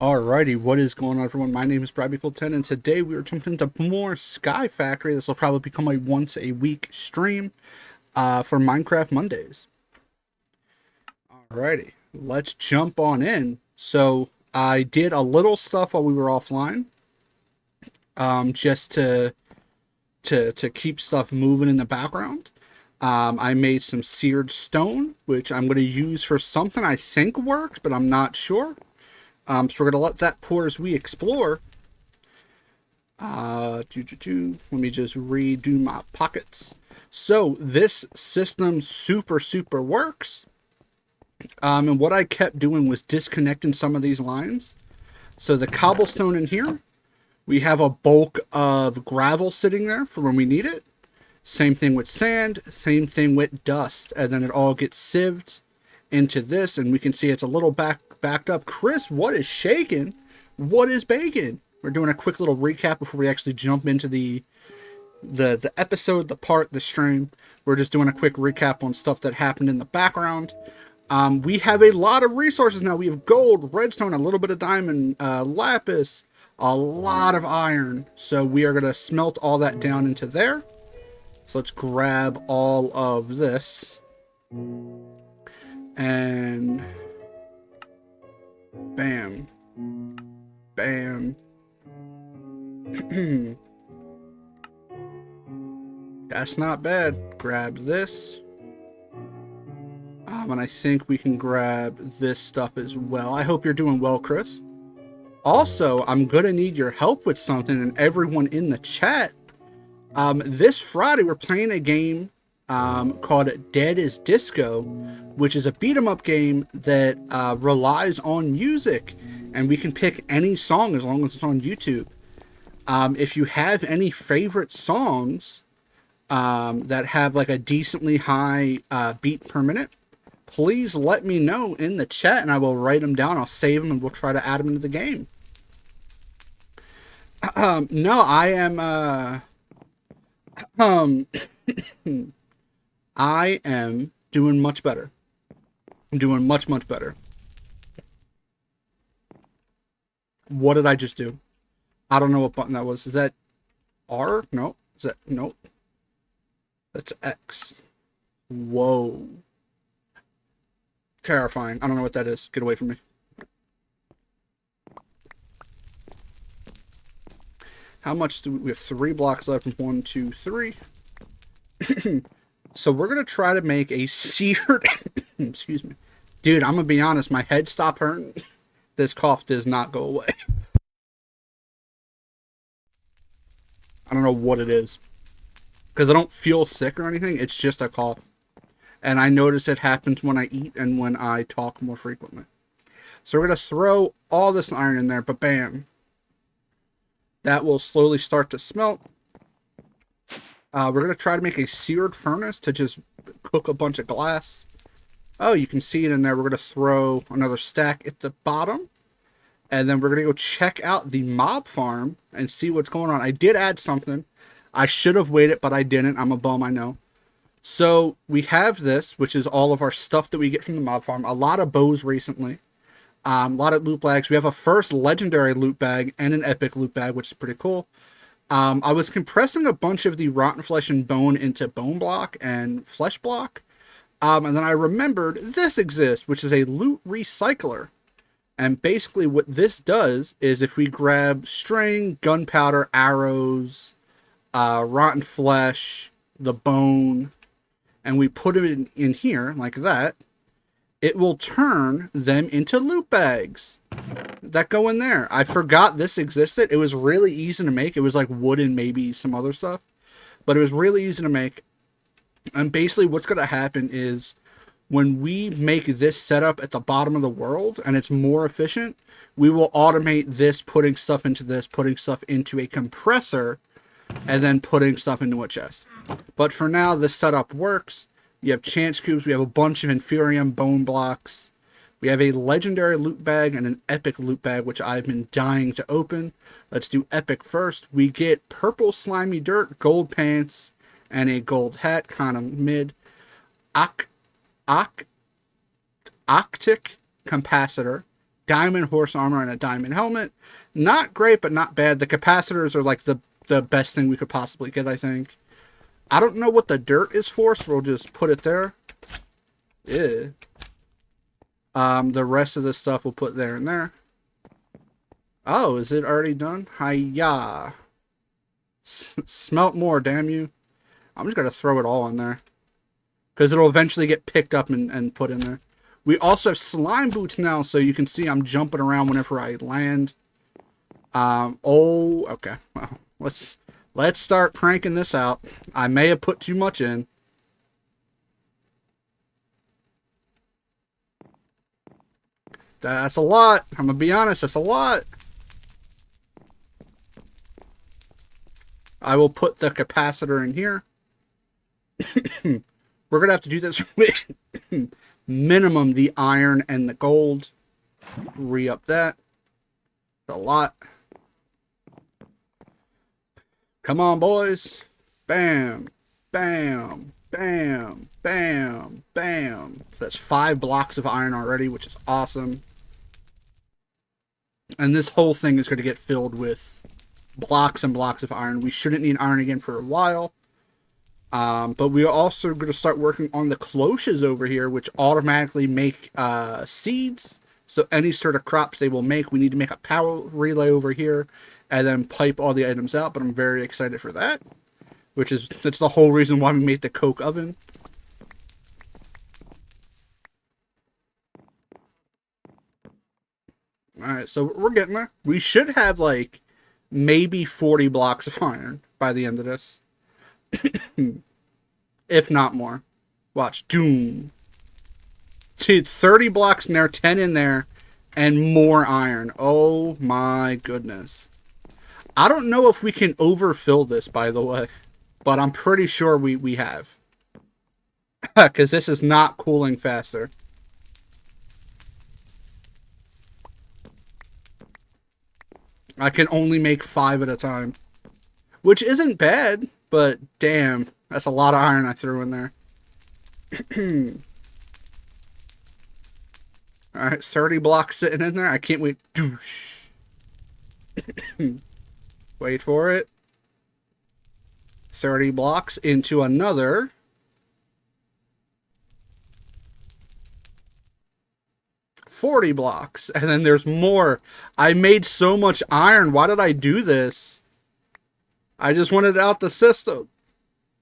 Alrighty, what is going on, everyone? My name is Bradley Colton, and today we are jumping into more Sky Factory. This will probably become a once-a-week stream for Minecraft Mondays. Alrighty, let's jump on in. So I did a little stuff while we were offline, just to keep stuff moving in the background. I made some seared stone, which I'm going to use for something I think works, but I'm not sure. So we're going to let that pour as we explore. Let me just redo my pockets. So this system super works. And what I kept doing was disconnecting some of these lines. So the cobblestone in here, we have a bulk of gravel sitting there for when we need it. Same thing with sand, same thing with dust. And then it all gets sieved into this, and we can see it's a little backed up. Chris, what is shaking? What is bacon? We're doing a quick little recap before we actually jump into the episode, the stream. We're just doing a quick recap on stuff that happened in the background. We have a lot of resources now. We have gold, redstone, a little bit of diamond, lapis, a lot of iron. So we are going to smelt all that down into there. So let's grab all of this. And bam. Bam. That's not bad. Grab this. And I think we can grab this stuff as well. I hope you're doing well, Chris. Also, I'm going to need your help with something, and everyone in the chat. This Friday, we're playing a game called Dead is Disco, which is a beat-em-up game that relies on music, and we can pick any song as long as it's on YouTube. If you have any favorite songs that have like a decently high beat per minute, please let me know in the chat, and I will write them down. I'll save them, and we'll try to add them into the game. No, I am I am doing much better. I'm doing much better. What did I just do? I don't know what button that was. Is that R? No. Is that no? That's X. Whoa. Terrifying. I don't know what that is. Get away from me. How much do we have? 3 blocks left. 1, 2, 3. So we're gonna try to make a seared. Excuse me, dude. I'm gonna be honest. My head stopped hurting. This cough does not go away. I don't know what it is, because I don't feel sick or anything. It's just a cough, and I notice it happens when I eat and when I talk more frequently. So we're gonna throw all this iron in there, but bam, that will slowly start to smelt. We're going to try to make a seared furnace to just cook a bunch of glass. Oh, you can see it in there. We're going to throw another stack at the bottom. And then we're going to go check out the mob farm and see what's going on. I did add something. I should have waited, but I didn't. I'm a bum, I know. So we have this, which is all of our stuff that we get from the mob farm. A lot of bows recently. A lot of loot bags. We have a first legendary loot bag and an epic loot bag, which is pretty cool. I was compressing a bunch of the rotten flesh and bone into bone block and flesh block. And then I remembered this exists, which is a loot recycler. And basically what this does is if we grab string, gunpowder, arrows, rotten flesh, the bone, and we put it in here like that, it will turn them into loot bags that go in there. I forgot this existed. It was really easy to make. It was like wood and maybe some other stuff, but it was really easy to make. And basically what's going to happen is when we make this setup at the bottom of the world and it's more efficient, we will automate this, putting stuff into this, putting stuff into a compressor, and then putting stuff into a chest. But for now, this setup works. You have chance cubes. We have a bunch of inferium bone blocks. We have a legendary loot bag and an epic loot bag, which I've been dying to open. Let's do epic first. We get purple slimy dirt, gold pants, and a gold hat, kind of mid. Octic capacitor diamond horse armor and a diamond helmet. Not great, but not bad. The capacitors are like the best thing we could possibly get, I think. I don't know what the dirt is for, so we'll just put it there. Yeah. The rest of the stuff we'll put there and there. Oh, is it already done? Hiya. Smelt more, damn you. I'm just going to throw it all in there. Because it'll eventually get picked up and put in there. We also have slime boots now, so you can see I'm jumping around whenever I land. Oh, okay. Well, let's start cranking this out. I may have put too much in. That's a lot. I'm going to be honest, that's a lot. I will put the capacitor in here. We're going to have to do this with minimum the iron and the gold. Re-up that. That's a lot. Come on, boys. Bam. Bam. Bam. Bam. Bam. That's 5 blocks of iron already, which is awesome. And this whole thing is going to get filled with blocks and blocks of iron. We shouldn't need iron again for a while. But we are also going to start working on the cloches over here, which automatically make seeds. So any sort of crops they will make, we need to make a power relay over here and then pipe all the items out. But I'm very excited for that, that's the whole reason why we made the coke oven. Alright, so we're getting there. We should have like maybe 40 blocks of iron by the end of this. If not more. Watch. Doom. See, it's 30 blocks in there, 10 in there, and more iron. Oh my goodness. I don't know if we can overfill this, by the way. But I'm pretty sure we have. Because this is not cooling faster. I can only make 5 at a time. Which isn't bad, but damn. That's a lot of iron I threw in there. Alright, 30 blocks sitting in there. I can't wait. Douche. Wait for it. 30 blocks into another. $40 blocks. And then there's more. I made so much iron. Why did I do this? I just wanted it out the system.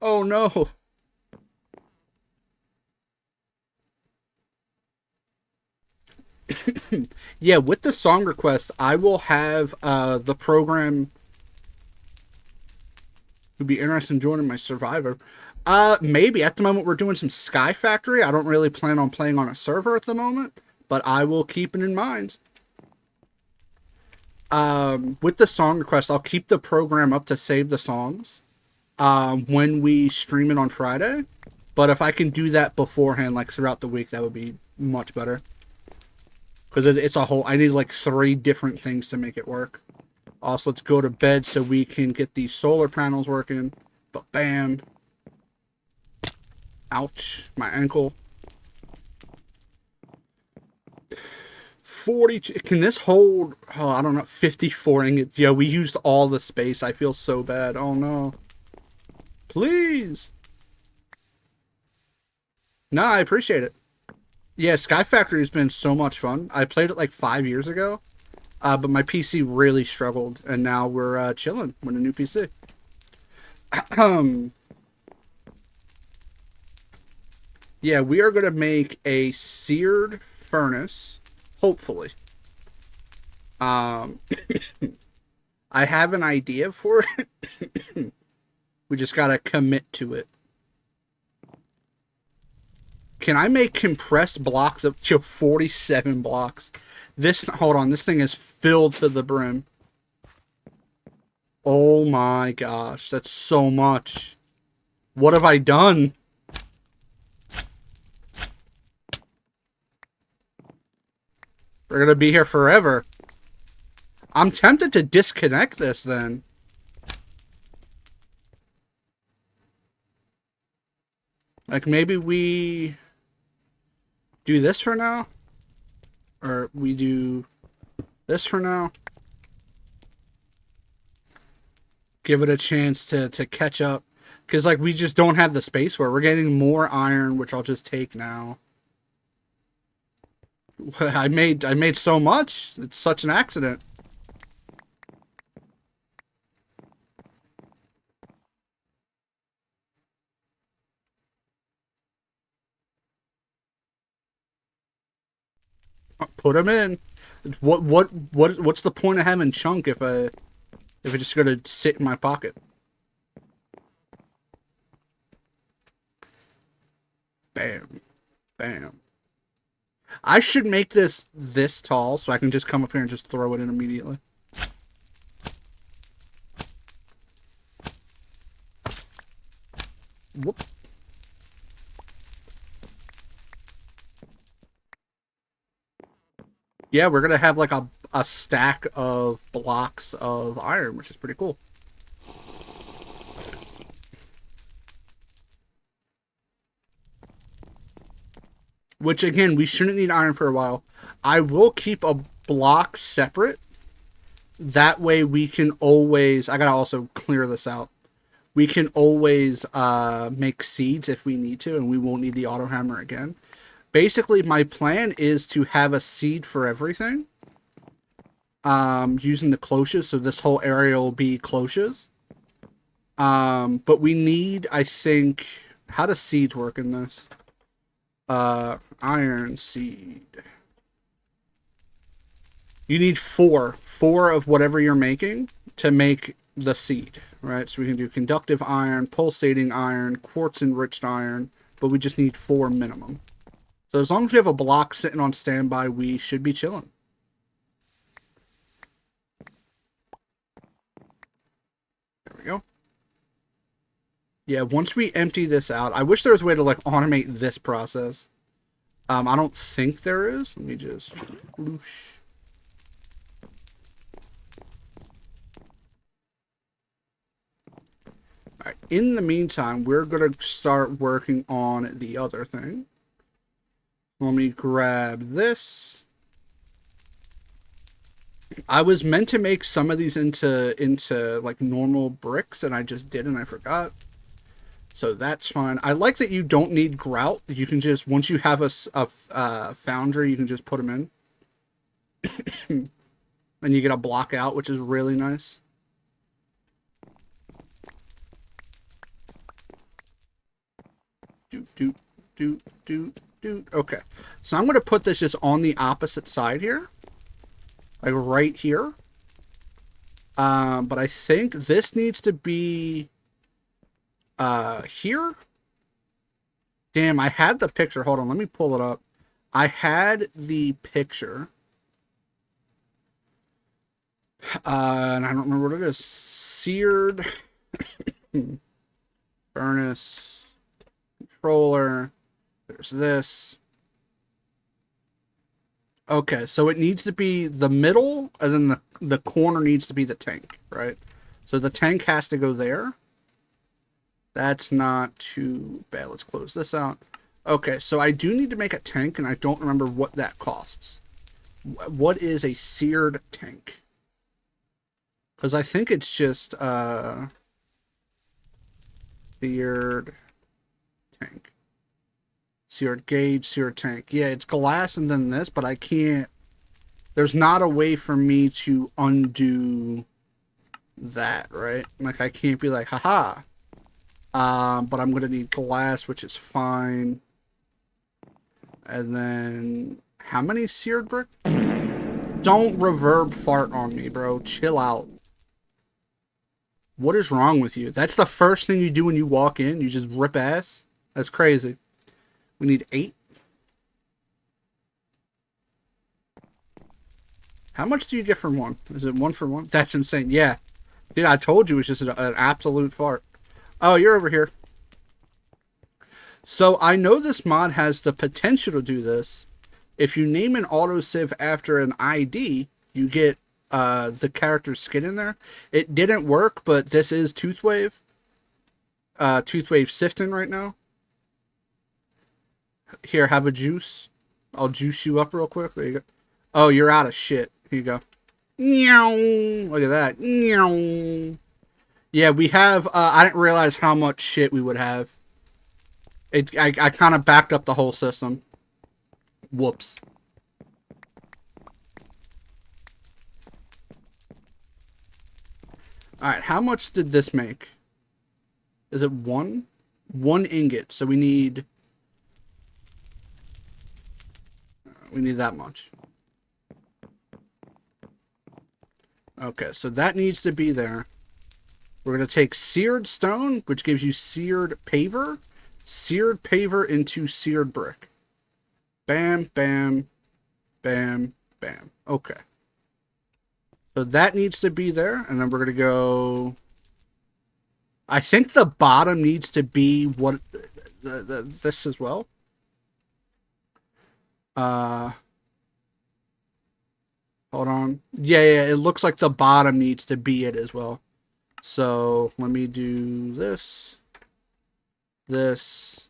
Oh no. Yeah, with the song request, I will have the program who'd be interested in joining my Survivor. Maybe. At the moment, we're doing some Sky Factory. I don't really plan on playing on a server at the moment, but I will keep it in mind. With the song request, I'll keep the program up to save the songs when we stream it on Friday. But if I can do that beforehand, like throughout the week, that would be much better. Because it's a whole... I need like 3 different things to make it work. Also, let's go to bed so we can get these solar panels working. But bam. Ouch. My ankle. 42... Can this hold... Oh, I don't know. 54 ingots. Yeah, we used all the space. I feel so bad. Oh, no. Please. No, I appreciate it. Yeah, Sky Factory has been so much fun. I played it like 5 years ago. But my PC really struggled, and now we're chilling with a new PC. Yeah, we are going to make a seared furnace, hopefully. I have an idea for it. We just got to commit to it. Can I make compressed blocks up to 47 blocks? Hold on, this thing is filled to the brim. Oh my gosh, that's so much. What have I done? We're gonna be here forever. I'm tempted to disconnect this then. Like maybe we do this for now? Or we do this for now. Give it a chance to catch up. Because, like, we just don't have the space for it. We're getting more iron, which I'll just take now. I made so much. It's such an accident. Put them in. What's the point of having chunk if it's just gonna sit in my pocket? Bam, bam. I should make this tall so I can just come up here and just throw it in immediately. Whoop. Yeah, we're gonna have like a stack of blocks of iron, which is pretty cool. Which again, we shouldn't need iron for a while. I will keep a block separate. That way we can always, I gotta also clear this out. We can always make seeds if we need to, and we won't need the auto hammer again. Basically, my plan is to have a seed for everything. Using the cloches, so this whole area will be cloches. But we need, I think, how does seeds work in this? Iron seed. You need four of whatever you're making to make the seed, right? So we can do conductive iron, pulsating iron, quartz enriched iron, but we just need 4 minimum. So as long as we have a block sitting on standby, we should be chilling. There we go. Yeah, once we empty this out, I wish there was a way to like automate this process. I don't think there is. Let me just whoosh. All right. In the meantime, we're gonna start working on the other thing. Let me grab this. I was meant to make some of these into like normal bricks, and I just didn't. I forgot. So that's fine. I like that you don't need grout. You can just, once you have a foundry, you can just put them in. And you get a block out, which is really nice. Doot. Okay. So I'm going to put this just on the opposite side here. Like right here. But I think this needs to be here. Damn, I had the picture. Hold on, let me pull it up. I had the picture. And I don't remember what it is. Seared furnace controller. There's this. Okay, so it needs to be the middle, and then the corner needs to be the tank, right? So the tank has to go there. That's not too bad. Let's close this out. Okay, so I do need to make a tank, and I don't remember what that costs. What is a seared tank? Because I think it's just seared tank. Seared gauge, seared tank. Yeah, it's glass and then this, but I can't... There's not a way for me to undo that, right? Like, I can't be like, haha. But I'm going to need glass, which is fine. And then... How many seared brick? Don't reverb fart on me, bro. Chill out. What is wrong with you? That's the first thing you do when you walk in? You just rip ass? That's crazy. We need 8. How much do you get from one? Is it 1 for 1? That's insane. Yeah. Dude, I told you it's just an absolute fart. Oh, you're over here. So I know this mod has the potential to do this. If you name an autosave after an ID, you get the character's skin in there. It didn't work, but this is Toothwave. Toothwave sifting right now. Here, have a juice. I'll juice you up real quick. There you go. Oh, you're out of shit. Here you go. Look at that. Yeah, we have. I didn't realize how much shit we would have. I kind of backed up the whole system. Whoops. Alright, how much did this make? Is it one? One ingot, so we need that much. Okay, so that needs to be there. We're going to take seared stone, which gives you seared paver into seared brick. Bam, bam, bam, bam. Okay. So that needs to be there, and then we're going to go... I think the bottom needs to be what... this as well. Hold on. Yeah, it looks like the bottom needs to be it as well. So, let me do this. This.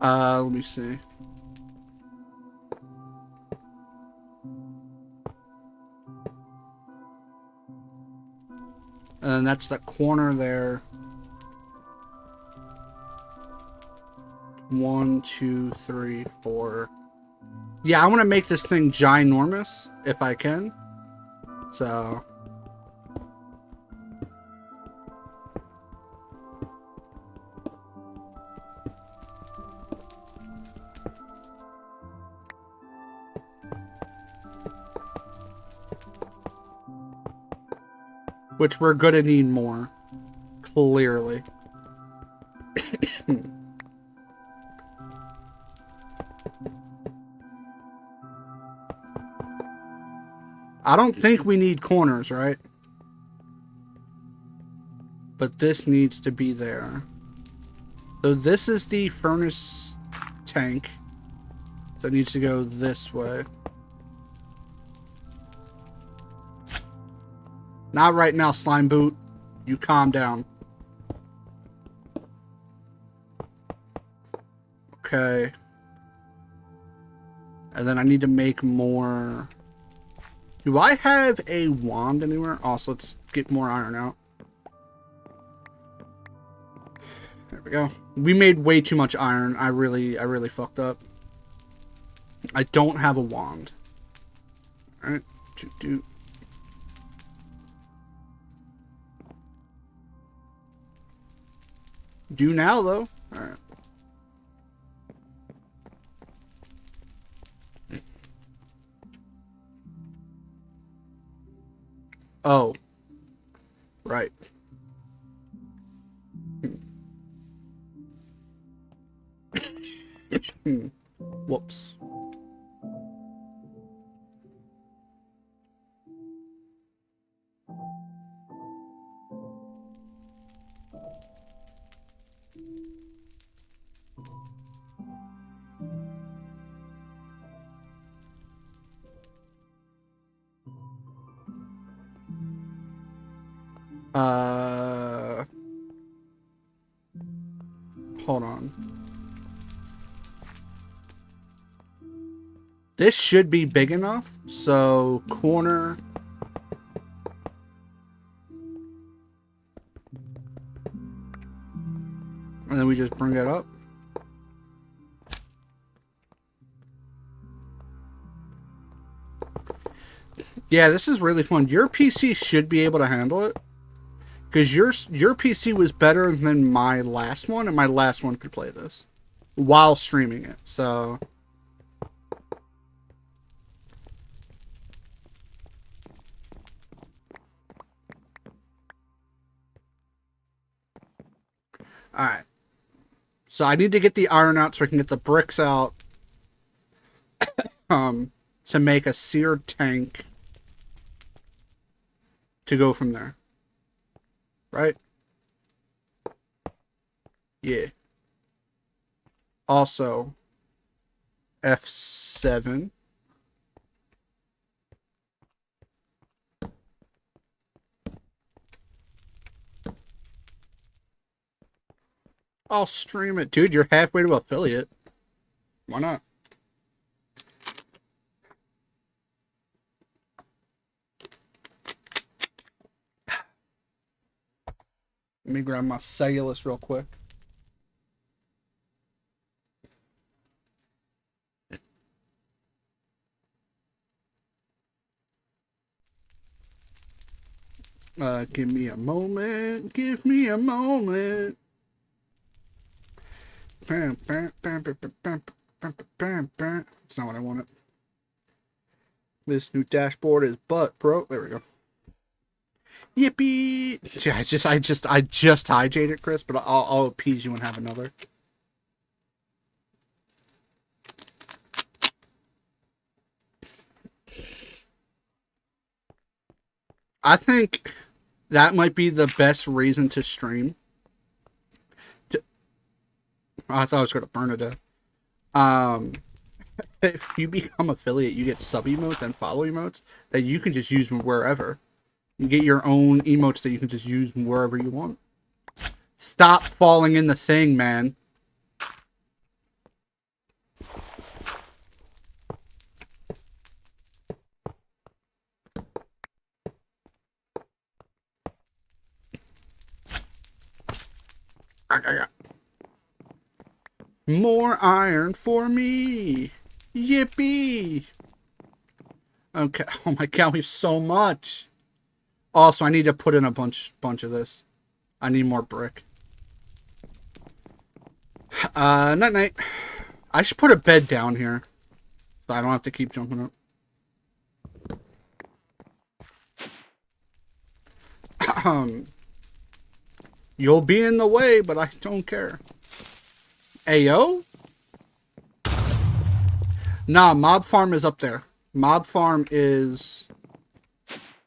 Let me see. And that's the corner there. 1, 2, 3, 4. Yeah, I want to make this thing ginormous if I can. So. Which we're gonna need more. Clearly. I don't think we need corners, right? But this needs to be there. So this is the furnace tank. So it needs to go this way. Not right now, Slime Boot. You calm down. Okay. And then I need to make more... Do I have a wand anywhere? Also, let's get more iron out. There we go. We made way too much iron. I really fucked up. I don't have a wand. Alright. Do now, though. Alright. Oh. Right. Whoops. Hold on. This should be big enough. So, corner. And then we just bring it up. Yeah, this is really fun. Your PC should be able to handle it. Because your PC was better than my last one, and my last one could play this while streaming it. So, all right. So I need to get the iron out so I can get the bricks out. To make a seared tank. To go from there. Right? Yeah. Also, F7. I'll stream it. Dude, you're halfway to affiliate. Why not? Let me grab my cellulose real quick. Give me a moment. Give me a moment. It's not what I wanted. This new dashboard is butt, bro. There we go. Yippee! Yeah, I just hijacked it, Chris, but I'll appease you and have another. I think that might be the best reason to stream. I thought I was going to burn it down. If you become affiliate, you get sub emotes and follow emotes that you can just use wherever. You get your own emotes that you can just use wherever you want. Stop falling in the thing, man. More iron for me. Yippee. Okay. Oh my god, we have so much. Also, I need to put in a bunch of this. I need more brick. Night night. I should put a bed down here, so I don't have to keep jumping up. You'll be in the way, but I don't care. Ayo? Nah, Mob Farm is up there. Mob Farm is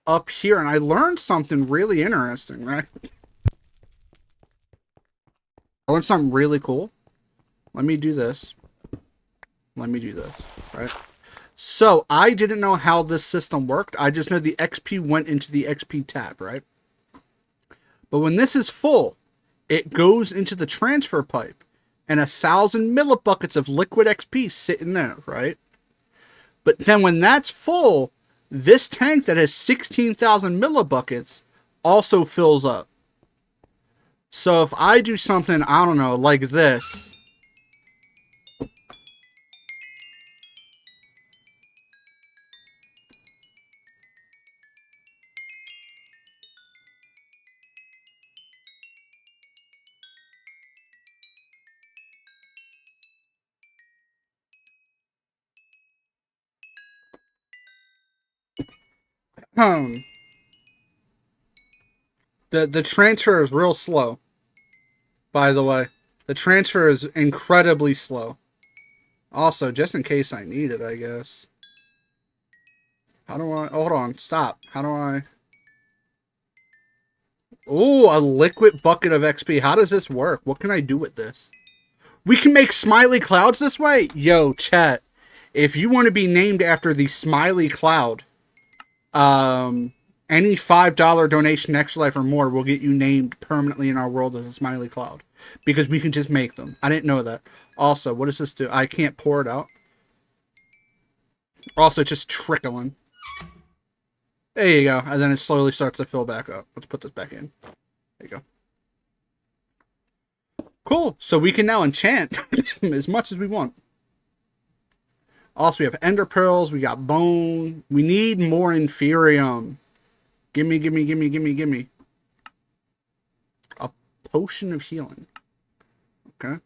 up here, and I learned something really interesting, right? I learned something really cool. Let me do this. Let me do this, right? So, I didn't know how this system worked. I just know the XP went into the XP tab, right? But when this is full, it goes into the transfer pipe. And 1,000 millibuckets of liquid XP sitting there, right? But then when that's full, this tank that has 16,000 millibuckets also fills up. So if I do something, I don't know, like this. The transfer is real slow. By the way, the transfer is incredibly slow. Also, just in case I need it, I guess. How do I... Hold on, stop. How do I... Oh, a liquid bucket of XP. How does this work? What can I do with this? We can make smiley clouds this way? Yo, chat. If you want to be named after the smiley cloud, any $5 donation Extra Life or more will get you named permanently in our world as a smiley cloud. Because we can just make them. I didn't know that. Also, what does this do? I can't pour it out. Also, it's just trickling. There you go. And then it slowly starts to fill back up. Let's put this back in. There you go. Cool. So we can now enchant as much as we want. Also, we have ender pearls. We got bone. We need more inferium. Gimme, gimme, gimme, gimme, gimme. A potion of healing. Okay.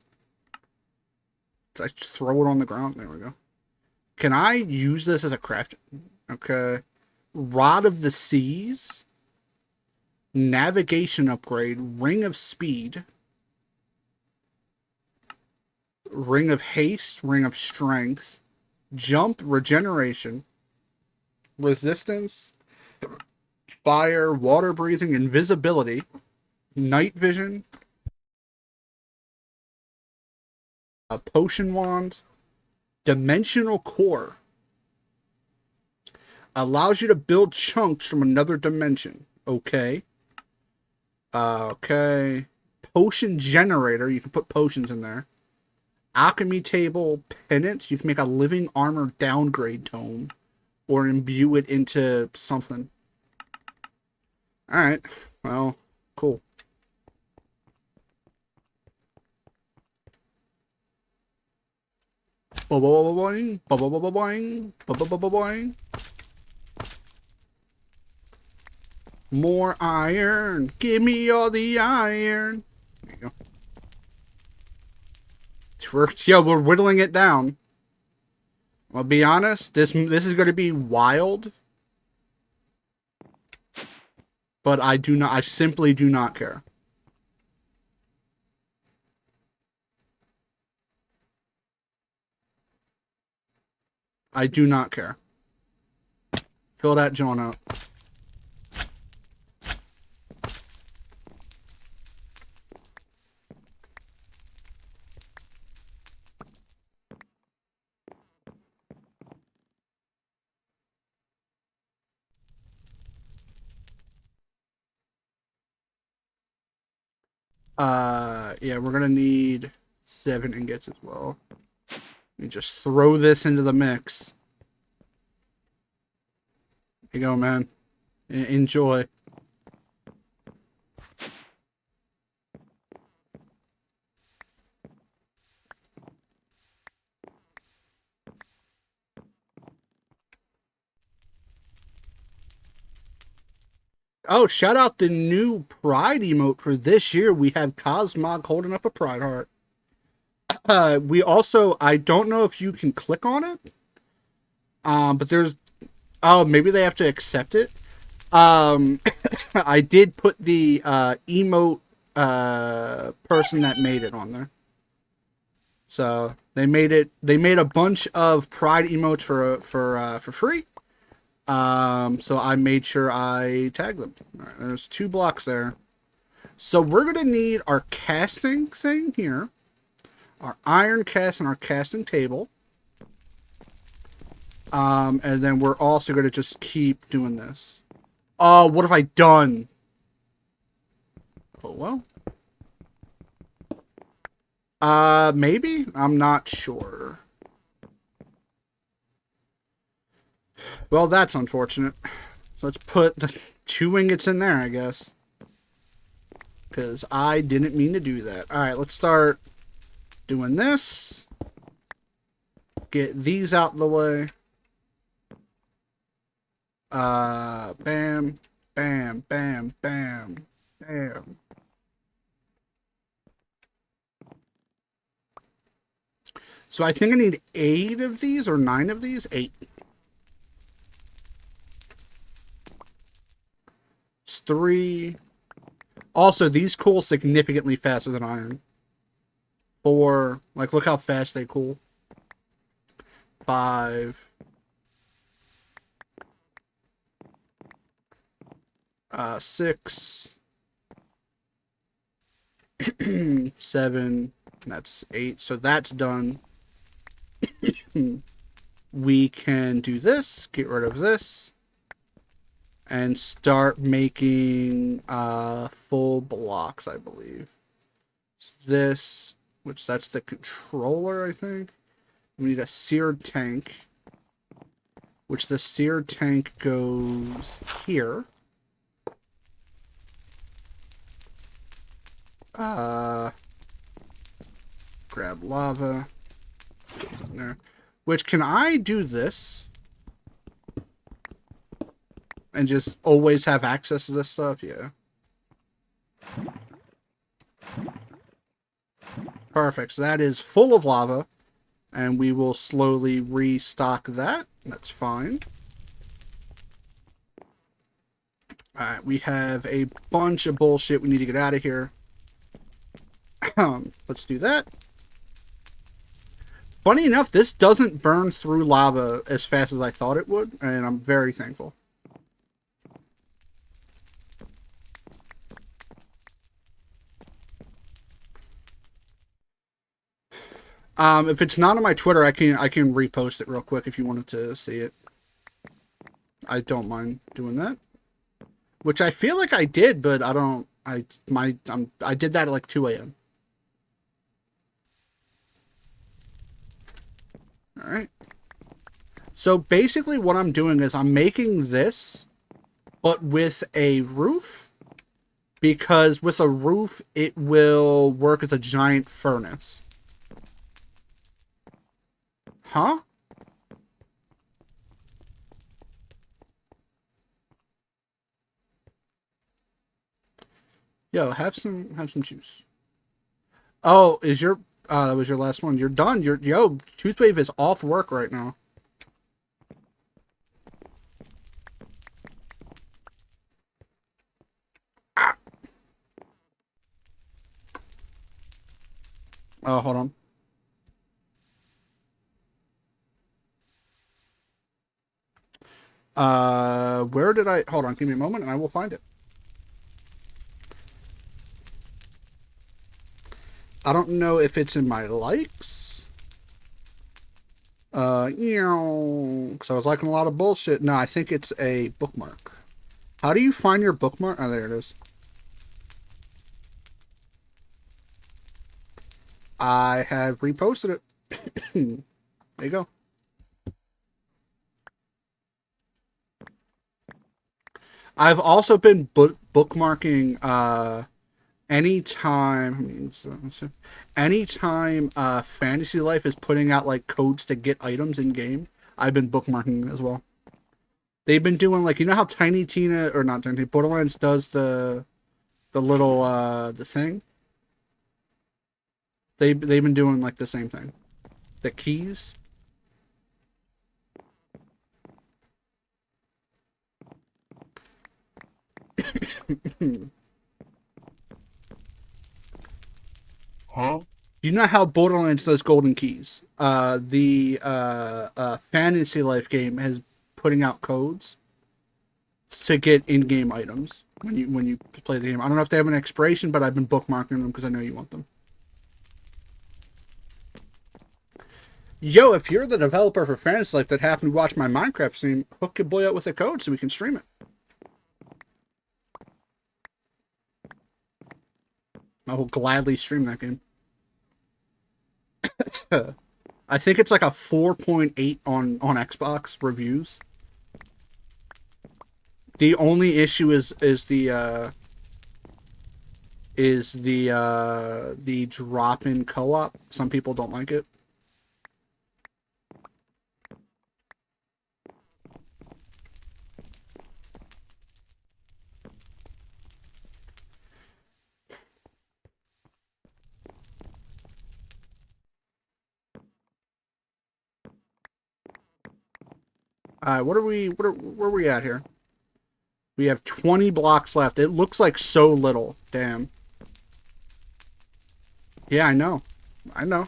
So I just throw it on the ground. There we go. Can I use this as a craft? Okay. Rod of the Seas. Navigation upgrade. Ring of Speed. Ring of Haste. Ring of Strength. Jump. Regeneration. Resistance. Fire. Water breathing. Invisibility. Night vision. A potion wand. Dimensional core. Allows you to build chunks from another dimension. Okay. Okay. potion generator. You can put potions in there. Alchemy table pendant. You can make a living armor downgrade tome. Or imbue it into something. Alright. Well, cool. Boing, boing, boing. More iron. Give me all the iron. There you go. We're whittling it down. I'll be honest, this is going to be wild. But I simply do not care. I do not care. Fill that joint up. Yeah, we're gonna need 7 ingots as well. Let me just throw this into the mix. Here you go, man. Enjoy. Oh, shout out the new Pride emote for this year. We have Cosmog holding up a Pride heart. We also, I don't know if you can click on it. But there's, oh, maybe they have to accept it. I did put the emote person that made it on there. So they made a bunch of Pride emotes for free. So I made sure I tagged them. All right, there's 2 blocks there. So we're gonna need our casting thing here, our iron cast and our casting table. And then we're also gonna just keep doing this. Oh, what have I done? Oh well. Maybe? I'm not sure. Well, that's unfortunate. So let's put the 2 ingots in there, I guess. Because I didn't mean to do that. Alright, let's start doing this. Get these out of the way. Bam, bam, bam, bam, bam. So I think I need 8 of these or 9 of these. 8. It's 3. Also, these cool significantly faster than iron. 4. Like, look how fast they cool. 5. 6. 7. That's 8. So that's done. We can do this. Get rid of this. And start making full blocks, I believe. This, which that's the controller, I think. We need a seared tank, which the seared tank goes here. Grab lava. Goes in there. Which, can I do this? And just always have access to this stuff? Yeah. Perfect. So that is full of lava. And we will slowly restock that. That's fine. Alright, we have a bunch of bullshit we need to get out of here. Let's do that. Funny enough, this doesn't burn through lava as fast as I thought it would. And I'm very thankful. If it's not on my Twitter, I can repost it real quick if you wanted to see it. I don't mind doing that. Which I feel like I did, but I don't I did that at like 2 a.m. All right. So basically, what I'm doing is I'm making this, but with a roof, because with a roof it will work as a giant furnace. Huh? Yo, have some juice. Oh, is your that was your last one. You're done. Yo, Toothwave is off work right now. Ah. Oh, hold on. Where did I hold on, give me a moment and I will find it. I don't know if it's in my likes. Because I was liking a lot of bullshit. No, I think it's a bookmark. How do you find your bookmark? Oh, there it is. I have reposted it. There you go. I've also been bookmarking anytime. I mean, anytime Fantasy Life is putting out like codes to get items in game, I've been bookmarking as well. They've been doing like, you know how Tiny Tina, or not Tiny, Borderlands does the little the thing. They've been doing like the same thing. The keys. Huh? You know how Borderlands does golden keys? The Fantasy Life game has putting out codes to get in-game items when you play the game. I don't know if they have an expiration, but I've been bookmarking them because I know you want them. Yo, if you're the developer for Fantasy Life that happened to watch my Minecraft stream, hook your boy up with a code so we can stream it. I will gladly stream that game. I think it's like a 4.8 on Xbox reviews. The only issue is the drop in co-op. Some people don't like it. Where are we at here? We have 20 blocks left. It looks like so little. Damn. Yeah, I know. I know.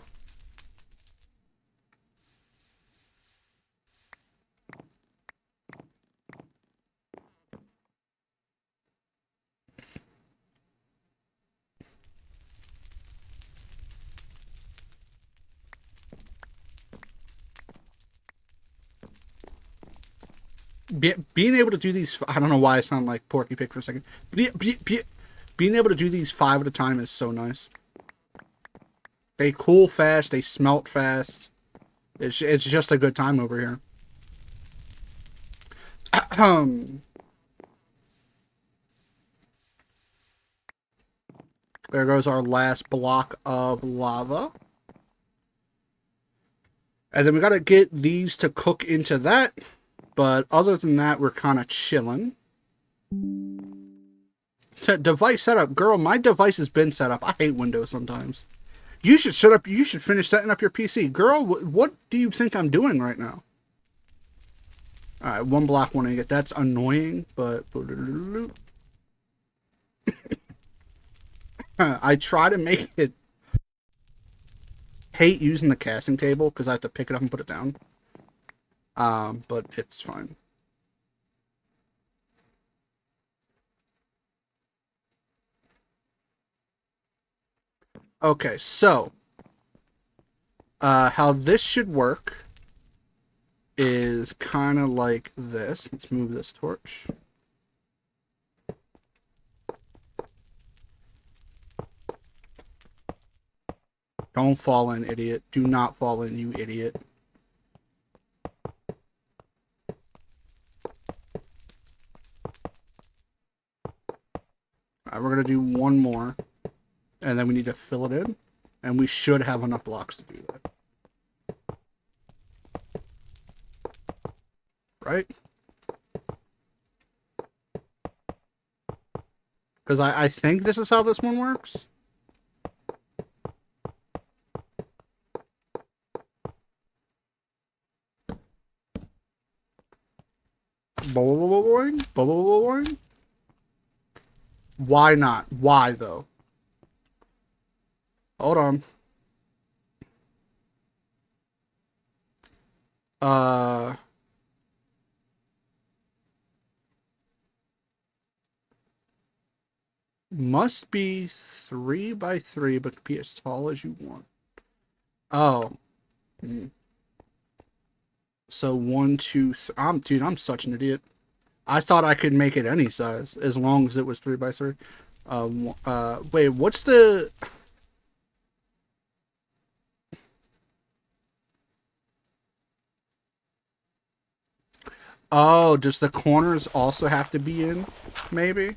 Being able to do these, I don't know why I sound like Porky Pig for a second. Being able to do these 5 at a time is so nice. They cool fast. They smelt fast. It's just a good time over here. There goes our last block of lava. And then we gotta get these to cook into that. But other than that, we're kind of chilling. Device setup. Girl, my device has been set up. I hate Windows sometimes. You should set up. You should finish setting up your PC. Girl, what do you think I'm doing right now? Alright, one block, one ingot. That's annoying, but... I try to make it... Hate using the casting table because I have to pick it up and put it down. But it's fine. Okay, so... how this should work is kind of like this. Let's move this torch. Don't fall in, idiot. Do not fall in, you idiot. Alright, we're gonna do one more. And then we need to fill it in. And we should have enough blocks to do that. Right? Because I think this is how this one works. Boing, boing. Why not? Why though? Hold on. Must be 3 by 3, but be as tall as you want. Oh. So 1, 2, dude, I'm such an idiot. I thought I could make it any size as long as it was 3 by 3. Wait, what's the? Oh, does the corners also have to be in? Maybe.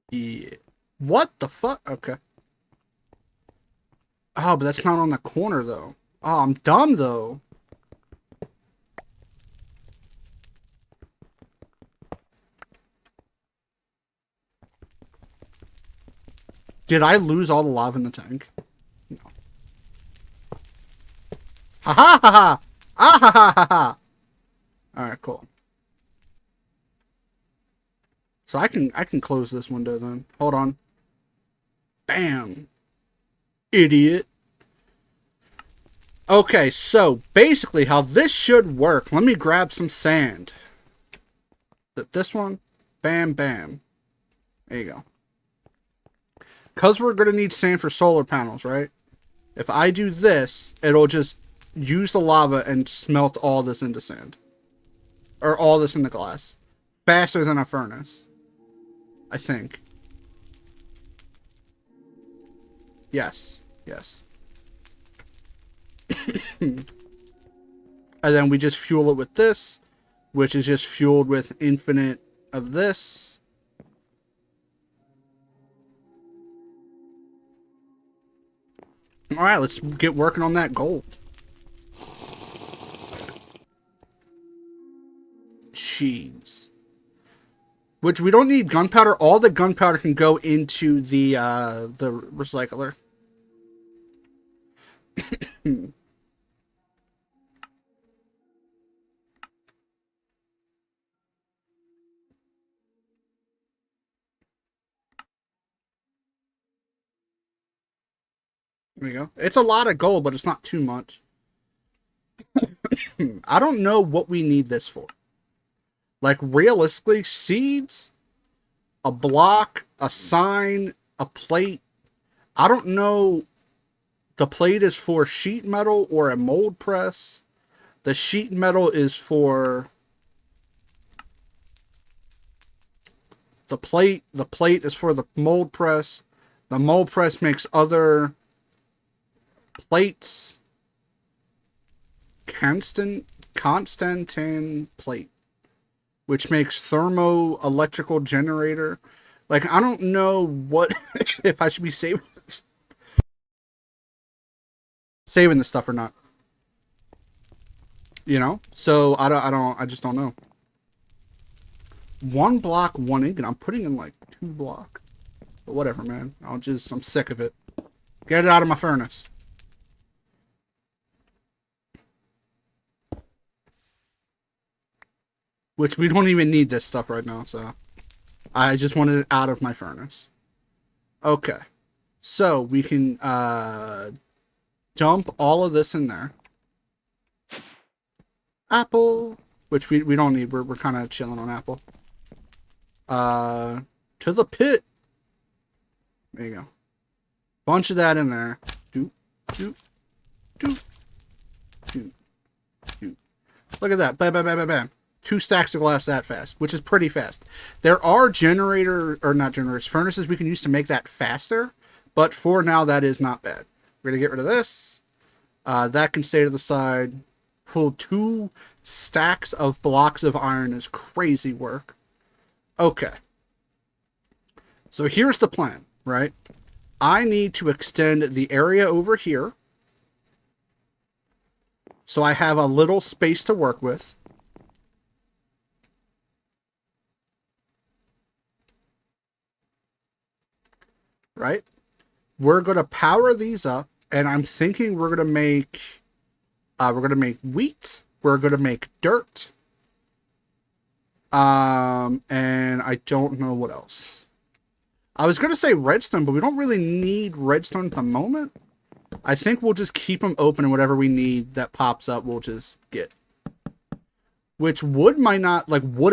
Yeah. What the fuck? Okay. Oh, but that's not on the corner though. Oh, I'm dumb though. Did I lose all the lava in the tank? No. Ha ha ha ha! Ah ha ha ha ha! Alright, cool. So I can close this window then. Hold on. Bam. Idiot. Okay, so basically how this should work. Let me grab some sand. This one. Bam, bam. There you go. Because we're going to need sand for solar panels, right? If I do this, it'll just use the lava and smelt all this into sand. Or all this into glass. Faster than a furnace. I think. Yes. Yes. And then we just fuel it with this, which is just fueled with infinite of this. Alright, let's get working on that gold. Jeez. Which we don't need gunpowder. All the gunpowder can go into the recycler. There we go. It's a lot of gold, but it's not too much. I don't know what we need this for. Like, realistically, seeds, a block, a sign, a plate. I don't know. The plate is for sheet metal or a mold press. The sheet metal is for the plate. The plate is for the mold press. The mold press makes other plates. Constantin plate, which makes thermo-electrical generator. Like, I don't know what if I should be saving this stuff or not. You know? So I just don't know. 1 block, 1 ingot. I'm putting in like 2 block. But whatever, man. I'm sick of it. Get it out of my furnace. Which we don't even need this stuff right now, so I just wanted it out of my furnace. Okay. So we can dump all of this in there. Apple, which we don't need. We're kind of chilling on apple. To the pit. There you go. Bunch of that in there. Doop, doop, doop, doop, doop. Look at that. Bam, bam, bam, bam, bam. 2 stacks of glass that fast, which is pretty fast. There are furnaces we can use to make that faster, but for now, that is not bad. We're going to get rid of this. That can stay to the side. Pull 2 stacks of blocks of iron is crazy work. Okay. So here's the plan, right? I need to extend the area over here so I have a little space to work with. Right? We're going to power these up, and I'm thinking we're going to make wheat, we're going to make dirt, and I don't know what else. I was going to say redstone, but we don't really need redstone at the moment. I think we'll just keep them open, and whatever we need that pops up, we'll just get. Which wood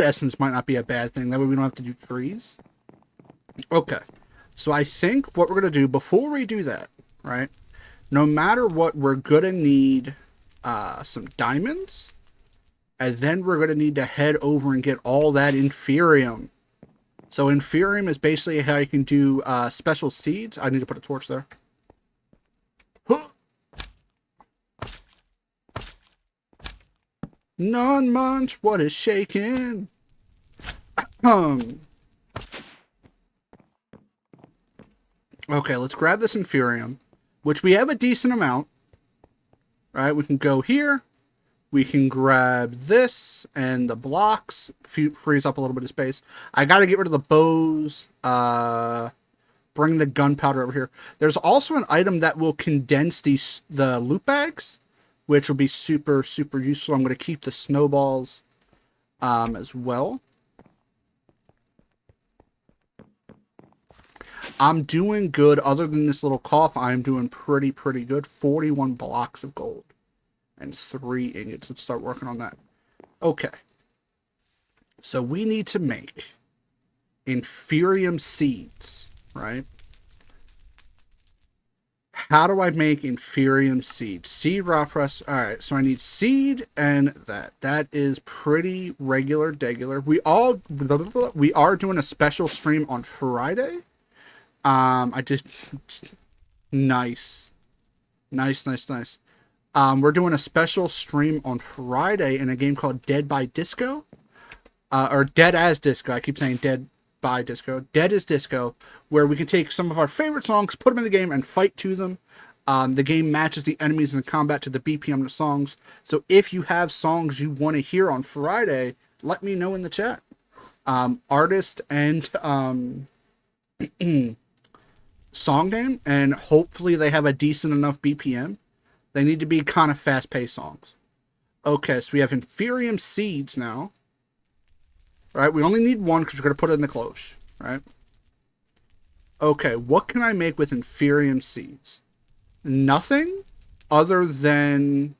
essence might not be a bad thing. That way we don't have to do trees. Okay. So I think what we're going to do before we do that, right? No matter what, we're going to need some diamonds. And then we're going to need to head over and get all that inferium. So inferium is basically how you can do special seeds. I need to put a torch there. Huh. Non-munch, what is shaking? Okay, let's grab this inferium, which we have a decent amount. Right, we can go here. We can grab this and the blocks. Freeze up a little bit of space. I got to get rid of the bows. Bring the gunpowder over here. There's also an item that will condense the loot bags, which will be super, super useful. I'm going to keep the snowballs as well. I'm doing good. Other than this little cough, I'm doing pretty good. 41 blocks of gold and 3 ingots. Let's start working on that. Okay. So we need to make inferium seeds, right? How do I make inferium seeds? Seed raw press. All right. So I need seed and that. That is pretty regular. We are doing a special stream on Friday. Nice. We're doing a special stream on Friday in a game called Dead by Disco. Or Dead as Disco. I keep saying Dead by Disco. Dead as Disco, where we can take some of our favorite songs, put them in the game, and fight to them. The game matches the enemies in the combat to the BPM of the songs. So if you have songs you want to hear on Friday, let me know in the chat. Artist and song name, and hopefully they have a decent enough BPM. They need to be kind of fast-paced songs. Okay, so we have inferium seeds now. Right, we only need 1 because we're going to put it in the cloche. Right? Okay, what can I make with inferium seeds? Nothing other than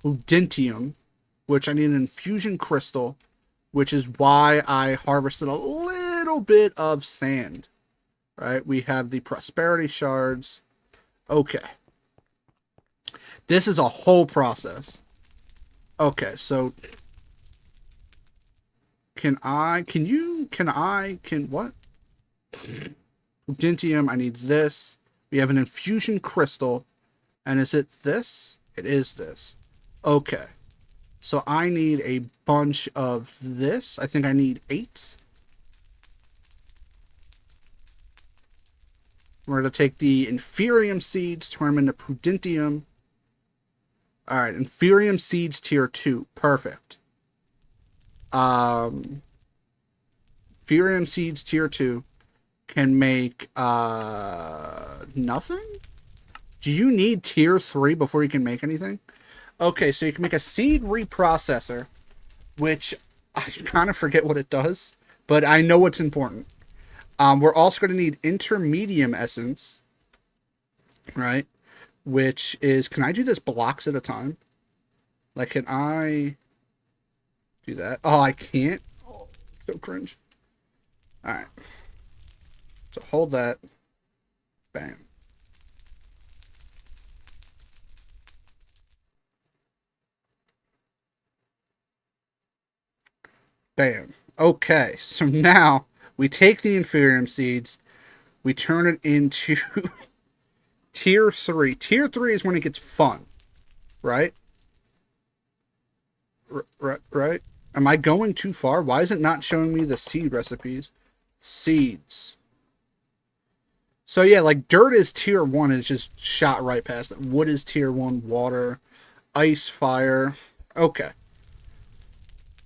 Prudentium, which I need an infusion crystal, which is why I harvested a little bit of sand. Right, we have the prosperity shards. Okay. This is a whole process. Okay, so can what? Prudentium, I need this. We have an infusion crystal. And is it this? It is this. Okay. So I need a bunch of this. I think I need 8. We're going to take the inferium seeds, turn them into prudentium. Alright, inferium seeds tier 2. Perfect. Inferium seeds tier 2 can make nothing? Do you need tier 3 before you can make anything? Okay, so you can make a seed reprocessor, which I kind of forget what it does, but I know it's important. We're also going to need intermedium essence, right? Which is, can I do this blocks at a time? Like, can I do that? Oh, I can't. Oh, so cringe. All right. So hold that. Bam. Bam. Okay, so now we take the Inferium seeds, we turn it into tier 3. Tier 3 is when it gets fun, right? Right? Am I going too far? Why is it not showing me the seed recipes? Seeds. So yeah, like dirt is tier 1 and it's just shot right past it. Wood is tier 1, water, ice, fire. Okay.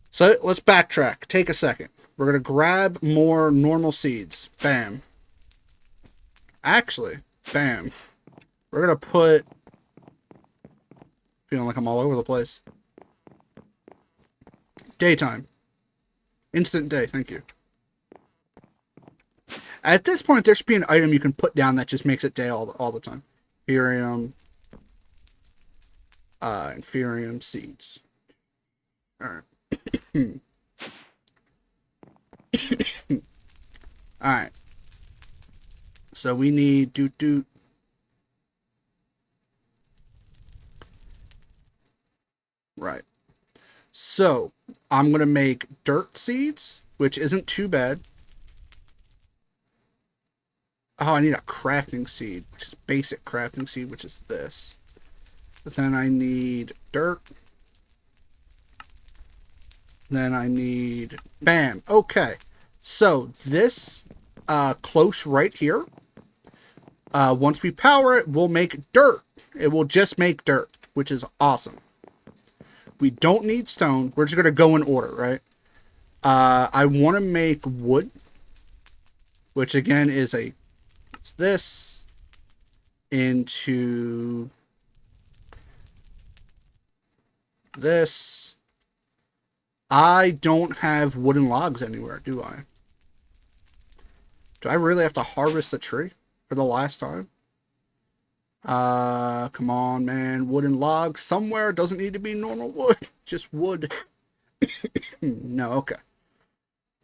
So let's backtrack. Take a second. We're going to grab more normal seeds. Bam. Actually, bam. We're going to put... Feeling like I'm all over the place. Daytime. Instant day, thank you. At this point, there should be an item you can put down that just makes it day all the time. Inferium. Inferium seeds. Alright. Alright. So we need doot. Right. So I'm gonna make dirt seeds, which isn't too bad. Oh, I need a crafting seed, which is basic crafting seed, which is this. But then I need dirt. Then I need... Bam! Okay. So, this close right here, once we power it, we'll make dirt. It will just make dirt, which is awesome. We don't need stone. We're just going to go in order, right? I want to make wood, which again is this into this. I don't have wooden logs anywhere, do I? Do I really have to harvest the tree for the last time? Come on, man. Wooden logs somewhere. Doesn't need to be normal wood. Just wood. No, okay.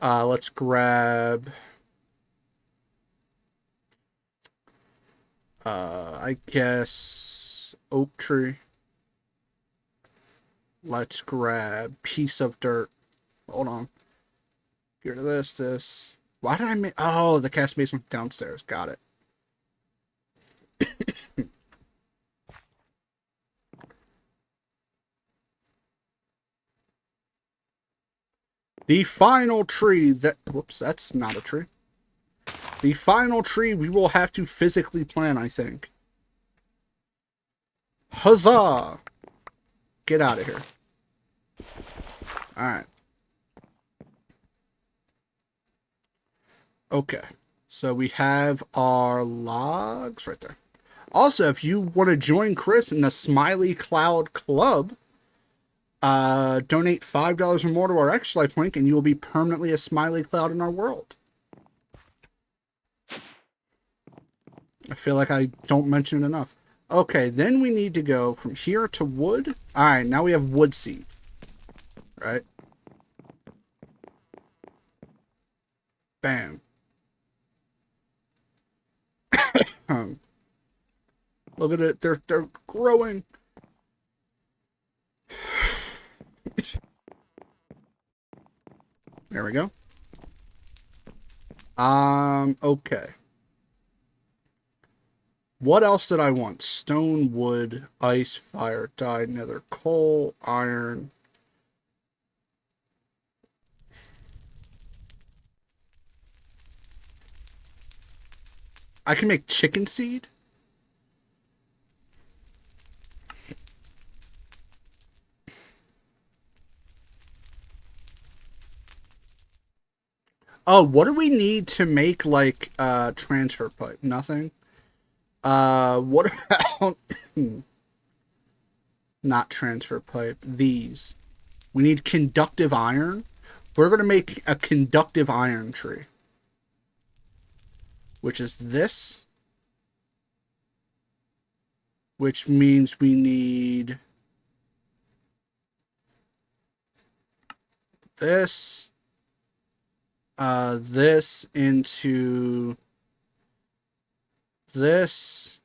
Let's grab... I guess... oak tree. Let's grab piece of dirt. Hold on. Get rid of this. Why did I make... Oh, the cast basement downstairs. Got it. The final tree that... Whoops, that's not a tree. The final tree we will have to physically plant, I think. Huzzah! Get out of here. Alright. Okay. So we have our logs right there. Also, if you want to join Chris in the Smiley Cloud Club, donate $5 or more to our Extra Life link and you will be permanently a Smiley Cloud in our world. I feel like I don't mention it enough. Okay, then we need to go from here to wood. Alright, now we have wood seed. Right? Bam. Look at it. They're growing. There we go. Okay. What else did I want? Stone, wood, ice, fire, dye, nether, coal, iron. I can make chicken seed? Oh, what do we need to make, like, transfer pipe? Nothing? What about... Not transfer pipe. These. We need conductive iron. We're going to make a conductive iron tree. Which is this. Which means we need... this. This into this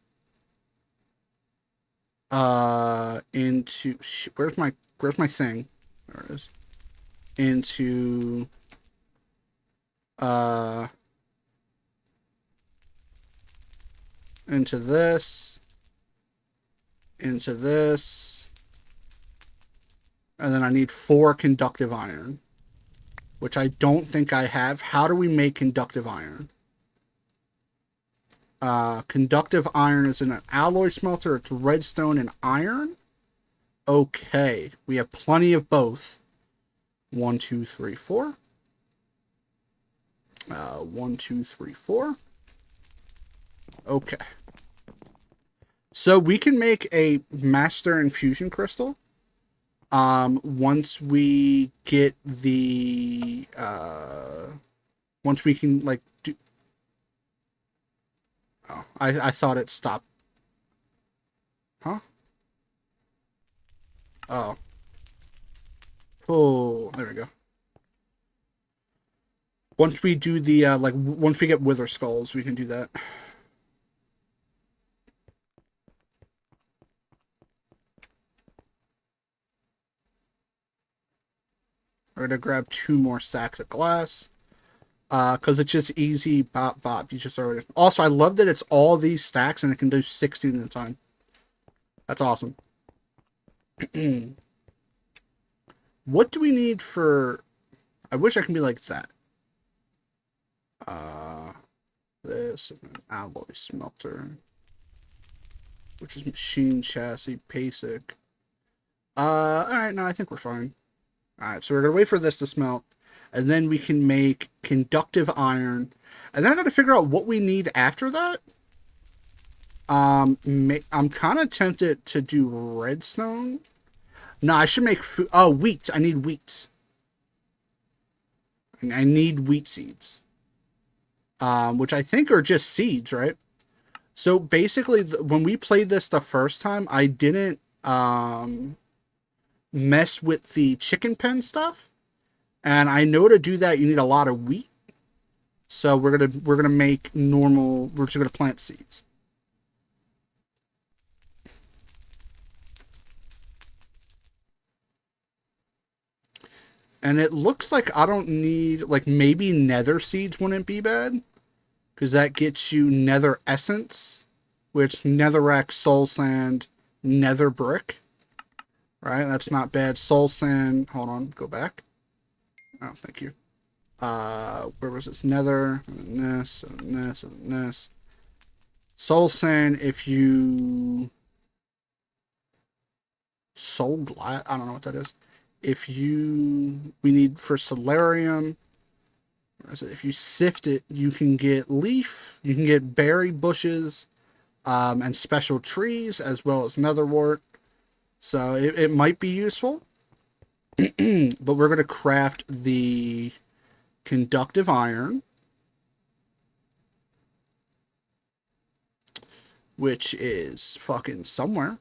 into where's my thing? There it is. Into into this, into this, and then I need 4 conductive iron, which I don't think I have. How do we make conductive iron? Conductive iron is in an alloy smelter. It's redstone and iron. Okay, we have plenty of both. 1, 2, 3, 4. 1, 2, 3, 4. Okay. So we can make a master infusion crystal. Once we get the once we can like do. Oh, I thought it stopped. Huh? Oh. Oh, there we go. Once we do the once we get wither skulls, we can do that. We're gonna grab 2 more stacks of glass. Because it's just easy, bop, bop. You just throw it in. Also, I love that it's all these stacks and it can do 16 at a time. That's awesome. What do we need for... I wish I can be like that. This, and an alloy smelter. Which is machine chassis, basic. Alright, no, I think we're fine. Alright, so we're gonna wait for this to smelt. And then we can make conductive iron. And then I gotta figure out what we need after that. I'm kind of tempted to do redstone. No, I should make food. Oh, wheat. I need wheat. I need wheat seeds. Which I think are just seeds, right? So basically, when we played this the first time, I didn't mess with the chicken pen stuff. And I know to do that, you need a lot of wheat. So we're gonna make normal. We're just gonna plant seeds. And it looks like I don't need, like, maybe nether seeds wouldn't be bad. Because that gets you nether essence, which netherrack, soul sand, nether brick. Right? That's not bad. Soul sand. Hold on. Go back. Oh, thank you. Where was this? Nether, and then this, and then this, and then this. Soul sand, if you... Soul glass? I don't know what that is. If you... We need for solarium. If you sift it, you can get leaf. You can get berry bushes. And special trees, as well as netherwort. So it might be useful. But we're going to craft the conductive iron, which is fucking somewhere.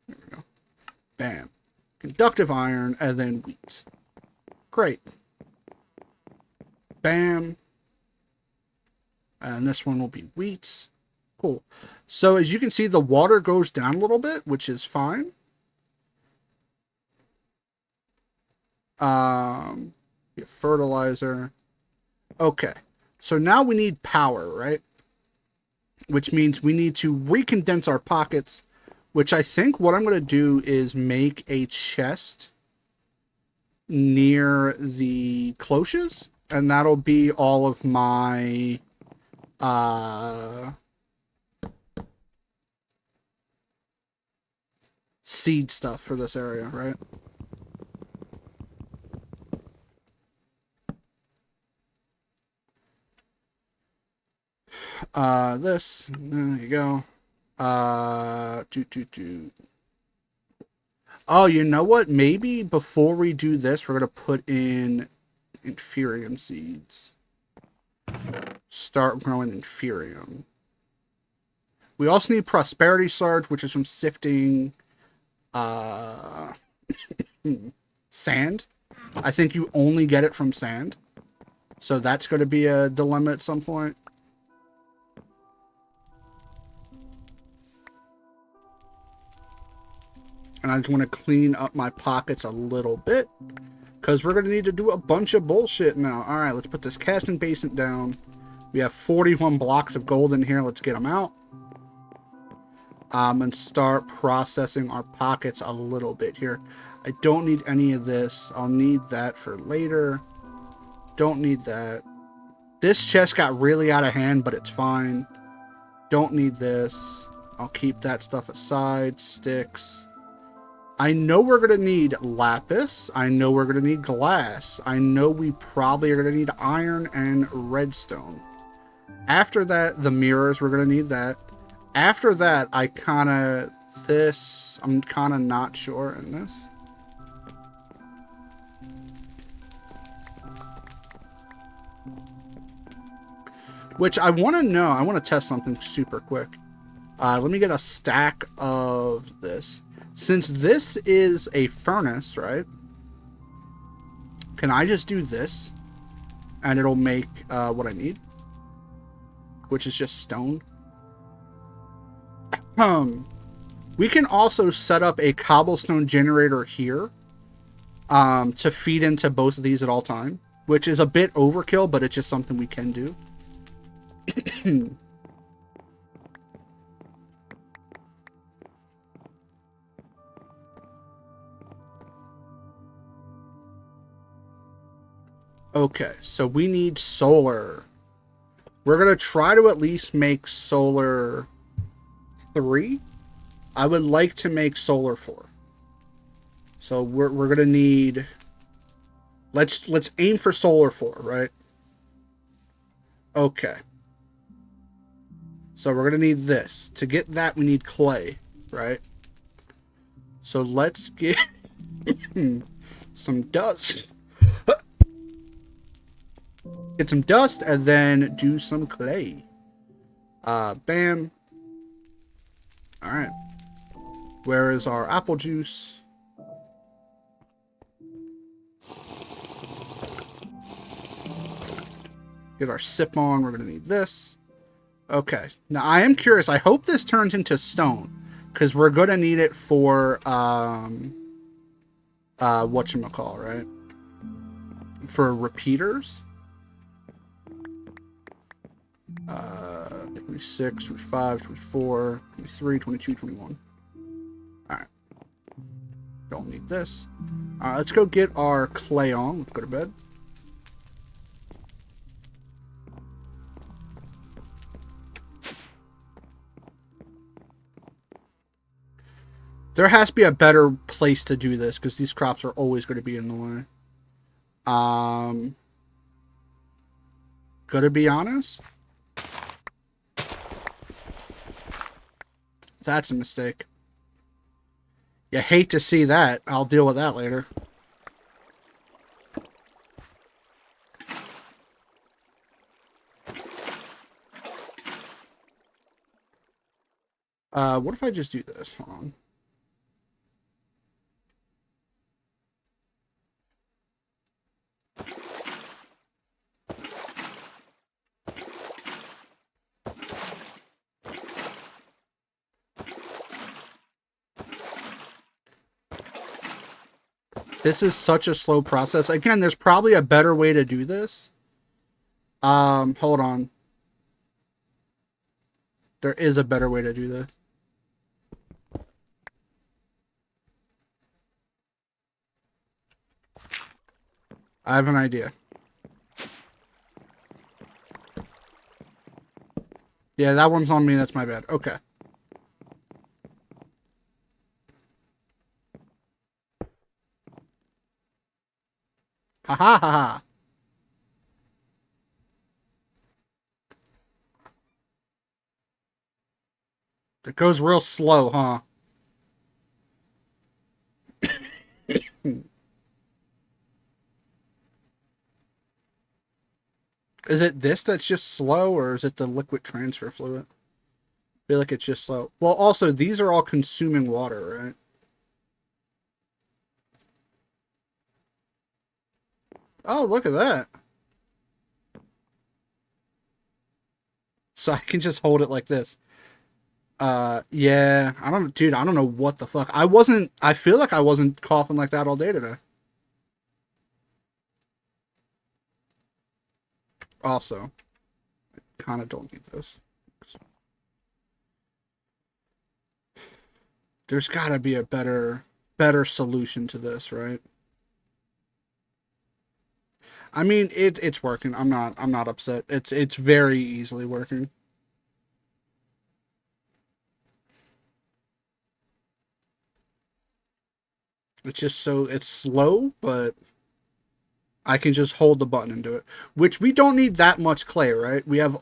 There we go. Bam. Conductive iron, and then wheat. Great. Bam. And this one will be wheat. Cool. So as you can see, the water goes down a little bit, which is fine. Fertilizer. Okay. So now we need power, right? Which means we need to recondense our pockets, which I think what I'm going to do is make a chest near the cloches, and that'll be all of my seed stuff for this area, right? This, there you go. Oh, you know what? Maybe before we do this, we're gonna put in inferium seeds. Start growing inferium. We also need prosperity surge, which is from sifting sand. I think you only get it from sand. So that's going to be a dilemma at some point. And I just want to clean up my pockets a little bit, because we're going to need to do a bunch of bullshit now. All right, let's put this casting basin down. We have 41 blocks of gold in here. Let's get them out. And start processing our pockets a little bit here. I don't need any of this. I'll need that for later. Don't need that. This chest got really out of hand, but it's fine. Don't need this. I'll keep that stuff aside. Sticks. I know we're going to need lapis. I know we're going to need glass. I know we probably are going to need iron and redstone. After that, the mirrors, we're going to need that. After that, I'm kind of not sure in this. Which I want to know. I want to test something super quick. Let me get a stack of this. Since this is a furnace, right? Can I just do this? And it'll make what I need. Which is just stone. We can also set up a cobblestone generator here. To feed into both of these at all time. Which is a bit overkill, but it's just something we can do. Okay, so we need solar. We're going to try to at least make solar 3. I would like to make solar 4. So we're going to need... Let's aim for solar 4, right? Okay. So we're going to need this. To get that, we need clay, right? So let's get some dust. Get some dust and then do some clay. Bam. Alright. Where is our apple juice? Get our sip on. We're going to need this. Okay. Now, I am curious. I hope this turns into stone. Because we're going to need it for, whatchamacall, right? For repeaters. 26, 25, 24, 23, 22, 21. Alright. Don't need this. Alright, let's go get our clay on. Let's go to bed. There has to be a better place to do this, because these crops are always going to be in the way. Gonna be honest. That's a mistake. You hate to see that. I'll deal with that later. What if I just do this? Hold on. This is such a slow process. Again, there's probably a better way to do this. Hold on. There is a better way to do this. I have an idea. Yeah, that one's on me. That's my bad. Okay. Ha ha ha ha. It goes real slow, huh? Is it this that's just slow, or is it the liquid transfer fluid? I feel like it's just slow. Well, also, these are all consuming water, right? Oh, look at that. So I can just hold it like this. Yeah, I don't know what the fuck. I feel like I wasn't coughing like that all day today. Also, kind of don't need this. There's got to be a better solution to this, right? I mean, it's working. I'm not upset. It's very easily working. It's just it's slow, but I can just hold the button and do it. Which we don't need that much clay, right? We have,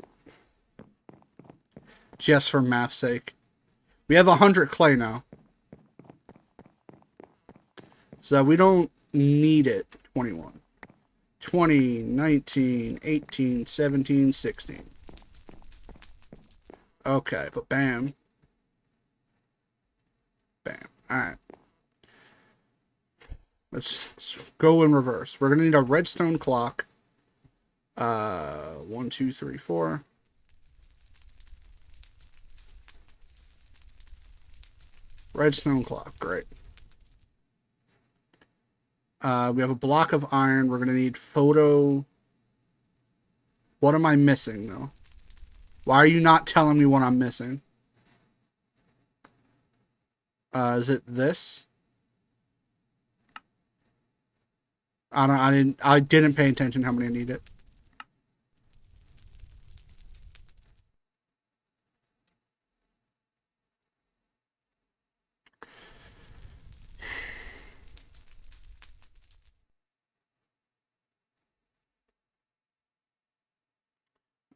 just for math's sake, we have 100 clay now. So we don't need it. 21. 20, 19, 18, 17, 16. Okay, but bam. Bam. Alright. Let's go in reverse. We're going to need a redstone clock. 1, 2, 3, 4. Redstone clock. Great. We have a block of iron. We're going to need photo. What am I missing, though? Why are you not telling me what I'm missing? Is it this? I didn't pay attention how many I needed.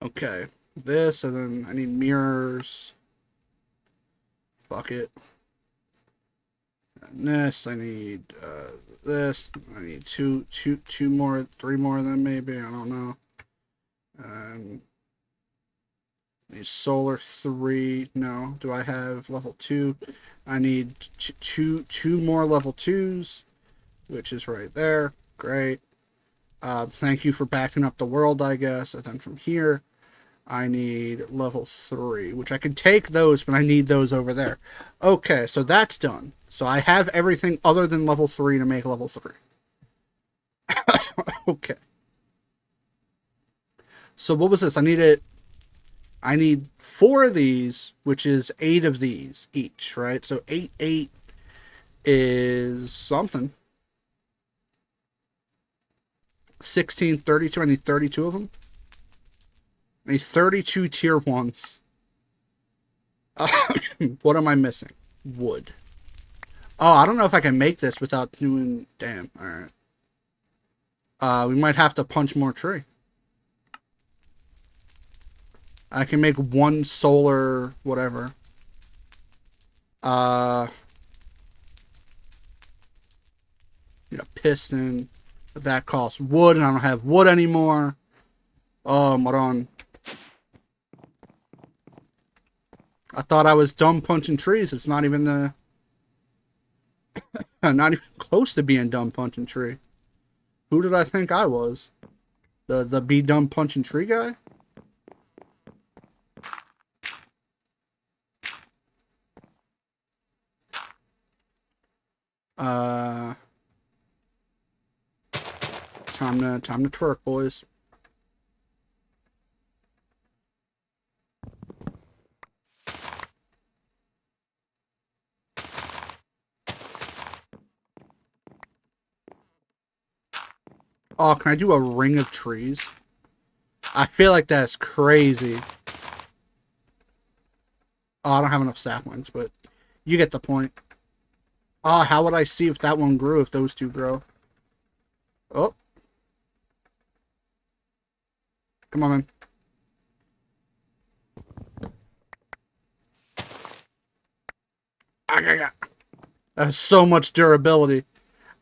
Okay. This, and then I need mirrors. Fuck it. And this, I need this. I need two more, 3 more of them maybe. I don't know. I need solar 3. No. Do I have level 2? I need two more level 2s, which is right there. Great. Thank you for backing up the world, I guess. And then from here, I need level 3, which I can take those, but I need those over there. Okay, so that's done. So I have everything other than level 3 to make level 3. Okay. So what was this? I need 4 of these, which is 8 of these each, right? So 8 is something. 16, 32. I need 32 of them. I need 32 tier 1s. What am I missing? Wood. Oh, I don't know if I can make this without doing... Damn, alright. We might have to punch more tree. I can make 1 solar... whatever. Need a piston. But that costs wood, and I don't have wood anymore. Oh, moron. I thought I was dumb punching trees. It's not even the... not even close to being dumb punching tree. Who did I think I was? The be dumb punching tree guy? Time to twerk, boys. Oh, can I do a ring of trees? I feel like that's crazy. Oh, I don't have enough saplings, but you get the point. Oh, how would I see if that one grew, if those two grow? Oh. Come on, man. That has so much durability.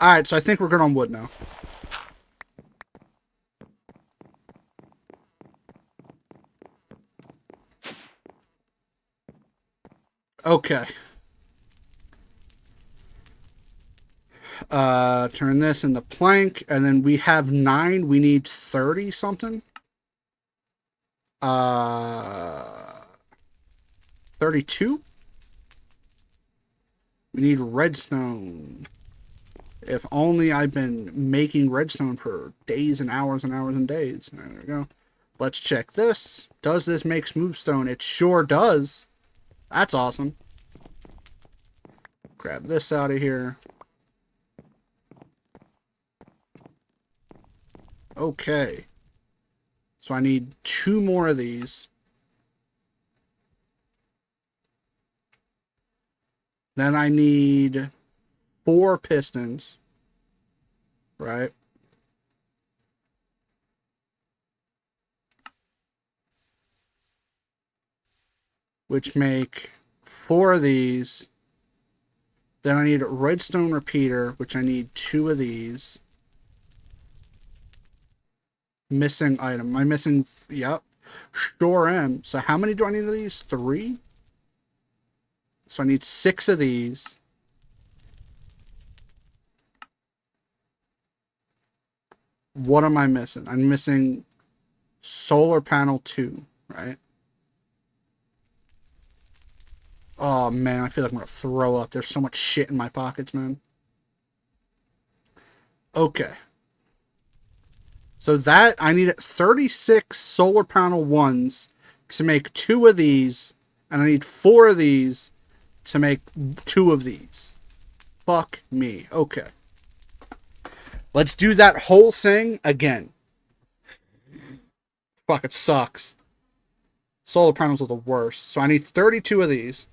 Alright, so I think we're good on wood now. Okay. Turn this into plank, and then we have 9. We need 30 something. Uh, 32. We need redstone. If only I've been making redstone for days and hours and hours and days. There we go. Let's check this. Does this make smooth stone? It sure does. That's awesome. Grab this out of here. Okay. So I need 2 more of these. Then I need 4 pistons. Right? Which make 4 of these. Then I need a redstone repeater, which I need 2 of these. Missing item. Am I missing? Yep. Sure am. So how many do I need of these? 3? So I need 6 of these. What am I missing? I'm missing solar panel 2, right? Oh, man, I feel like I'm going to throw up. There's so much shit in my pockets, man. Okay. So that, I need 36 solar panel 1s to make 2 of these, and I need 4 of these to make 2 of these. Fuck me. Okay. Let's do that whole thing again. Fuck, it sucks. Solar panels are the worst. So I need 32 of these.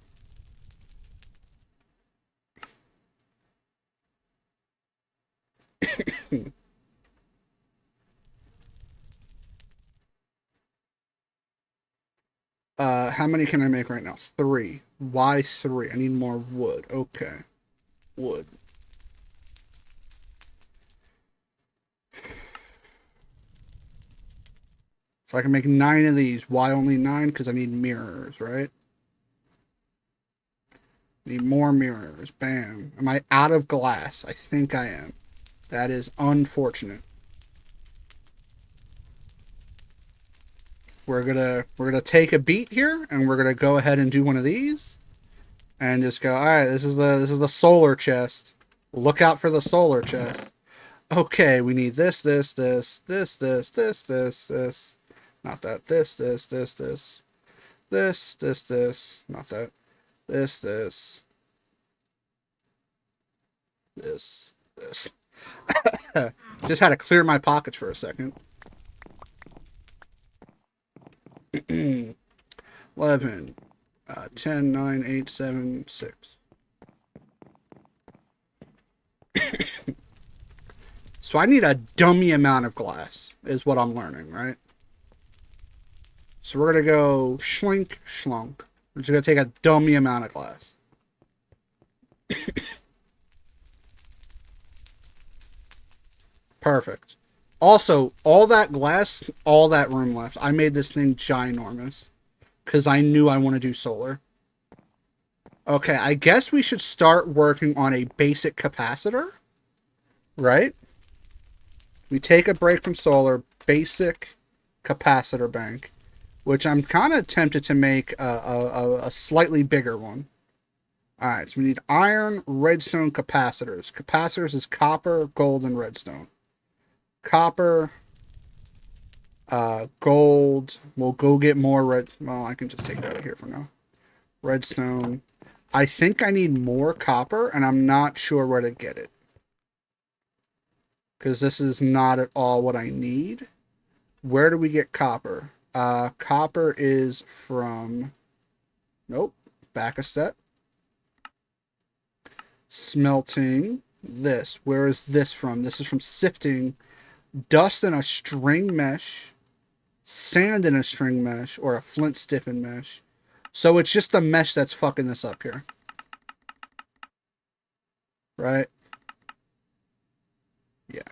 How many can I make right now? 3. Why 3? I need more wood. Okay. Wood. So I can make 9 of these. Why only 9? Because I need mirrors, right? Need more mirrors. Bam. Am I out of glass? I think I am. That is unfortunate. We're gonna take a beat here, and we're gonna go ahead and do one of these, and just go. All right, this is the solar chest. Look out for the solar chest. Okay, we need this. Not that. This. Not that. This. Just had to clear my pockets for a second. 11, 10, 9, 8, 7, 6. So I need a dummy amount of glass, is what I'm learning, right? So we're going to go schlink, schlunk. We're just going to take a dummy amount of glass. Perfect. Also, all that glass, all that room left. I made this thing ginormous because I knew I want to do solar. Okay, I guess we should start working on a basic capacitor, right? We take a break from solar, basic capacitor bank, which I'm kind of tempted to make a slightly bigger one. All right, so we need iron, redstone, capacitors. Capacitors is copper, gold, and redstone. Copper, gold. We'll go get more red. Well, I can just take that out of here for now. Redstone. I think I need more copper, and I'm not sure where to get it. Because this is not at all what I need. Where do we get copper? Copper is from... Nope. Back a step. Smelting. This. Where is this from? This is from sifting dust in a string mesh, sand in a string mesh, or a flint stiffened mesh. So it's just the mesh that's fucking this up here. Right? Yeah.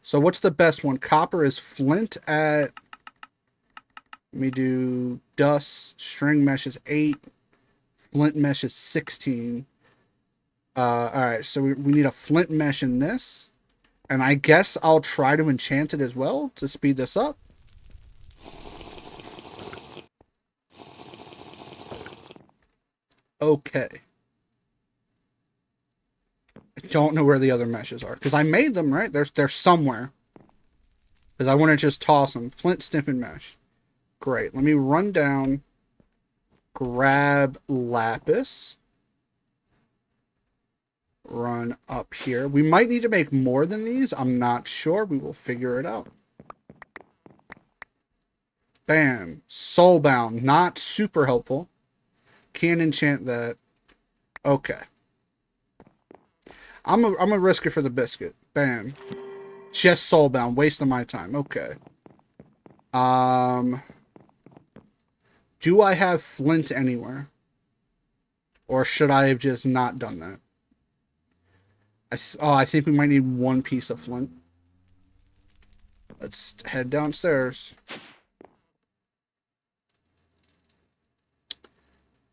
So what's the best one? Copper is flint at... Let me do dust. String mesh is 8. Flint mesh is 16. Alright, so we need a flint mesh in this. And I guess I'll try to enchant it as well to speed this up. Okay. I don't know where the other meshes are. Because I made them, right? They're somewhere. Because I want to just toss them. Flint, stimpin, mesh. Great. Let me run down. Grab lapis. Run up here. We might need to make more than these. I'm not sure. We will figure it out. Bam. Soulbound. Not super helpful. Can't enchant that. Okay. I'm a risk it for the biscuit. Bam. Just soulbound. Waste of my time. Okay. Do I have flint anywhere? Or should I have just not done that? I think we might need one piece of flint. Let's head downstairs.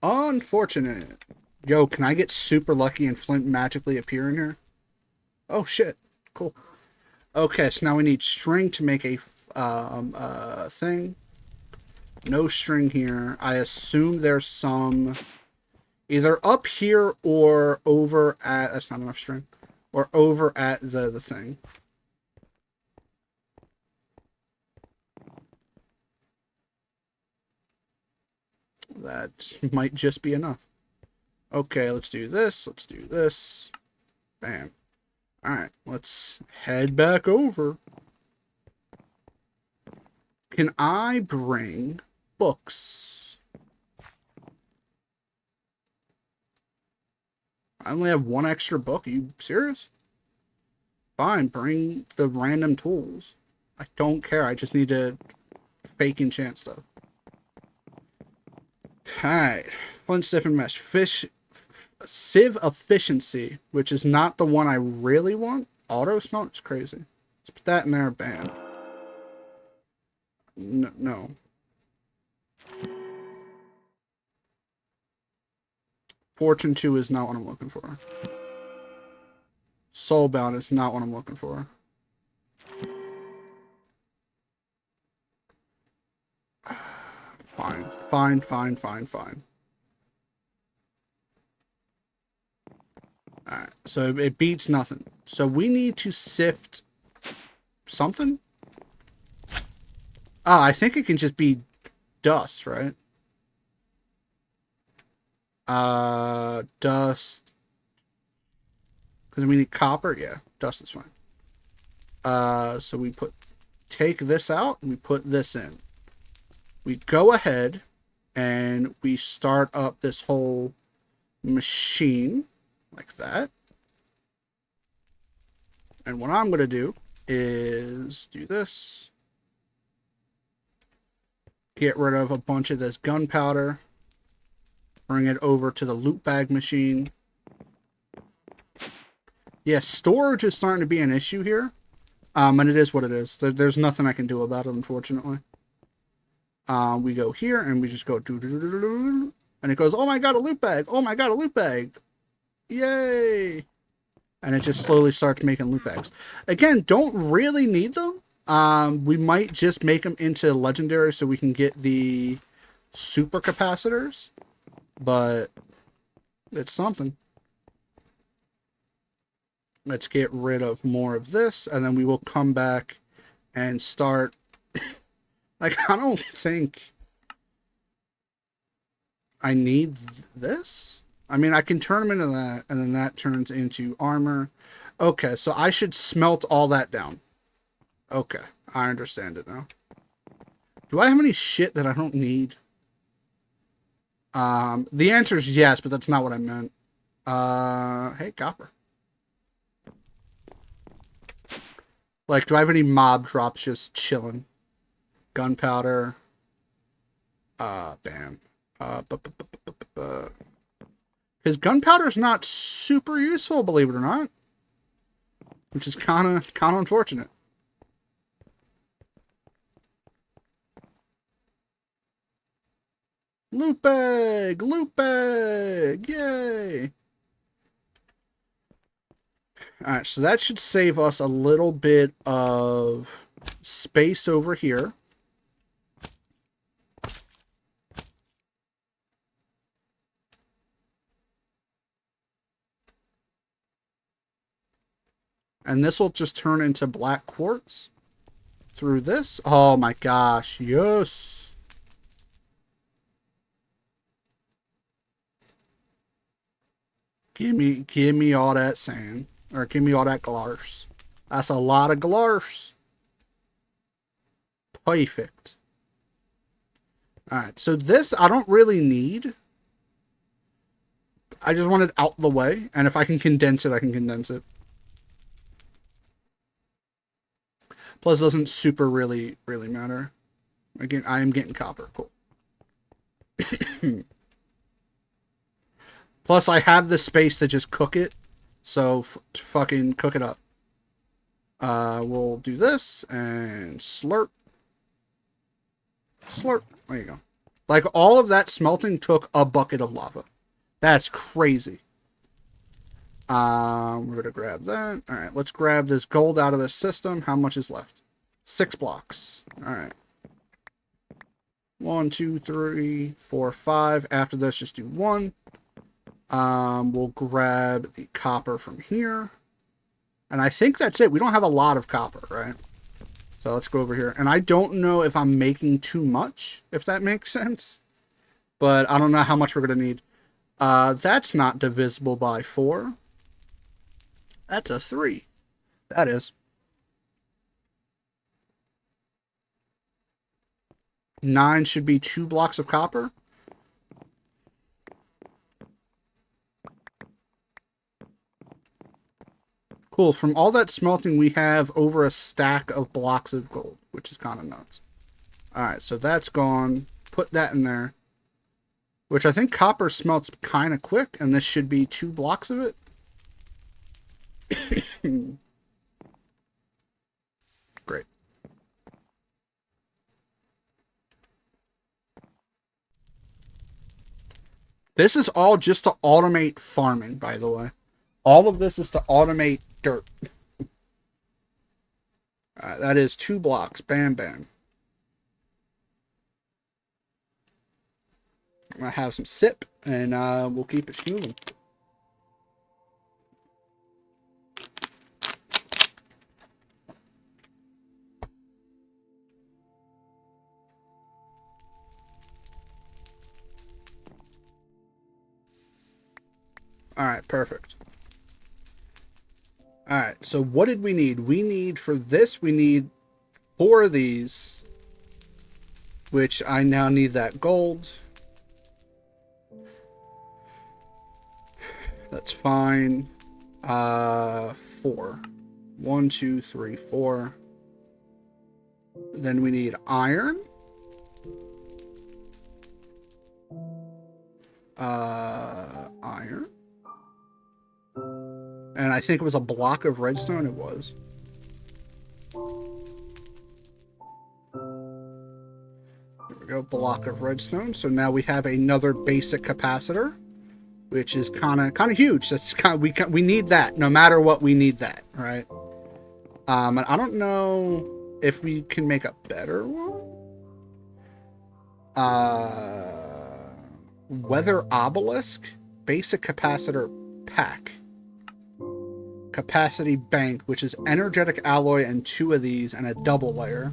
Unfortunate. Yo, can I get super lucky and flint magically appear in here? Oh, shit. Cool. Okay, so now we need string to make a thing. No string here. I assume there's some either up here or over at... That's not enough string. Or over at the thing. That might just be enough. Okay, let's do this. Let's do this. Bam. Alright, let's head back over. Can I bring books? I only have one extra book. Are you serious? Fine, bring the random tools. I don't care. I just need to fake enchant stuff. Alright. Flint, stiffened mesh. Civ efficiency, which is not the one I really want. Auto smelt is crazy. Let's put that in there. Bam. No. Fortune 2 is not what I'm looking for. Soulbound is not what I'm looking for. Fine. Alright, so it beats nothing. So we need to sift something? Ah, I think it can just be dust, right? Dust. Because we need copper? Yeah, dust is fine. So we take this out and we put this in. We go ahead and we start up this whole machine like that. And what I'm going to do is do this. Get rid of a bunch of this gunpowder. Bring it over to the loot bag machine. Yeah, storage is starting to be an issue here. And it is what it is. There's nothing I can do about it, unfortunately. We go here and we just go and it goes, oh my god, a loot bag! Oh my god, a loot bag! Yay! And it just slowly starts making loot bags. Again, don't really need them. We might just make them into legendary so we can get the super capacitors. But it's something. Let's get rid of more of this, and then we will come back and start. Like, I don't think I need this. I mean, I can turn them into that, and then that turns into armor. Okay, so I should smelt all that down. Okay, I understand it now. Do I have any shit that I don't need? The answer is yes, but that's not what I meant. Hey, copper. Like, do I have any mob drops just chilling? Gunpowder. Bam. Because gunpowder is not super useful, believe it or not. Which is kind of unfortunate. Loot bag! Loot bag! Yay! Alright, so that should save us a little bit of space over here. And this will just turn into black quartz through this. Oh my gosh, yes. Give me all that sand. Or give me all that glass. That's a lot of glass. Perfect. Alright, so this I don't really need. I just want it out the way. And if I can condense it, I can condense it. Plus, it doesn't super really matter. Again, I am getting copper. Cool. Plus, I have the space to just cook it. So, fucking cook it up. We'll do this and slurp. Slurp. There you go. Like, all of that smelting took a bucket of lava. That's crazy. We're going to grab that. Alright, let's grab this gold out of this system. How much is left? 6 blocks. Alright. 1, 2, 3, 4, 5. After this, just do 1. We'll grab the copper from here. And I think that's it. We don't have a lot of copper, right? So let's go over here. And I don't know if I'm making too much, if that makes sense. But I don't know how much we're going to need. That's not divisible by 4. That's a 3. That is. 9 should be 2 blocks of copper. Cool. From all that smelting, we have over a stack of blocks of gold, which is kind of nuts. Alright, so that's gone. Put that in there. Which I think copper smelts kind of quick, and this should be 2 blocks of it. Great. This is all just to automate farming, by the way. All of this is to automate dirt. That is 2 blocks. Bam, bam. I'm going to have some sip, and we'll keep it moving. Alright, perfect. Alright, so what did we need? We need, for this, we need 4 of these. Which I now need that gold. That's fine. 4. 1, 2, 3, 4. Then we need iron. Iron. And I think it was a block of redstone. It was. There we go. Block of redstone. So now we have another basic capacitor, which is kind of huge. That's we need that. No matter what, we need that, right? And I don't know if we can make a better one. Weather obelisk, basic capacitor pack. Capacity bank, which is energetic alloy and 2 of these and a double layer,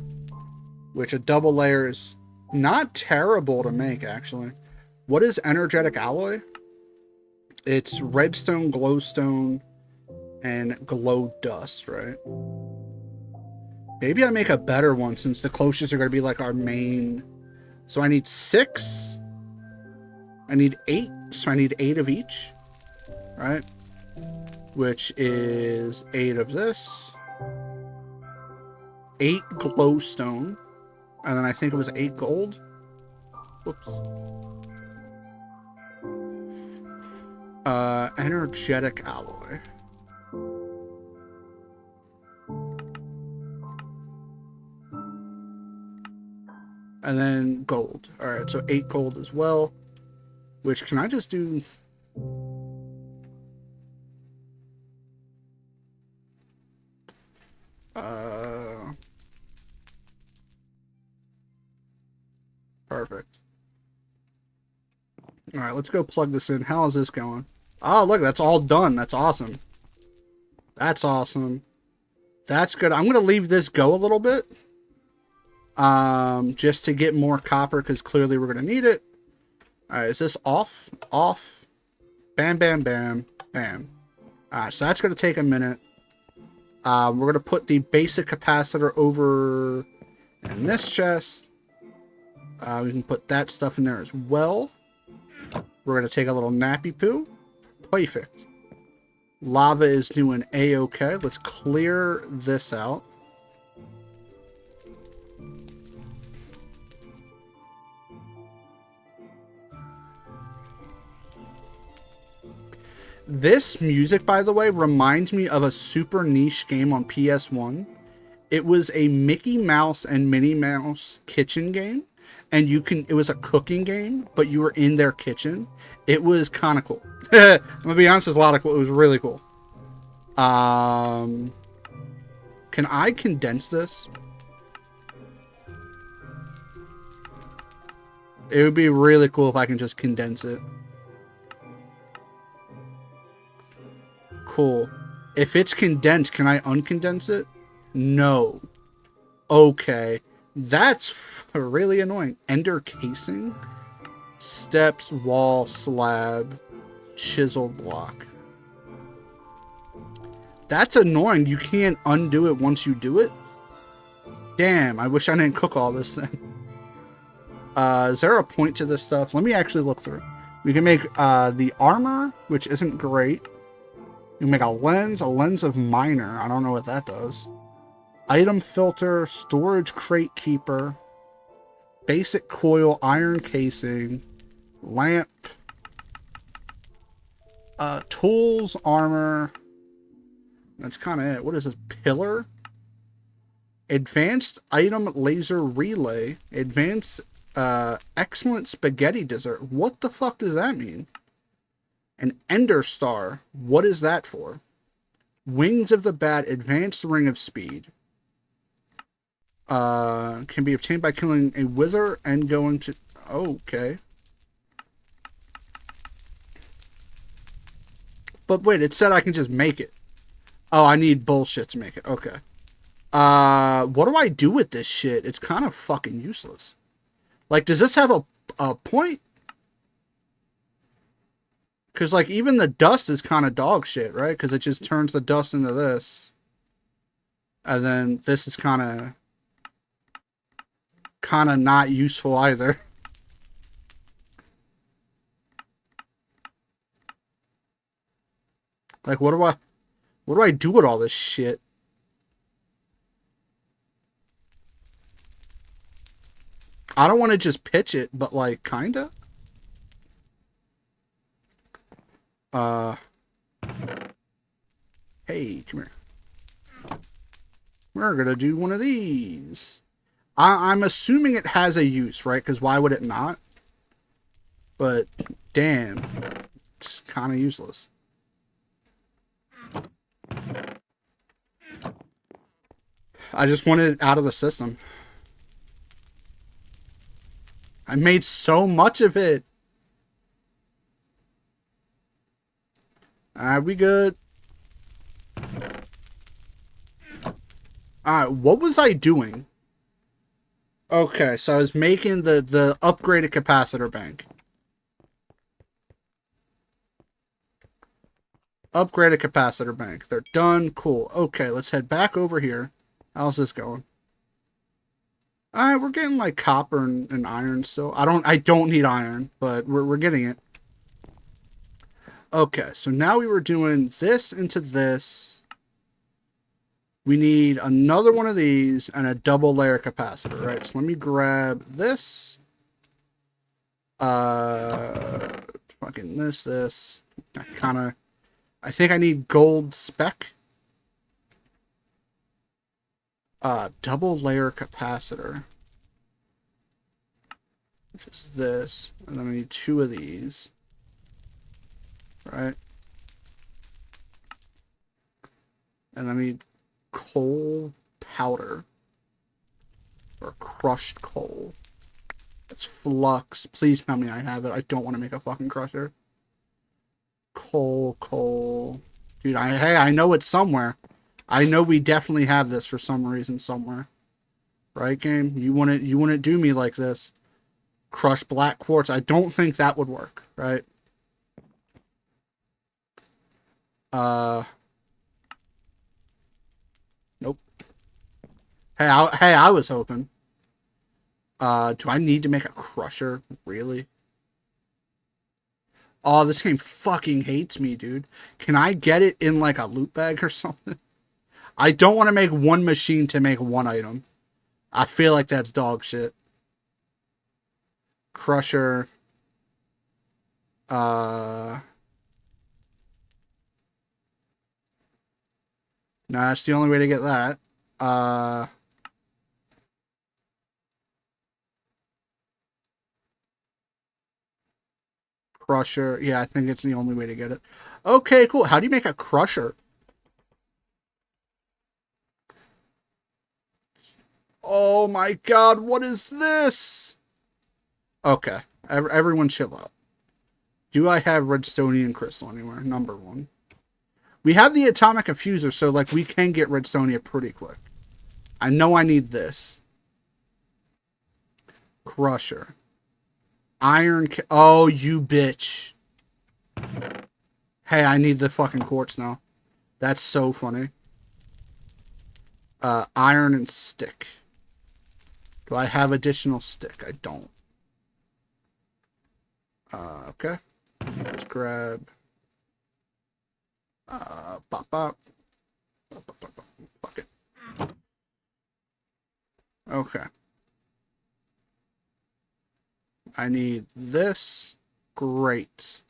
which a double layer is not terrible to make, actually. What is energetic alloy? It's redstone, glowstone, and glow dust, right? Maybe I make a better one since the closest are going to be like our main. So I need 6. I need 8. So I need 8 of each, right? Which is 8 of this, 8 glowstone, and then I think it was 8 gold. Whoops. Energetic alloy. And then gold. Alright, so 8 gold as well. Which, can I just do... Perfect. Alright, let's go plug this in. How is this going? Oh, look, that's all done. That's awesome. That's awesome. That's good. I'm going to leave this go a little bit. Just to get more copper, because clearly we're going to need it. Alright, is this off? Off. Bam, bam, bam, bam. Alright, so that's going to take a minute. We're going to put the basic capacitor over in this chest. We can put that stuff in there as well. We're going to take a little nappy poo. Perfect. Lava is doing A-okay. Let's clear this out. This music, by the way, reminds me of a super niche game on PS1. It was a Mickey Mouse and Minnie Mouse kitchen game. And it was a cooking game, but you were in their kitchen. It was kind of cool. I'm gonna be honest, it was a lot of cool. It was really cool. Can I condense this? It would be really cool if I can just condense it. Cool. If it's condensed, can I uncondense it? No. Okay. That's really annoying. Ender casing. Steps, wall, slab, chisel block. That's annoying. You can't undo it once you do it. Damn, I wish I didn't cook all this then. Is there a point to this stuff? Let me actually look through. We can make the armor, which isn't great. You can make a lens of miner. I don't know what that does. Item filter, storage crate keeper, basic coil, iron casing, lamp, tools, armor. That's kind of it. What is this? Pillar? Advanced item laser relay. Advanced excellent spaghetti dessert. What the fuck does that mean? An ender star. What is that for? Wings of the bat. Advanced ring of speed. Can be obtained by killing a wither and going to... Okay. But wait, it said I can just make it. Oh, I need bullshit to make it. Okay. What do I do with this shit? It's kind of fucking useless. Like, does this have a point? Because, like, even the dust is kind of dog shit, right? Because it just turns the dust into this. And then this is kind of not useful either. Like, what do I do with all this shit? I don't want to just pitch it, but like, kinda. Hey, come here. We're gonna do one of these. I'm assuming it has a use, right? Because why would it not? But, damn. It's kind of useless. I just wanted it out of the system. I made so much of it. Alright, we good. Alright, what was I doing? Okay, so I was making the upgraded capacitor bank. Upgraded capacitor bank. They're done. Cool. Okay, let's head back over here. How's this going? Alright, we're getting like copper and iron still. I don't need iron, but we're getting it. Okay, so now we were doing this into this. We need another one of these and a double layer capacitor, right? So let me grab this. Fucking this. I think I need gold spec. Double layer capacitor. Which is this. And then I need two of these. Right? And I need coal powder. Or crushed coal. That's flux. Please tell me I have it. I don't want to make a fucking crusher. Coal. Dude, I know it's somewhere. I know we definitely have this for some reason somewhere. Right, game? You wouldn't do me like this. Crush black quartz. I don't think that would work, right? Uh nope. Hey, I was hoping. Do I need to make a crusher? Really? Oh, this game fucking hates me, dude. Can I get it in like a loot bag or something? I don't want to make one machine to make one item. I feel like that's dog shit. Crusher. Uh, no, that's the only way to get that. Uh, Crusher. Yeah, I think it's the only way to get it. Okay, cool. How do you make a crusher? Oh my god, what is this? Okay, everyone chill out. Do I have Redstonian crystal anywhere? Number one. We have the atomic infuser, so like we can get Redstonia pretty quick. I know I need this. Crusher. Iron. Oh, you bitch. Hey, I need the fucking quartz now. That's so funny. Iron and stick. Do I have additional stick? I don't. Okay. Let's grab. Pop, pop. Fuck it. Okay. I need this. Great.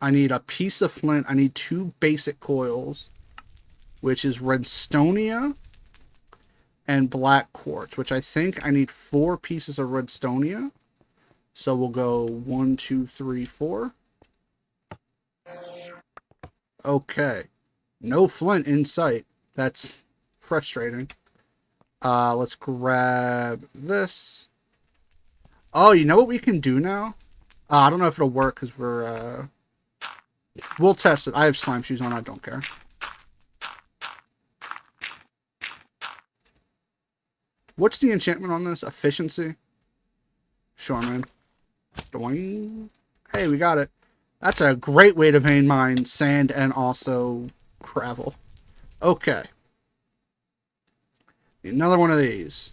I need a piece of flint. I need 2 basic coils, which is Redstonia and black quartz, which I think I need 4 pieces of Redstonia. So we'll go 1, 2, 3, 4. Okay. No flint in sight. That's frustrating. Let's grab this. Oh, you know what we can do now? I don't know if it'll work because we'll test it. I have slime shoes on. I don't care. What's the enchantment on this? Efficiency? Sure, man. Doing. Hey, we got it. That's a great way to vein mine sand and also gravel. Okay. Another one of these.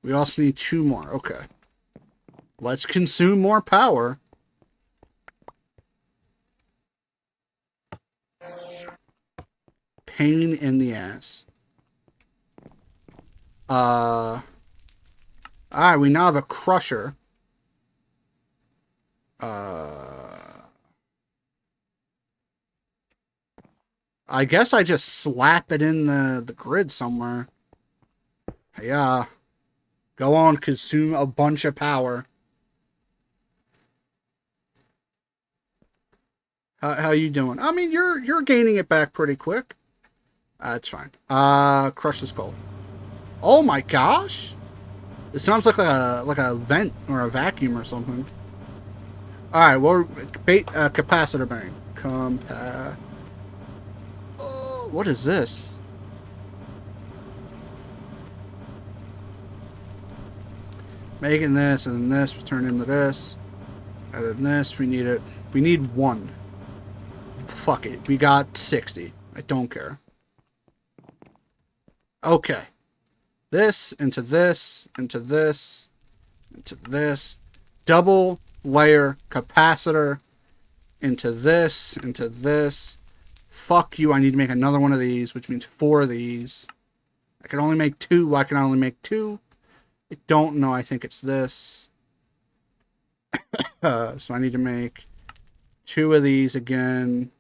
We also need 2 more. Okay. Let's consume more power. Pain in the ass. Alright, we now have a crusher. I guess I just slap it in the grid somewhere. Yeah. Go on, consume a bunch of power. How you doing? I mean, you're gaining it back pretty quick. It's fine. Crush the skull. Oh my gosh! It sounds like a vent or a vacuum or something. All right, well, capacitor bank. Oh, what is this? Making this, and then this was turned into this, and then this. We need it. We need 1. Fuck it. We got 60. I don't care. Okay. This into this into this into this. Double layer capacitor into this into this. Fuck you. I need to make another one of these, which means 4 of these. I can only make 2. I can only make 2. I don't know. I think it's this. So I need to make 2 of these again.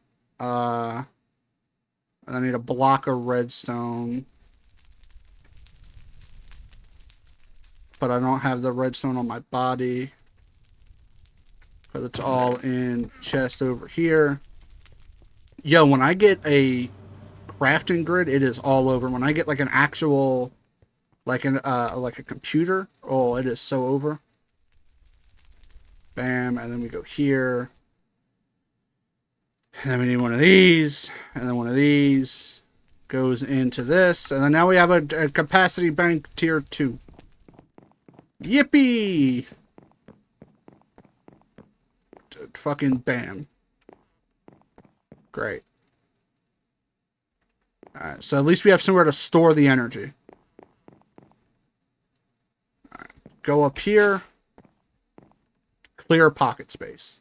And I need a block of redstone. But I don't have the redstone on my body. Because it's all in chest over here. Yo, when I get a crafting grid, it is all over. When I get like an actual, like a computer, oh, it is so over. Bam, and then we go here. And then we need one of these. And then one of these goes into this. And then now we have a capacity bank tier 2. Yippee! Fucking bam. Great. Alright, so at least we have somewhere to store the energy. Alright, go up here. Clear pocket space.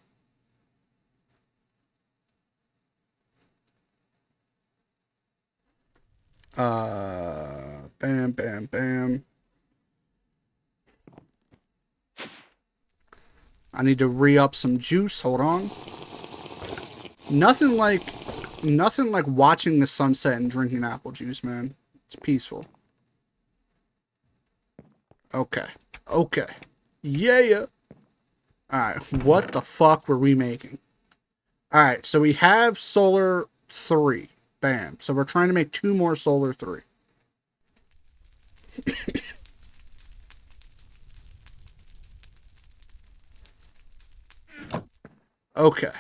Bam, bam, bam. I need to re-up some juice. Hold on. Nothing like watching the sunset and drinking apple juice, man. It's peaceful. Okay. Okay. Yeah. Alright, what the fuck were we making? Alright, so we have solar 3. Bam. So we're trying to make 2 more solar 3. Okay.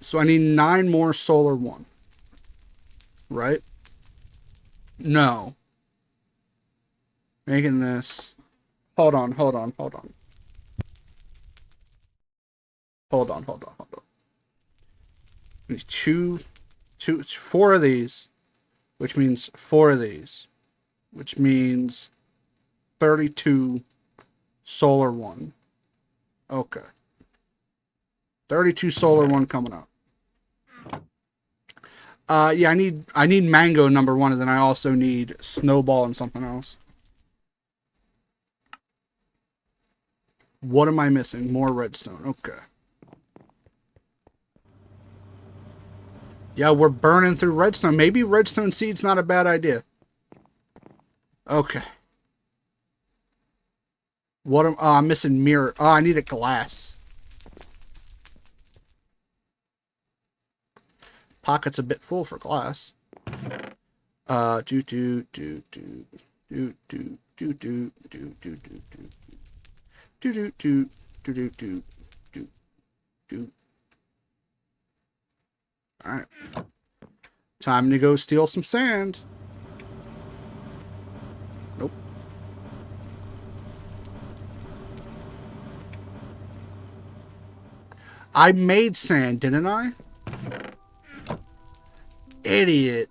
So I need 9 more solar 1. Right? No. Making this. Hold on. Hold on. 4 of these, which means 4 of these, which means 32 solar 1. Okay. 32 solar 1 coming up. Yeah, I need mango number 1, and then I also need snowball and something else. What am I missing? More redstone. Okay. Yeah, we're burning through redstone. Maybe redstone seed's not a bad idea. Okay. What am I'm missing mirror. Oh, I need a glass. Pocket's a bit full for glass. Do. Alright. Time to go steal some sand. Nope. I made sand, didn't I? Idiot.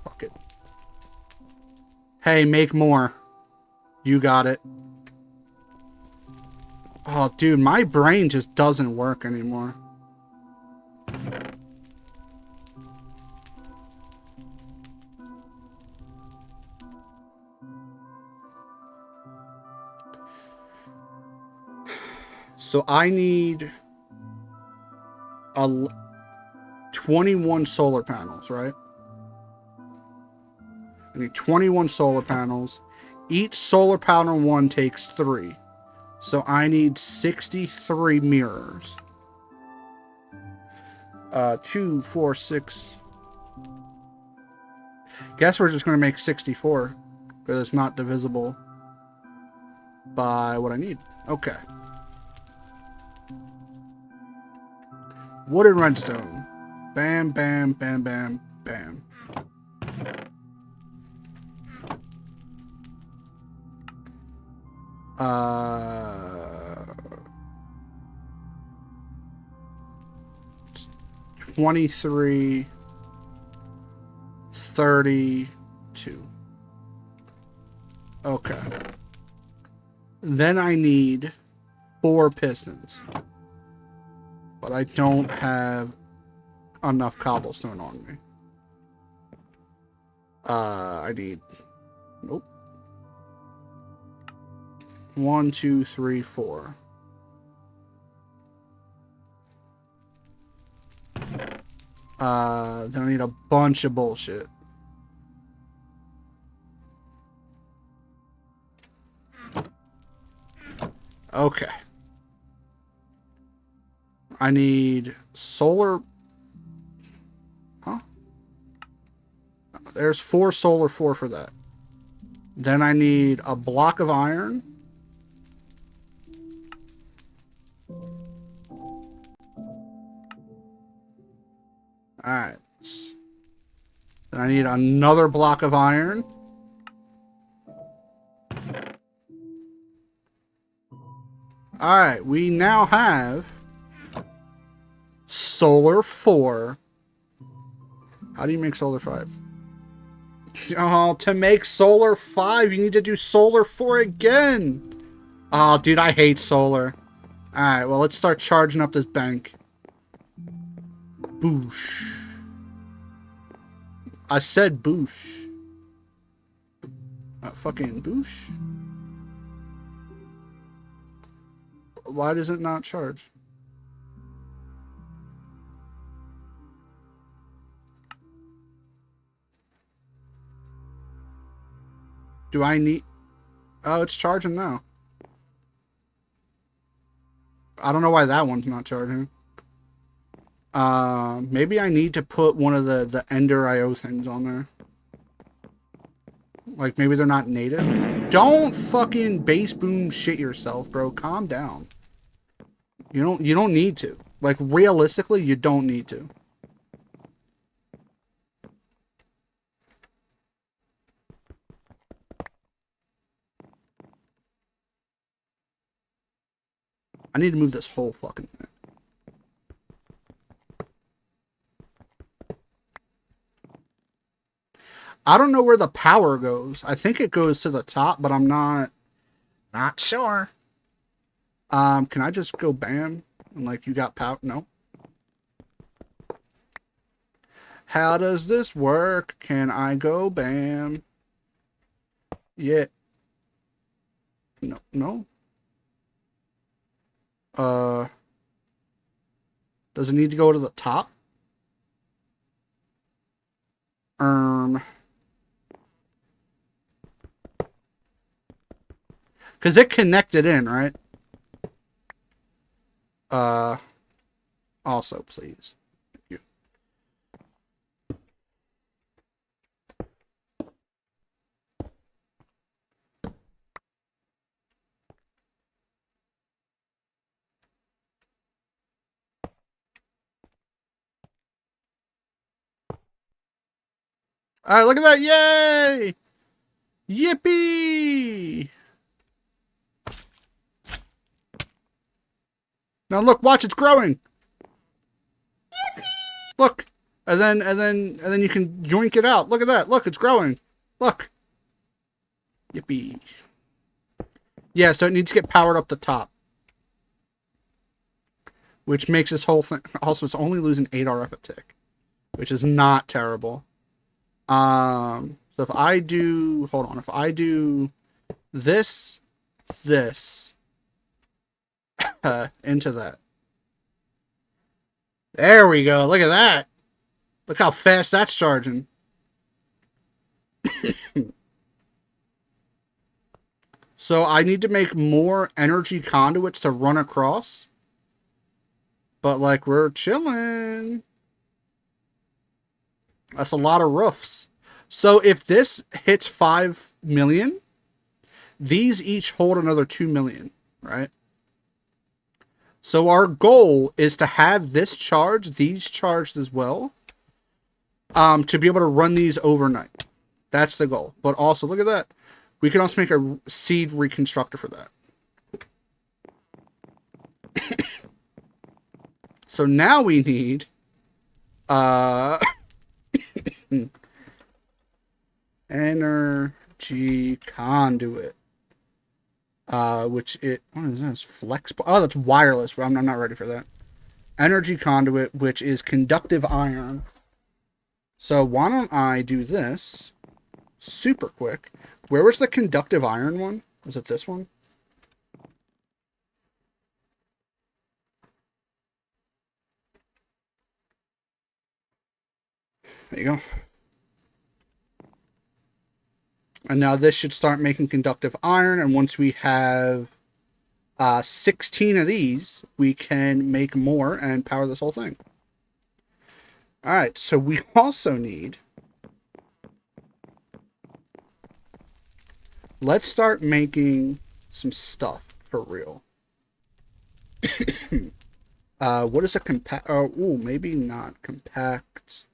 Fuck it. Hey, make more. You got it. Oh, dude, my brain just doesn't work anymore. So I need 21 solar panels, right? I need 21 solar panels. Each solar panel 1 takes 3. So I need 63 mirrors. 2, 4, 6. Guess we're just going to make 64. Because it's not divisible by what I need. Okay. Wood and redstone. Bam, bam, bam, bam, bam. Uh, 23, 32. Okay. Then I need 4 pistons. But I don't have enough cobblestone on me. I need... Nope. 1, 2, 3, 4. Then I need a bunch of bullshit. Okay. I need solar... Huh? There's 4 solar 4 for that. Then I need a block of iron. Alright. Then I need another block of iron. Alright, we now have solar 4. How do you make solar 5? Oh, to make solar 5, you need to do solar 4 again. Oh, dude, I hate solar. Alright, well, let's start charging up this bank. Boosh. I said boosh. Fucking boosh. Why does it not charge? Do I need... Oh, it's charging now. I don't know why that one's not charging. Maybe I need to put one of the Ender IO things on there. Like, maybe they're not native. Don't fucking bass boom shit yourself, bro. Calm down. You don't need to. Like, realistically, you don't need to. I need to move this whole fucking thing. I don't know where the power goes. I think it goes to the top, but I'm not sure. Can I just go bam? And like, you got power? No. How does this work? Can I go bam? Yeah. No, no. Does it need to go to the top? Because it connected in, right? Also, please. Thank you. Alright, look at that. Yay! Yippee! Now look, watch, it's growing. Yippee! Look. And then you can joink it out. Look at that. Look, it's growing. Look. Yippee. Yeah, so it needs to get powered up the top. Which makes this whole thing... Also, it's only losing 8 RF a tick. Which is not terrible. So if I do... Hold on. If I do this... into that. There we go. Look at that. Look how fast that's charging. So I need to make more energy conduits to run across. But like, we're chilling. That's a lot of roofs. So if this hits 5 million, these each hold another 2 million, right? So our goal is to have this charged, these charged as well, to be able to run these overnight. That's the goal. But also, look at that. We can also make a seed reconstructor for that. So now we need energy conduit. What is this? Flex. Oh, that's wireless. I'm not ready for that. Energy conduit, which is conductive iron. So why don't I do this super quick? Where was the conductive iron one? Was it this one? There you go. And now this should start making conductive iron. And once we have 16 of these, we can make more and power this whole thing. All right, so we also need... Let's start making some stuff for real. What is a compact... Oh, maybe not compact.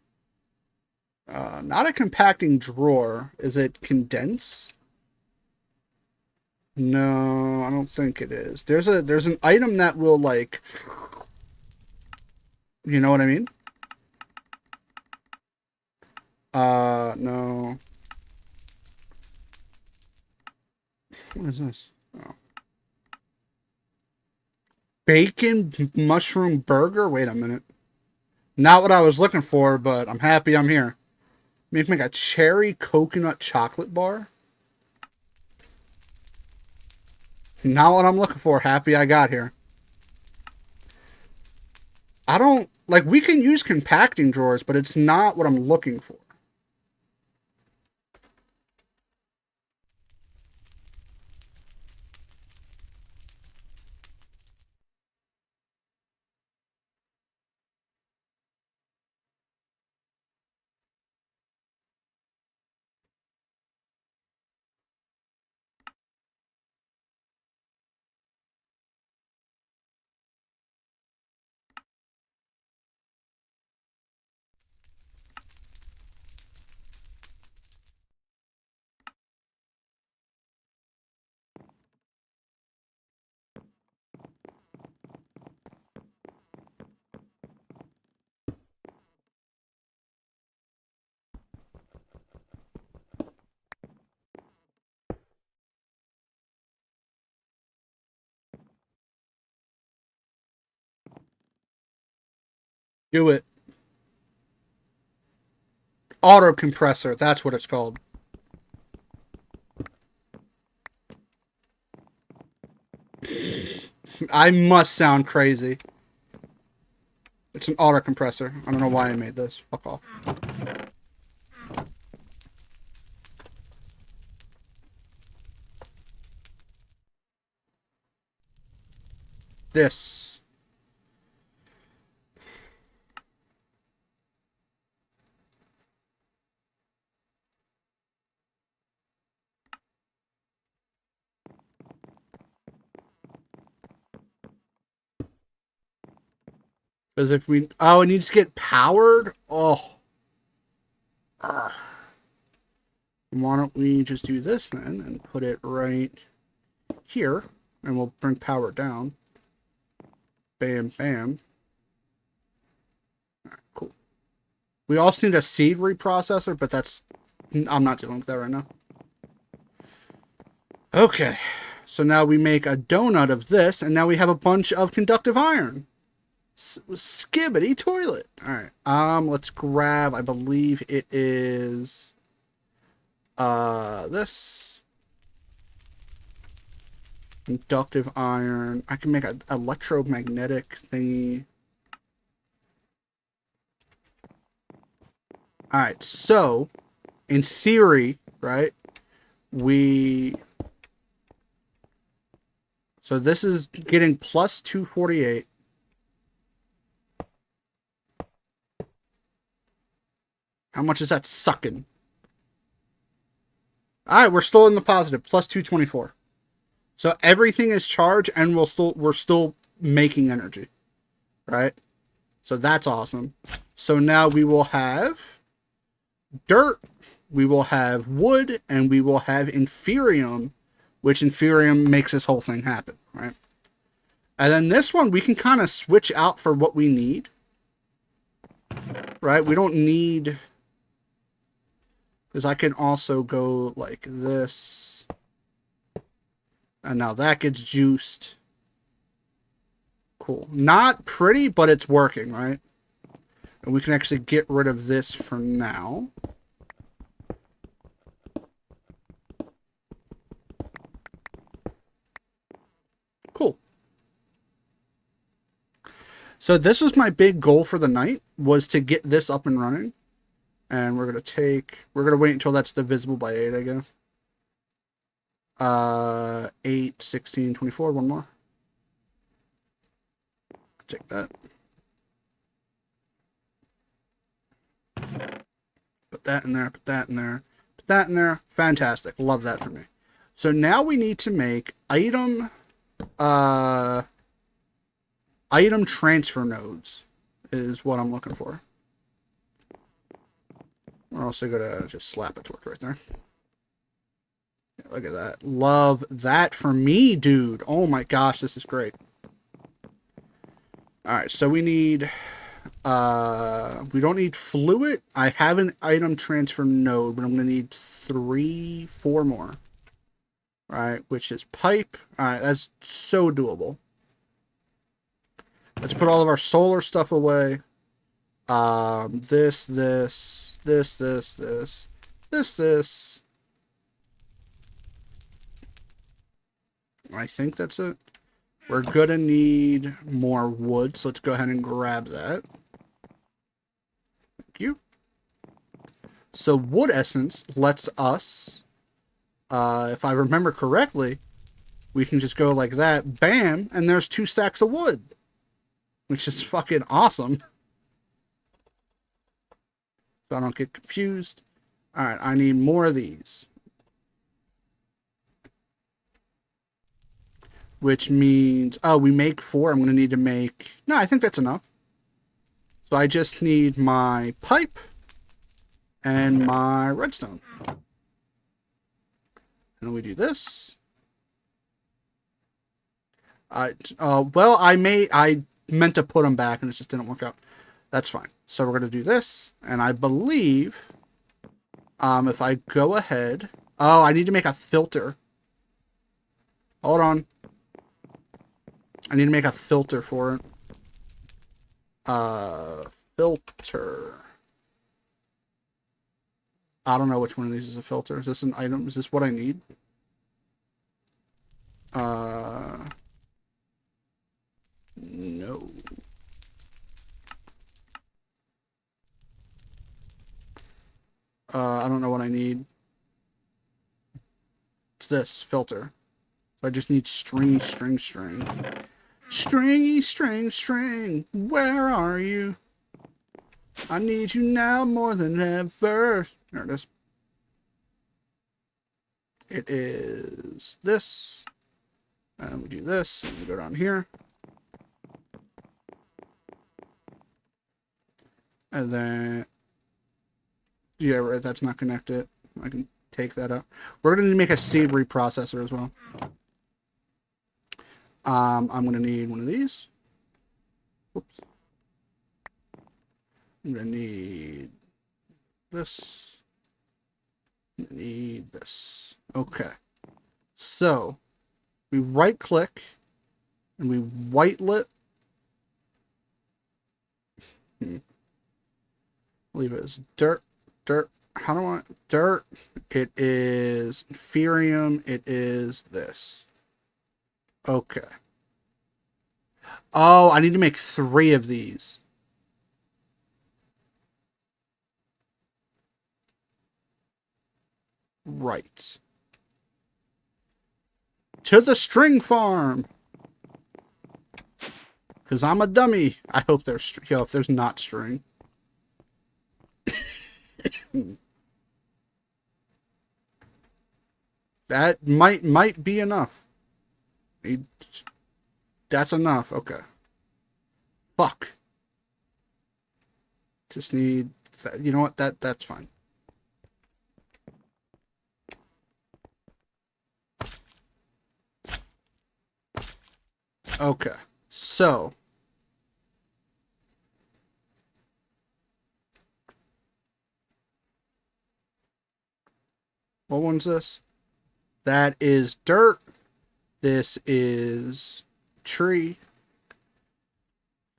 Not a compacting drawer. Is it condense? No, I don't think it is. There's an item that will like, you know what I mean? No. What is this? Oh. Bacon mushroom burger? Wait a minute. Not what I was looking for, but I'm happy I'm here. Make a cherry coconut chocolate bar? Not what I'm looking for. Happy I got here. I don't like we can use compacting drawers, but it's not what I'm looking for. Do it. Auto compressor, that's what it's called. I must sound crazy. It's an auto compressor. I don't know why I made this. Fuck off. This. Because if we... Oh, it needs to get powered? Oh. Why don't we just do this then and put it right here. And we'll bring power down. Bam, bam. Alright, cool. We also need a seed reprocessor, but that's... I'm not dealing with that right now. Okay. So now we make a donut of this, and now we have a bunch of conductive iron. Skibbity toilet. Alright. Let's grab, I believe it is... this. Conductive iron. I can make an electromagnetic thingy. Alright, so, in theory, right, so this is getting plus 248. How much is that sucking? Alright, we're still in the positive, plus 224. So everything is charged and we're still making energy. Right? So that's awesome. So now we will have dirt, we will have wood, and we will have inferium, which inferium makes this whole thing happen, right? And then this one we can kind of switch out for what we need. Right? We don't need... Because I can also go like this. And now that gets juiced. Cool. Not pretty, but it's working, right? And we can actually get rid of this for now. Cool. So this was my big goal for the night, was to get this up and running. And we're going to wait until that's divisible by 8, I guess. 8, 16, 24, one more. Take that. Put that in there, put that in there, put that in there. Fantastic. Love that for me. So now we need to make item transfer nodes is what I'm looking for. We're also gonna just slap a torch right there. Yeah, look at that. Love that for me, dude. Oh my gosh, this is great. Alright, so we need we don't need fluid. I have an item transfer node, but I'm gonna need 4 more. Right, which is pipe. Alright, that's so doable. Let's put all of our solar stuff away. This. I think that's it. We're gonna need more wood, so let's go ahead and grab that. Thank you. So wood essence lets us, if I remember correctly, we can just go like that, bam, and there's 2 stacks of wood. Which is fucking awesome. So I don't get confused. Alright, I need more of these. Which means, oh, we make 4. I'm going to need to make, no, I think that's enough. So I just need my pipe and my redstone. And we do this. Well, I meant to put them back and it just didn't work out. That's fine. So we're going to do this. And I believe, if I go ahead, oh, I need to make a filter. Hold on. I need to make a filter for it. Filter. I don't know which one of these is a filter. Is this an item? Is this what I need? No. I don't know what I need. It's this filter. So I just need stringy string. Stringy string. Where are you? I need you now more than ever. There it is. It is this. And we do this. And we go down here. And then, yeah, right, that's not connected. I can take that out. We're going to make a seed reprocessor as well. I'm going to need one of these. Whoops. I'm going to need this. I need this. Okay. So, we right click and we whitelit. Leave it as dirt. How do I? Dirt. It is Ethereum. It is this. Okay. Oh, I need to make 3 of these. Right. To the string farm. Because I'm a dummy. I hope there's, yo, if there's not string. That might be enough. That's enough. Okay. Fuck. Just need that. You know what? That's fine. Okay. So what one's this? That is dirt. This is tree.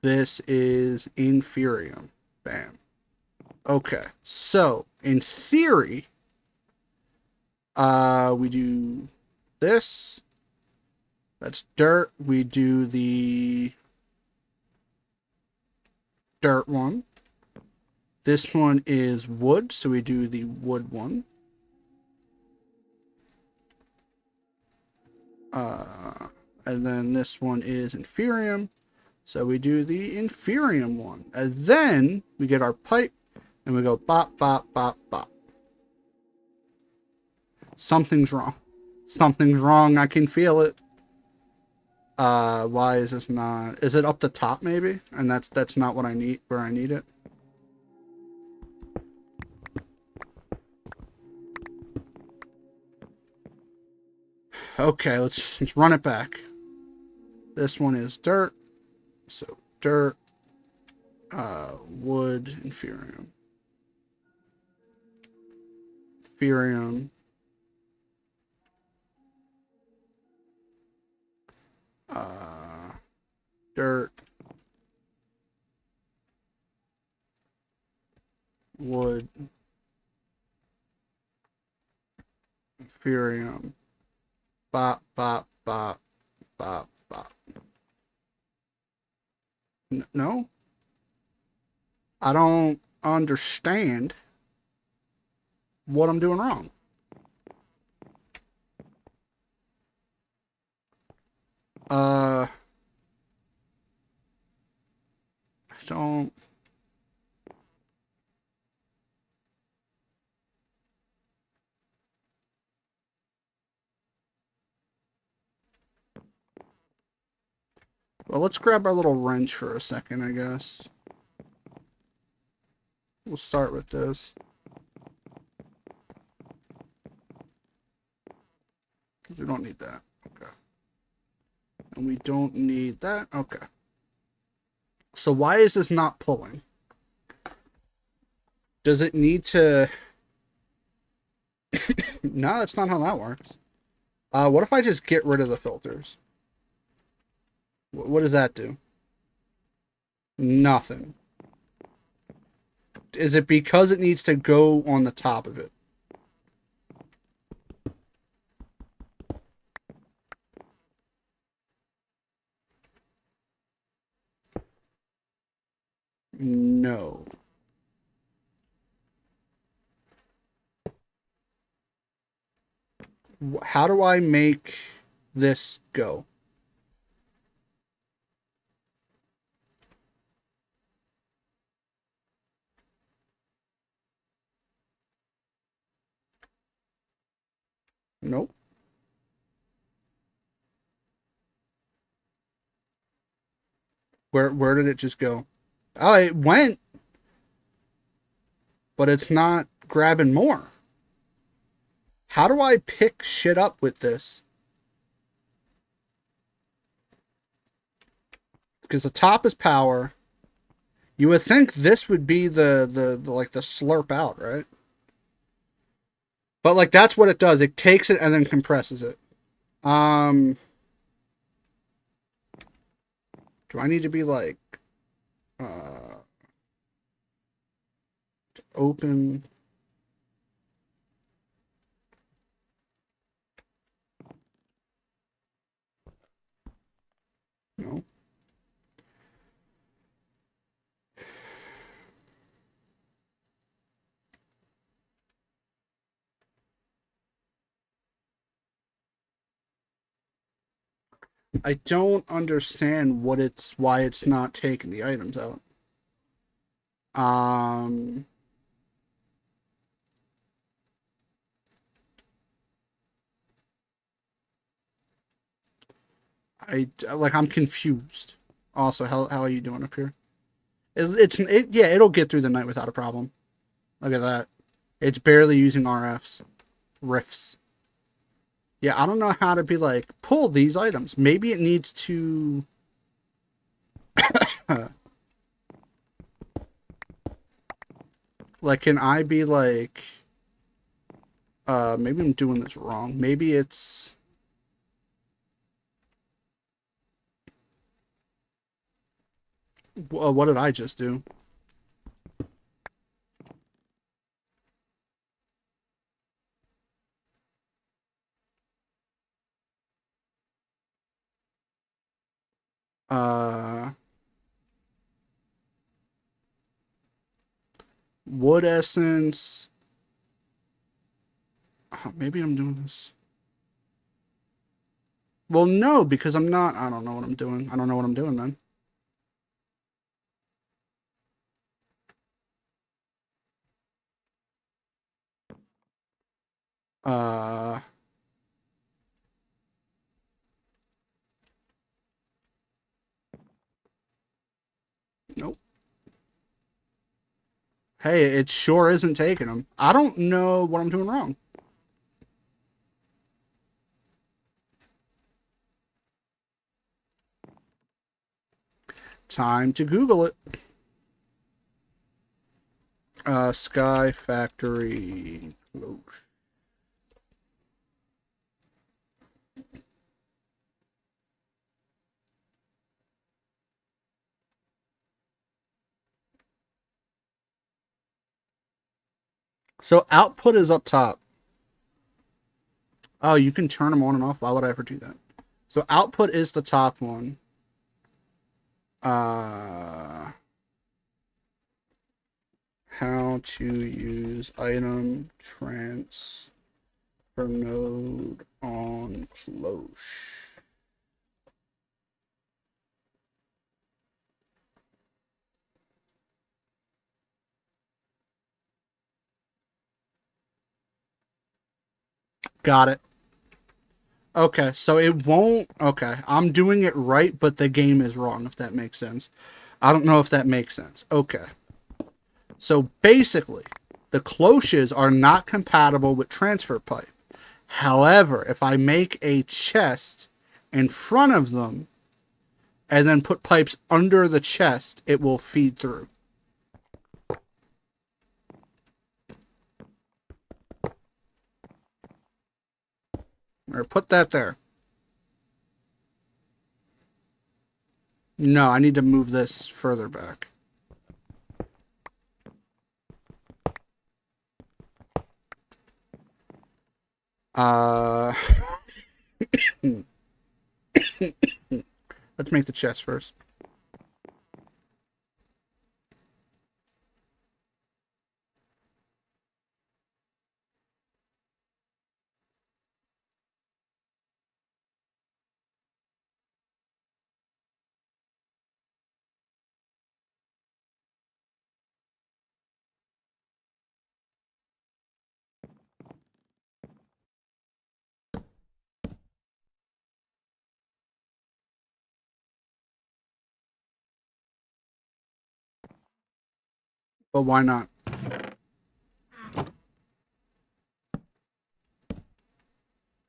This is Inferium. Bam. Okay. So, in theory, we do this. That's dirt. We do the dirt one. This one is wood, so we do the wood one. And then this one is Inferium, so we do the Inferium one. And then we get our pipe, and we go bop, bop, bop, bop. Something's wrong. Something's wrong. I can feel it. Why is this not? Is it up the top maybe? And that's not what I need. Where I need it. Okay, let's run it back. This one is dirt. So dirt, wood, inferium. Inferium. Dirt, wood, inferium. Bop, bop, bop, bop, bop. No? I don't understand what I'm doing wrong. I don't. Well, let's grab our little wrench for a second, I guess. We'll start with this. We don't need that. Okay. And we don't need that. Okay. So why is this not pulling? Does it need to... No, that's not how that works. What if I just get rid of the filters? What does that do? Nothing. Is it because it needs to go on the top of it? No. How do I make this go? Nope. Where did it just go? Oh, it went, but it's not grabbing more. How do I pick shit up with this? Because the top is power. You would think this would be the like the slurp out, right? But like that's what it does. It takes it and then compresses it. Um do I need to be like open? No. I don't understand why it's not taking the items out. Um I'm confused. Also, how are you doing up here? Yeah, it'll get through the night without a problem. Look at that. It's barely using RFs. Riffs. Yeah, I don't know how to be like, pull these items. Maybe it needs to... like, can I be like... maybe I'm doing this wrong. Maybe it's... what did I just do? Uh... Wood essence... maybe I'm doing this... Well, no, because I'm not... I don't know what I'm doing. I don't know what I'm doing, then. Uh... Nope. Hey, it sure isn't taking them. I don't know what I'm doing wrong. Time to Google it. Sky Factory cloche. So output is up top. Oh, you can turn them on and off. Why would I ever do that? So output is the top one. How to use item transfer node on cloche. Got it. Okay, so it won't. Okay, I'm doing it right, but the game is wrong, if that makes sense. I don't know if that makes sense. Okay. So basically, the cloches are not compatible with transfer pipe. However, if I make a chest in front of them and then put pipes under the chest, it will feed through. Or put that there. No, I need to move this further back. Let's make the chest first. But why not?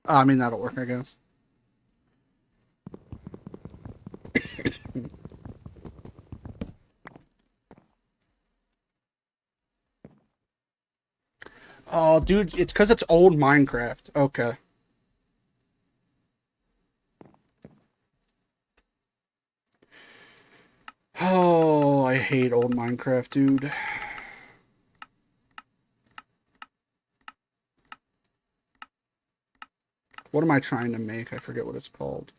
I mean, that'll work, I guess. Oh, dude, it's because it's old Minecraft. Okay. Oh, I hate old Minecraft, dude. What am I trying to make? I forget what it's called.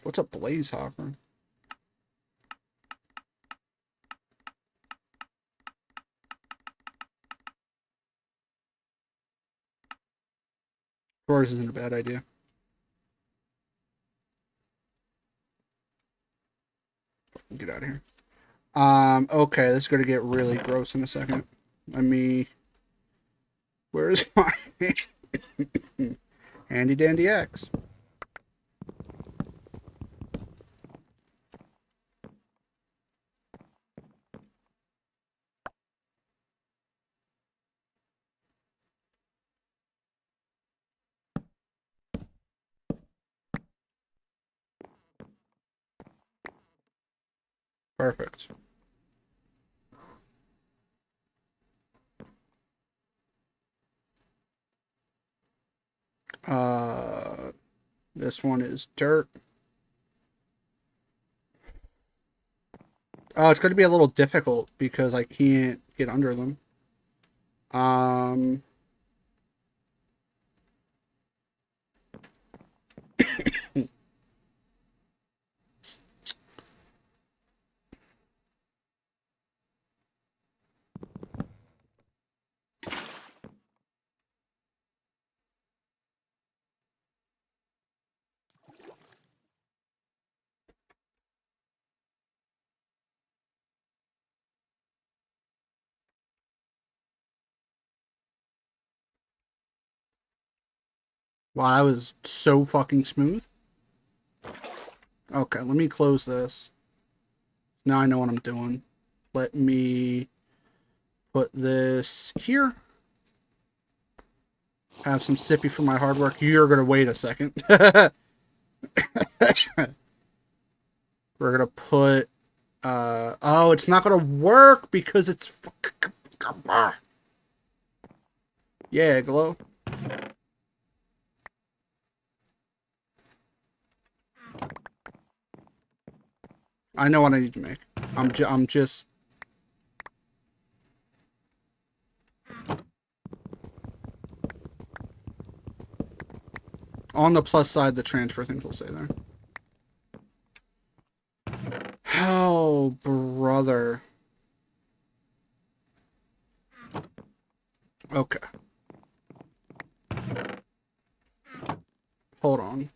What's a blaze hopper? Drawers isn't a bad idea. Get out of here. Okay, this is gonna get really gross in a second. Let me. Where's my handy dandy axe? Perfect. This one is dirt. Oh, it's going to be a little difficult because I can't get under them. Um, wow, that was so fucking smooth. Okay, let me close this. Now I know what I'm doing. Let me put this here. Have some sippy for my hard work. You're gonna wait a second. We're gonna put oh, it's not gonna work because it's yeah, glow. I know what I need to make. I'm just on the plus side. The transfer things will stay there. Oh, brother. Okay, hold on.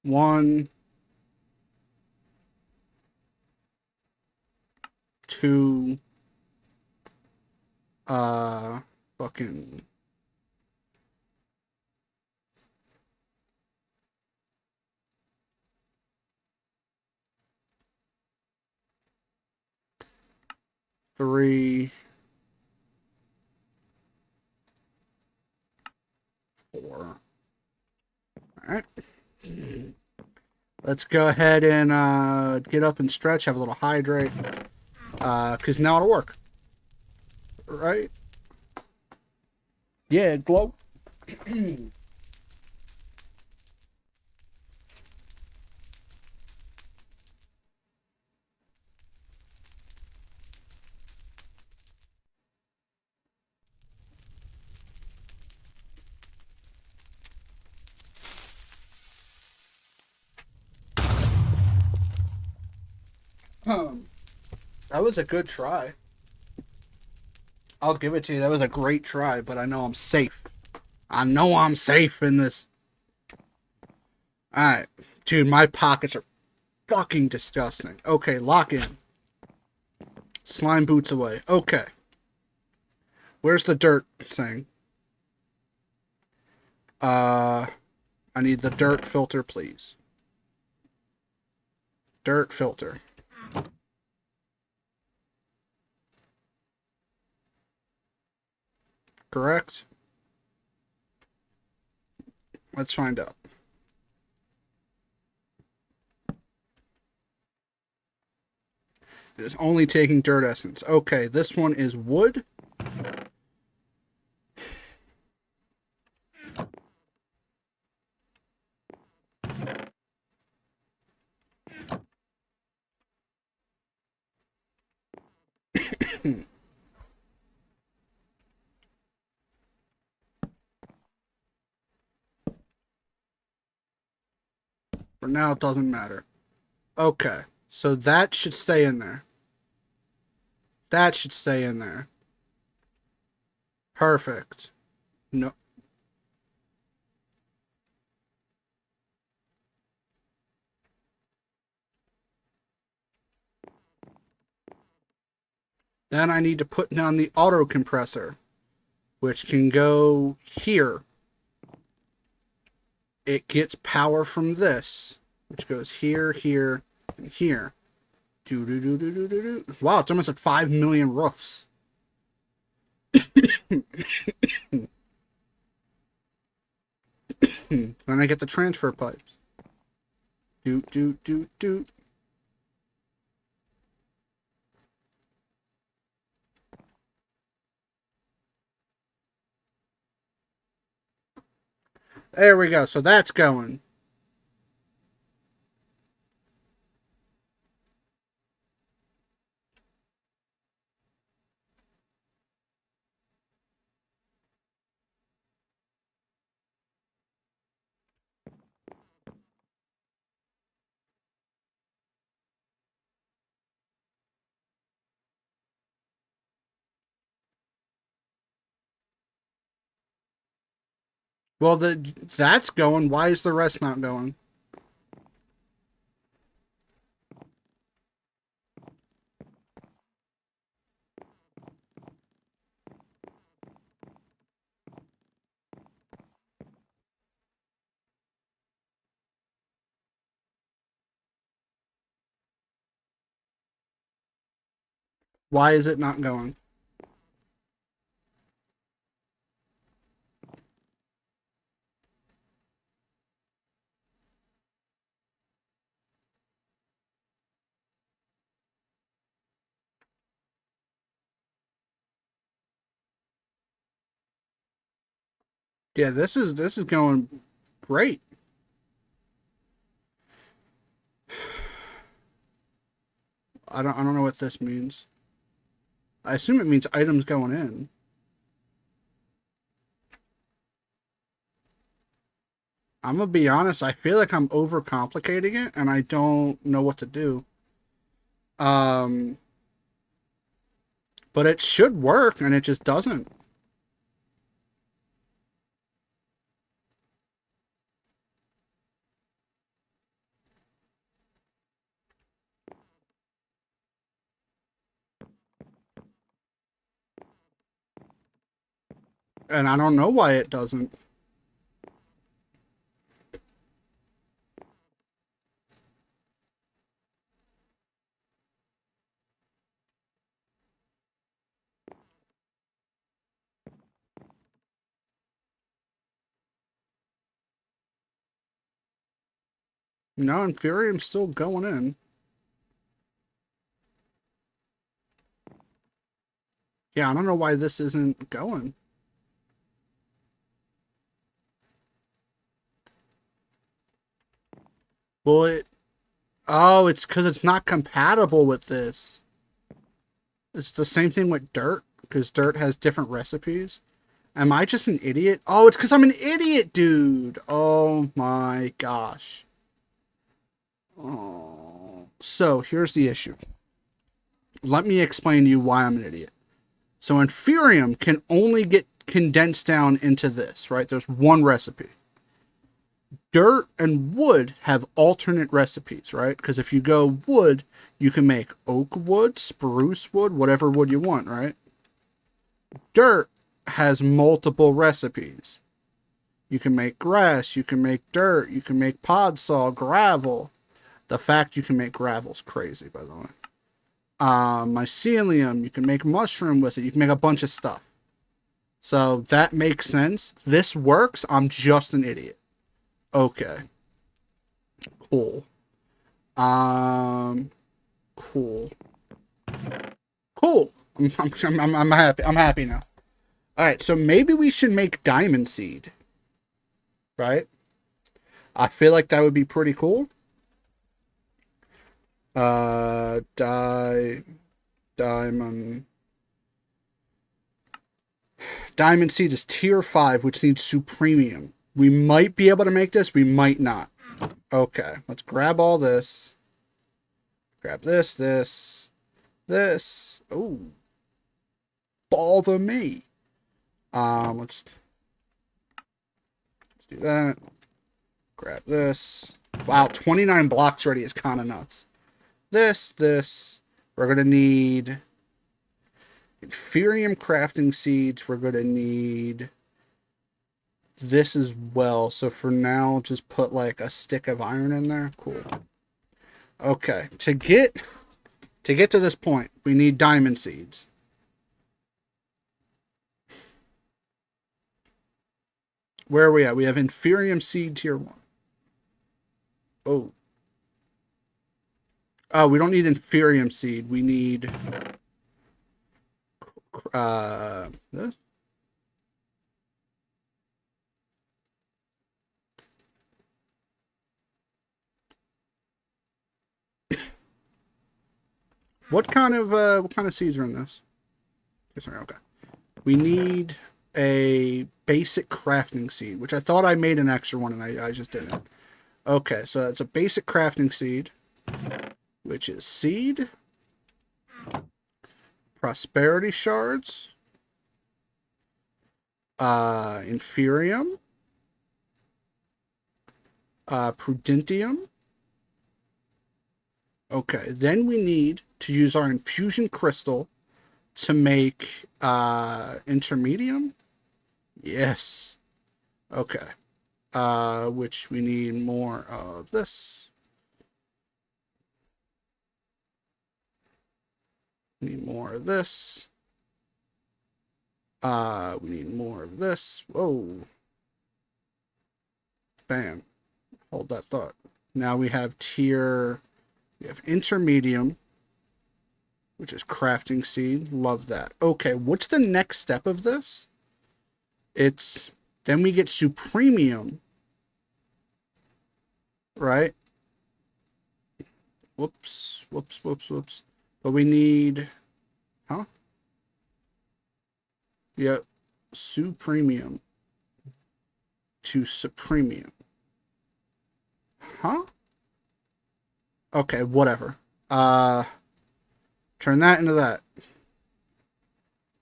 One, two, uh, fucking. Three, four. All right. Let's go ahead and get up and stretch. Have a little hydrate. Cause now it'll work. Right? Yeah, glow. That was a good try. I'll give it to you. That was a great try, but I know I'm safe. I know I'm safe in this. Alright. Dude, my pockets are fucking disgusting. Okay, lock in. Slime boots away. Okay. Where's the dirt thing? I need the dirt filter, please. Dirt filter. Correct? Let's find out. It's only taking dirt essence. Okay, this one is wood. For now, it doesn't matter. Okay, so that should stay in there. That should stay in there. Perfect. No. Then I need to put down the auto compressor, which can go here. It gets power from this, which goes here, here, and here. Do do do do do do do. Wow, it's almost at 5 million roofs. Then I get the transfer pipes. Do do do do. There we go. So that's going. Well, that's going. Why is the rest not going? Why is it not going? Yeah, this is going great. I don't know what this means. I assume it means items going in. I'm gonna be honest, I feel like I'm overcomplicating it and I don't know what to do. Um but it should work and it just doesn't. And I don't know why it doesn't. No, Infurium's still going in. Yeah, I don't know why this isn't going. Well, it's because it's not compatible with this. It's the same thing with Dirt, because Dirt has different recipes. Am I just an idiot? Oh, it's because I'm an idiot, dude. Oh my gosh. Oh. So here's the issue. Let me explain to you why I'm an idiot. So Inferium can only get condensed down into this, right? There's one recipe. Dirt and wood have alternate recipes, right? Because if you go wood, you can make oak wood, spruce wood, whatever wood you want, right? Dirt has multiple recipes. You can make grass, you can make dirt, you can make pod saw, gravel. The fact you can make gravel's crazy, by the way. Mycelium, you can make mushroom with it, you can make a bunch of stuff. So that makes sense. This works. I'm just an idiot. Okay. Cool. Um cool. Cool. I'm happy. I'm happy now. All right, so maybe we should make diamond seed, right? I feel like that would be pretty cool. Uh, di diamond diamond seed is tier 5, which needs supremium. We might be able to make this. We might not. Okay, let's grab all this. Grab this. Oh, bother me. Let's do that. Grab this. Wow, 29 blocks already is kind of nuts. This. We're going to need Inferium crafting seeds. We're going to need this as well. So for now, just put like a stick of iron in there. Cool. Okay, to get to this point, we need diamond seeds. Where are we at? We have Inferium seed tier 1. Oh. Oh, we don't need Inferium seed. We need this. What kind of seeds are in this? Okay. We need a basic crafting seed, which I thought I made an extra one and I just didn't. Okay, so that's a basic crafting seed, which is seed, prosperity shards, inferium, prudentium. Okay, then we need to use our infusion crystal to make intermedium. Yes. Okay. Which we need more of this. We need more of this. We need more of this. Whoa. Bam. Hold that thought. Now we have tier. We have intermedium, which is crafting seed. Love that. Okay, what's the next step of this? It's then we get supremium, right? Whoops. But we need, huh? Yep, supremium to supremium. Huh? Okay, whatever. Turn that into that.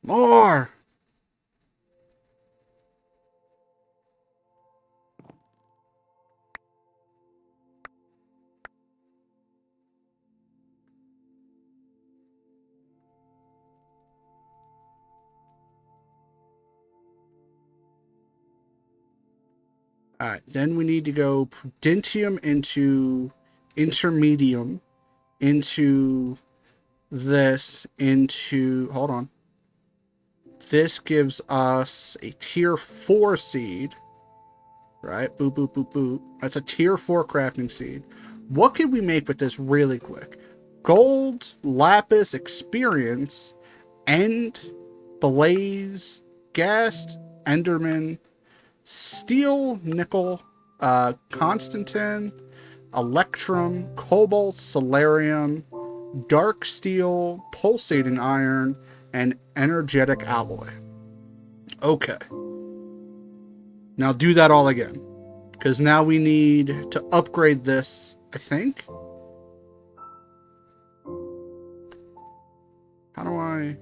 More! Alright, then we need to go prudentium into intermedium into this into, hold on. This gives us a tier 4 seed. Right? Boop, boop, boop, boop. That's a tier 4 crafting seed. What could we make with this really quick? Gold, lapis, experience, end, blaze, ghast, enderman, steel, nickel, constantin, electrum, cobalt, solarium, dark steel, pulsating iron, and energetic alloy. Okay. Now do that all again. Because now we need to upgrade this, I think. How do I...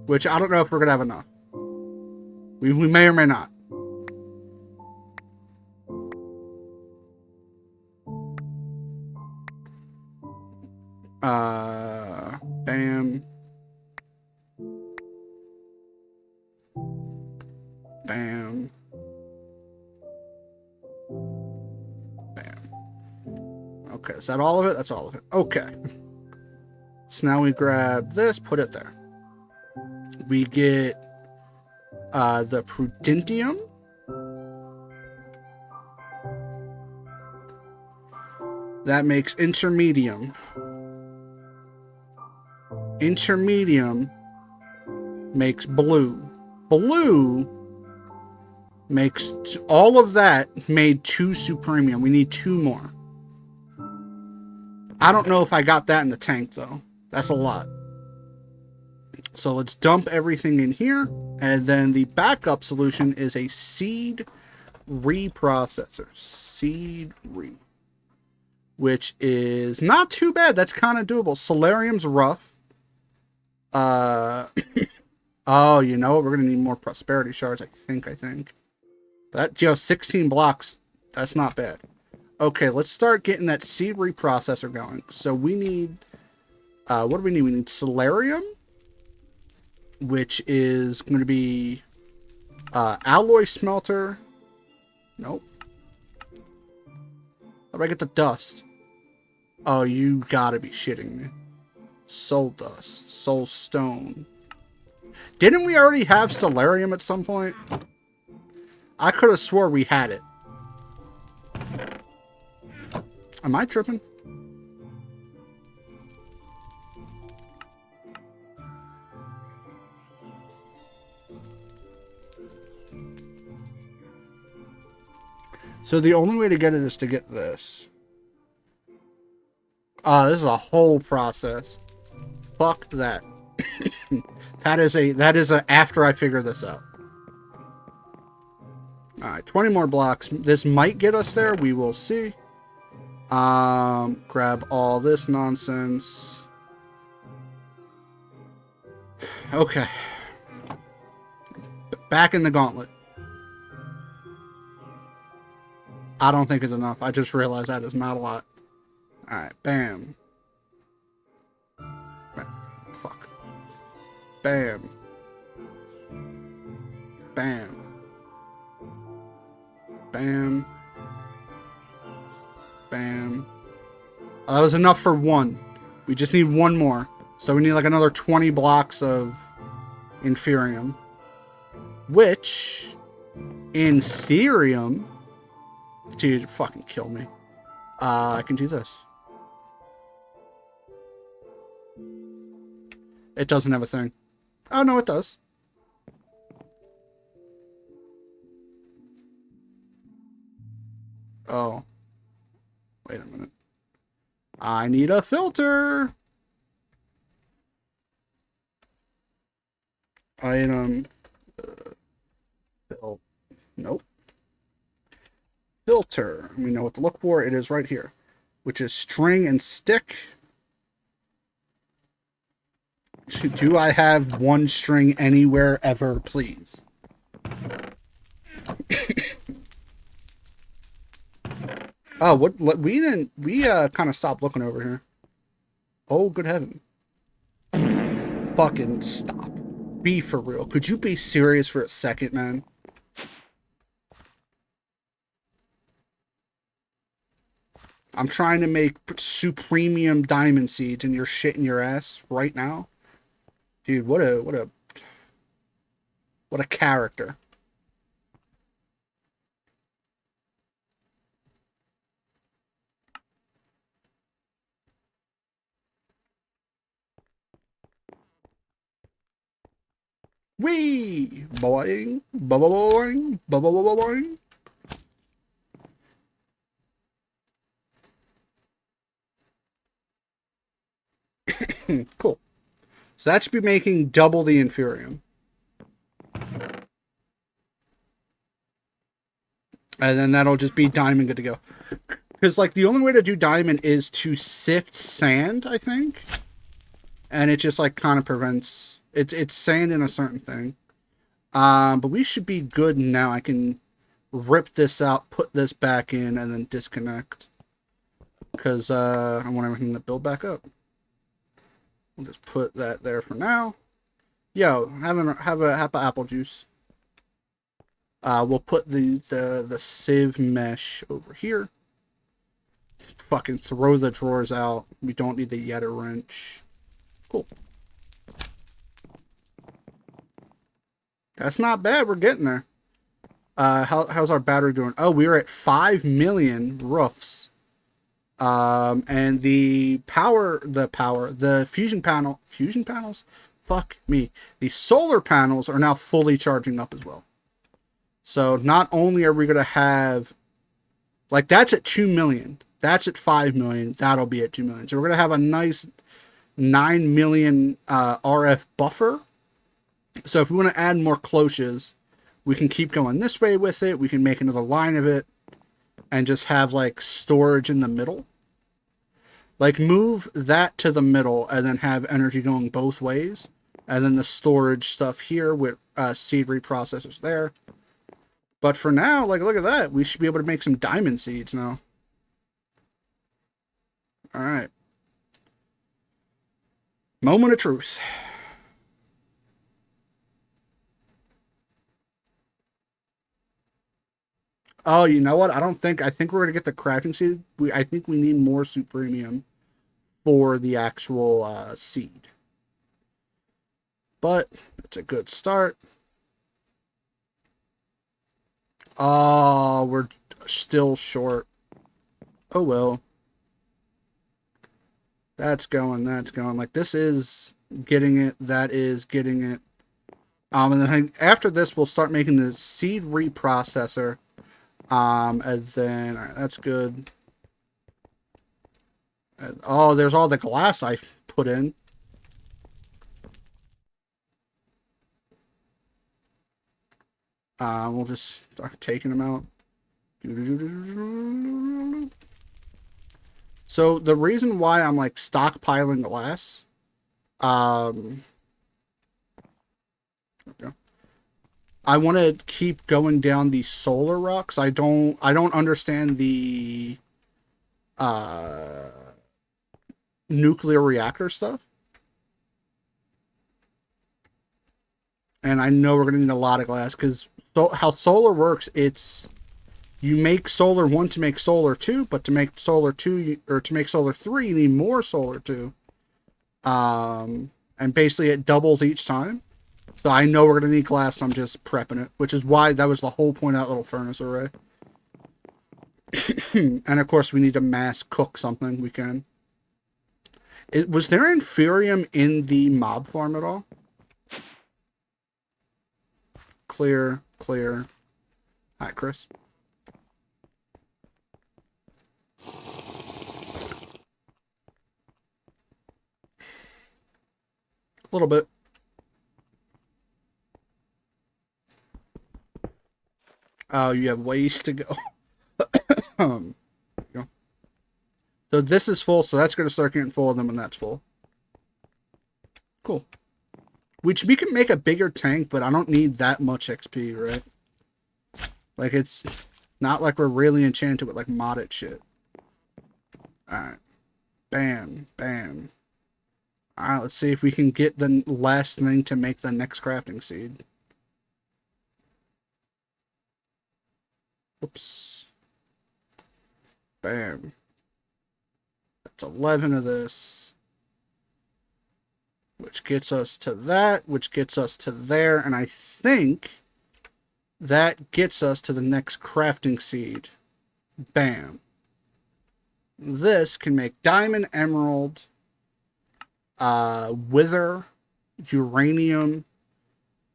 Which I don't know if we're going to have enough. We may or may not. Bam. Bam. Bam. Okay, is that all of it? That's all of it. Okay. So now we grab this, put it there. We get the prudentium. That makes intermedium. Intermedium makes blue. Blue makes all of that made 2 supremium. We need 2 more. I don't know if I got that in the tank though. That's a lot. So let's dump everything in here. And then the backup solution is a seed reprocessor. Seed re. Which is not too bad. That's kind of doable. Solarium's rough. Oh, you know what? We're going to need more prosperity shards, I think. That, 16 blocks. That's not bad. Okay, let's start getting that seed reprocessor going. So we need... what do we need? We need solarium, which is going to be alloy smelter. Nope. How do I get the dust? Oh, you gotta be shitting me. Soul dust. Soul stone. Didn't we already have solarium at some point? I could have swore we had it. Am I tripping? So the only way to get it is to get this. This is a whole process. Fuck that. that is a after I figure this out. Alright, 20 more blocks. This might get us there. We will see. Grab all this nonsense. Okay. Back in the gauntlet. I don't think it's enough. I just realized that is not a lot. Alright, bam. Fuck. Bam. Bam. Bam. Bam. That was enough for one. We just need one more. So we need like another 20 blocks of Inferium. Which, in Therium... Dude, fucking kill me. I can do this. It doesn't have a thing. Oh, no, it does. Oh. Wait a minute. I need a filter. Item. Nope. Filter. We know what to look for. It is right here, which is string and stick. Do I have one string anywhere ever, please? Oh, what we didn't, we kind of stopped looking over here. Oh, good heaven. Fucking stop. Be for real. Could you be serious for a second, man? I'm trying to make supremium diamond seeds and you're shitting your ass right now? Dude, what a character. Wee! Boing, boing, boing. Cool. So that should be making double the Inferium. And then that'll just be diamond good to go. Because, like, the only way to do diamond is to sift sand, I think. And it just, like, kind of prevents... It's sand in a certain thing. But we should be good now. I can rip this out, put this back in, and then disconnect. Because I want everything to build back up. We'll just put that there for now. Yo, have a apple juice. We'll put the sieve mesh over here. Fucking throw the drawers out. We don't need the Yeta wrench. Cool. That's not bad. We're getting there. How's our battery doing? Oh, we're at 5 million roofs. And the fusion panels? Fuck me. The solar panels are now fully charging up as well. So not only are we going to have, like, that's at 2 million. That's at 5 million. That'll be at 2 million. So we're going to have a nice 9 million RF buffer. So if we want to add more cloches, we can keep going this way with it. We can make another line of it and just have, like, storage in the middle. Like, move that to the middle and then have energy going both ways. And then the storage stuff here with seed reprocessors there. But for now, like, look at that. We should be able to make some diamond seeds now. Alright. Moment of truth. Oh, you know what? I think we're going to get the crafting seed. I think we need more supremium for the actual seed. But it's a good start. Oh, we're still short. Oh, well. That's going. Like, this is getting it. That is getting it. And then after this, we'll start making the seed reprocessor. And then, all right, that's good. Oh, there's all the glass I put in. We'll just start taking them out. So the reason why I'm, like, stockpiling glass, I want to keep going down the solar rocks. I don't understand the nuclear reactor stuff. And I know we're going to need a lot of glass because how solar works, it's You make solar 1 to make solar 2, but to make solar 2 or to make solar 3, you need more solar 2. And basically it doubles each time. So I know we're going to need glass, so I'm just prepping it, which is why that was the whole point of that little furnace array. And of course we need to mass cook something we can. Was there inferium in the mob farm at all? Clear, clear. Hi, Chris. A little bit. Oh, you have ways to go. Go. So this is full, so that's going to start getting full, and then when that's full. Cool. Which we can make a bigger tank, but I don't need that much XP, right? Like, it's not like we're really enchanted with, like, modded shit. Alright. Bam. Bam. Alright, let's see if we can get the last thing to make the next crafting seed. Oops. Bam. That's 11 of this. Which gets us to that, which gets us to there, and I think that gets us to the next crafting seed. Bam. This can make diamond, emerald, wither, uranium,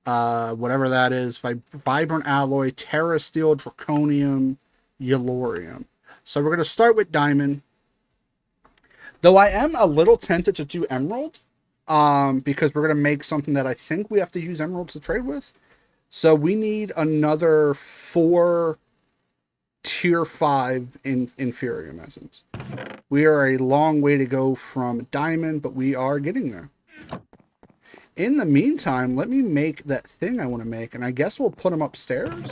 whatever that is, vibrant alloy, terra steel, draconium, yellorium. So we're going to start with diamond. Though I am a little tempted to do emerald, because we're going to make something that I think we have to use emeralds to trade with. So we need another 4 tier 5 in inferium essence. We are a long way to go from diamond, but we are getting there. In the meantime, let me make that thing I want to make, and I guess we'll put them upstairs.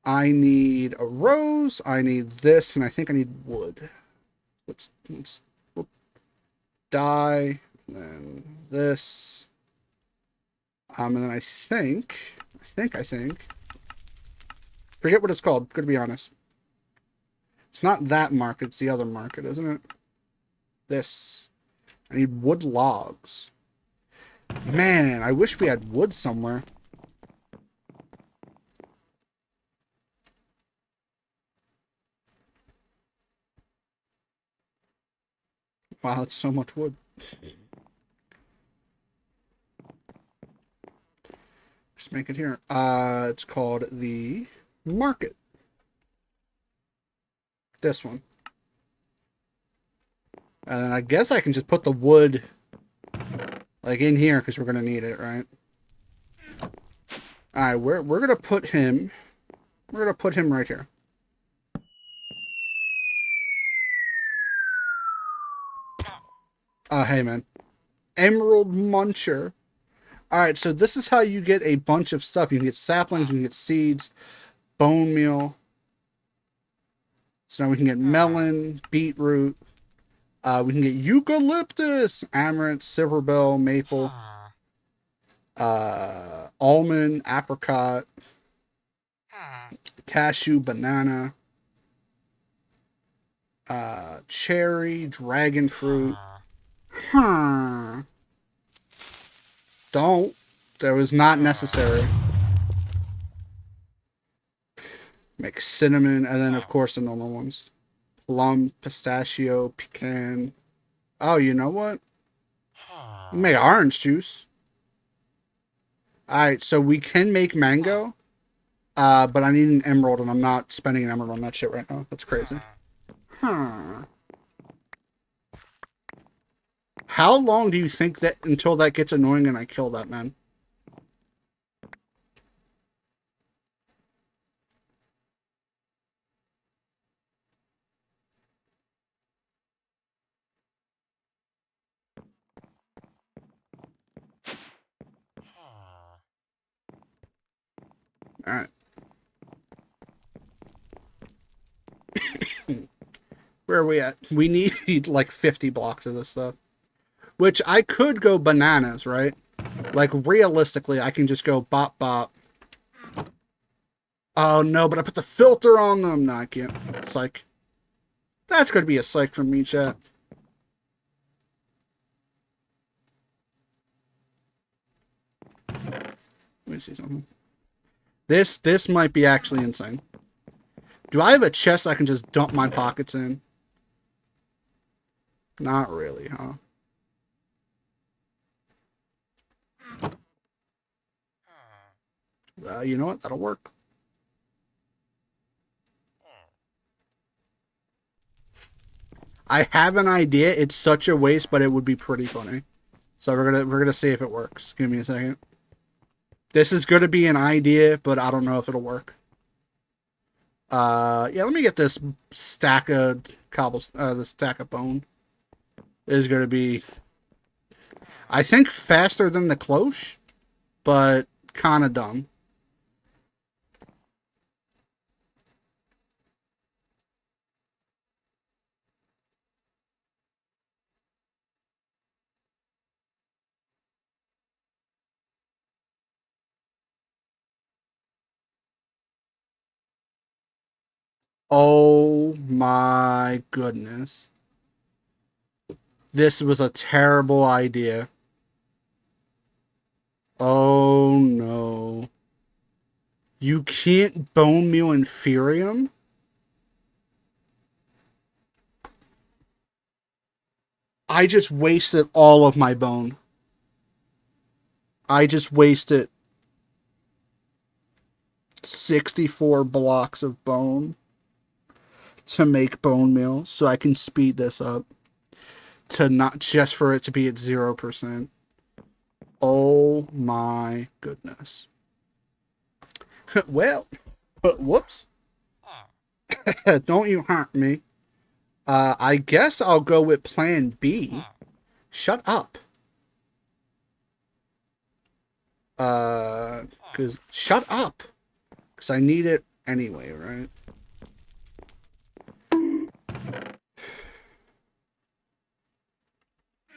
I need a rose, I need this, and I think I need wood. Let's dye, then this. And then I think. Forget what it's called, to be honest. It's not that market, it's the other market, isn't it? This. I need wood logs. Man, I wish we had wood somewhere. Wow, it's so much wood. Just make it here. It's called the market. This one. And I guess I can just put the wood like in here because we're gonna need it, right? Alright, we're gonna put him. We're gonna put him right here. Hey man. Emerald Muncher. Alright, so this is how you get a bunch of stuff. You can get saplings, you can get seeds, bone meal. So now we can get melon, beetroot. We can get eucalyptus, amaranth, silverbell, maple, almond, apricot, cashew, banana, cherry, dragon fruit. Don't. That was not necessary. Make cinnamon, and then of course the normal ones. Plum, pistachio, pecan. Oh, you know what? Make orange juice. Alright, so we can make mango. But I need an emerald, and I'm not spending an emerald on that shit right now. That's crazy. How long do you think that until that gets annoying and I kill that man? Alright. Where are we at? We need like 50 blocks of this stuff. Which I could go bananas, right? Like realistically, I can just go bop bop. Oh no, but I put the filter on them. No, I can't. Psych. That's going to be a psych from me, chat. Let me see something. This might be actually insane. Do I have a chest I can just dump my pockets in? Not really, huh? You know what? That'll work. I have an idea. It's such a waste, but it would be pretty funny. So we're gonna see if it works. Give me a second. This is gonna be an idea, but I don't know if it'll work. Yeah, let me get this stack of the stack of bone. It is gonna be, I think, faster than the cloche, but kind of dumb. Oh my goodness. This was a terrible idea. Oh no. You can't bone meal Inferium? I just wasted all of my bone. I just wasted 64 blocks of bone to make bone meal, so I can speed this up to not just for it to be at 0%. Oh my goodness. Well, whoops. Don't you hurt me. I guess I'll go with plan B. Shut up. Cause shut up. Cause I need it anyway, right?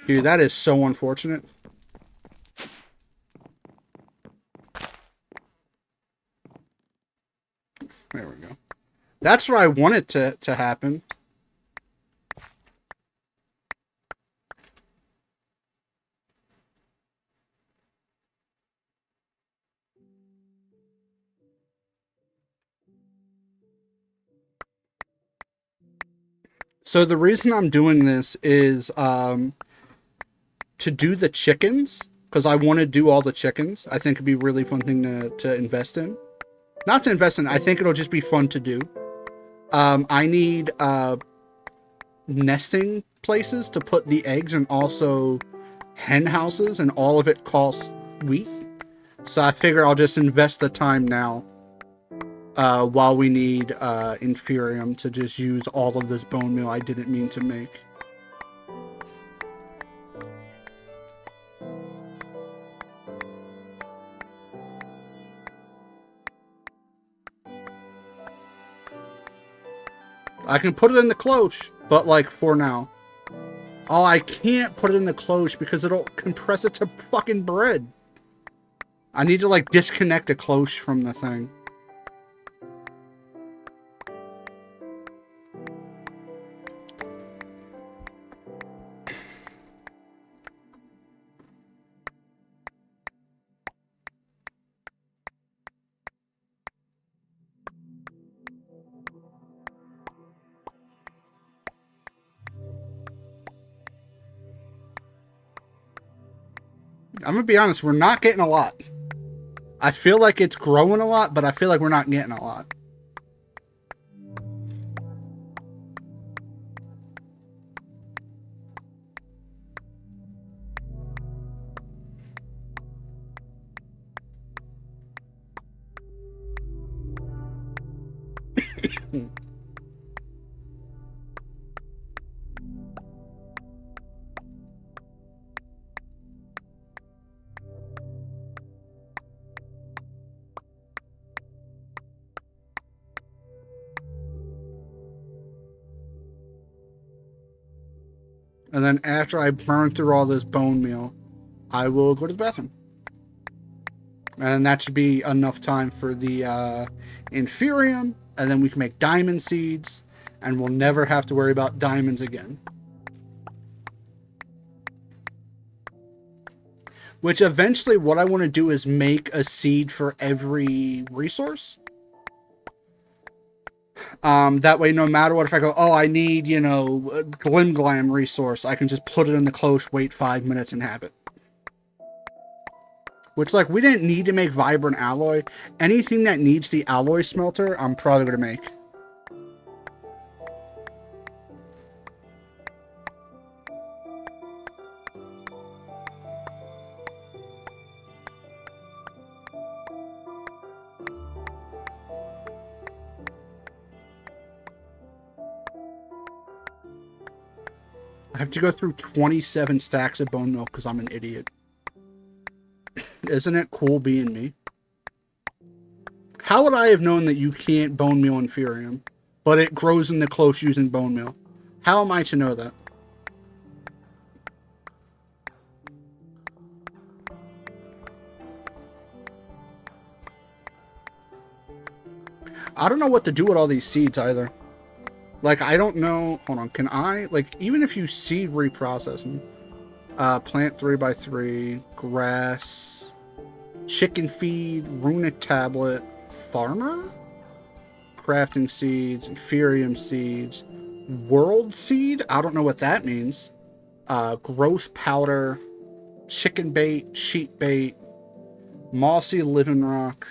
Dude, that is so unfortunate. There we go. That's what I wanted to happen. So the reason I'm doing this is to do the chickens, because I want to do all the chickens. I think it'd be a really fun thing to invest in. Not to invest in, I think it'll just be fun to do. I need nesting places to put the eggs and also hen houses, and all of it costs wheat. So I figure I'll just invest the time now while we need Inferium to just use all of this bone meal I didn't mean to make. I can put it in the cloche, but like for now. Oh, I can't put it in the cloche because it'll compress it to fucking bread. I need to like disconnect the cloche from the thing. I'm gonna be honest, we're not getting a lot. I feel like it's growing a lot, but I feel like we're not getting a lot. And then after I burn through all this bone meal, I will go to the bathroom. And that should be enough time for the Inferium, and then we can make diamond seeds, and we'll never have to worry about diamonds again. Which eventually what I want to do is make a seed for every resource. That way, no matter what, if I go, oh, I need, a Glim resource, I can just put it in the cloche, wait 5 minutes, and have it. Which, like, we didn't need to make Vibrant Alloy. Anything that needs the alloy smelter, I'm probably going to make. I have to go through 27 stacks of bone meal because I'm an idiot. Isn't it cool being me? How would I have known that you can't bone meal Inferium, but it grows in the close using bone meal? How am I to know that? I don't know what to do with all these seeds either. Like, I don't know. Hold on. Can I, like, even if you seed reprocessing, plant 3x3, grass, chicken feed, runic tablet, farmer, crafting seeds, Inferium seeds, world seed. I don't know what that means. Growth powder, chicken bait, sheep bait, mossy living rock.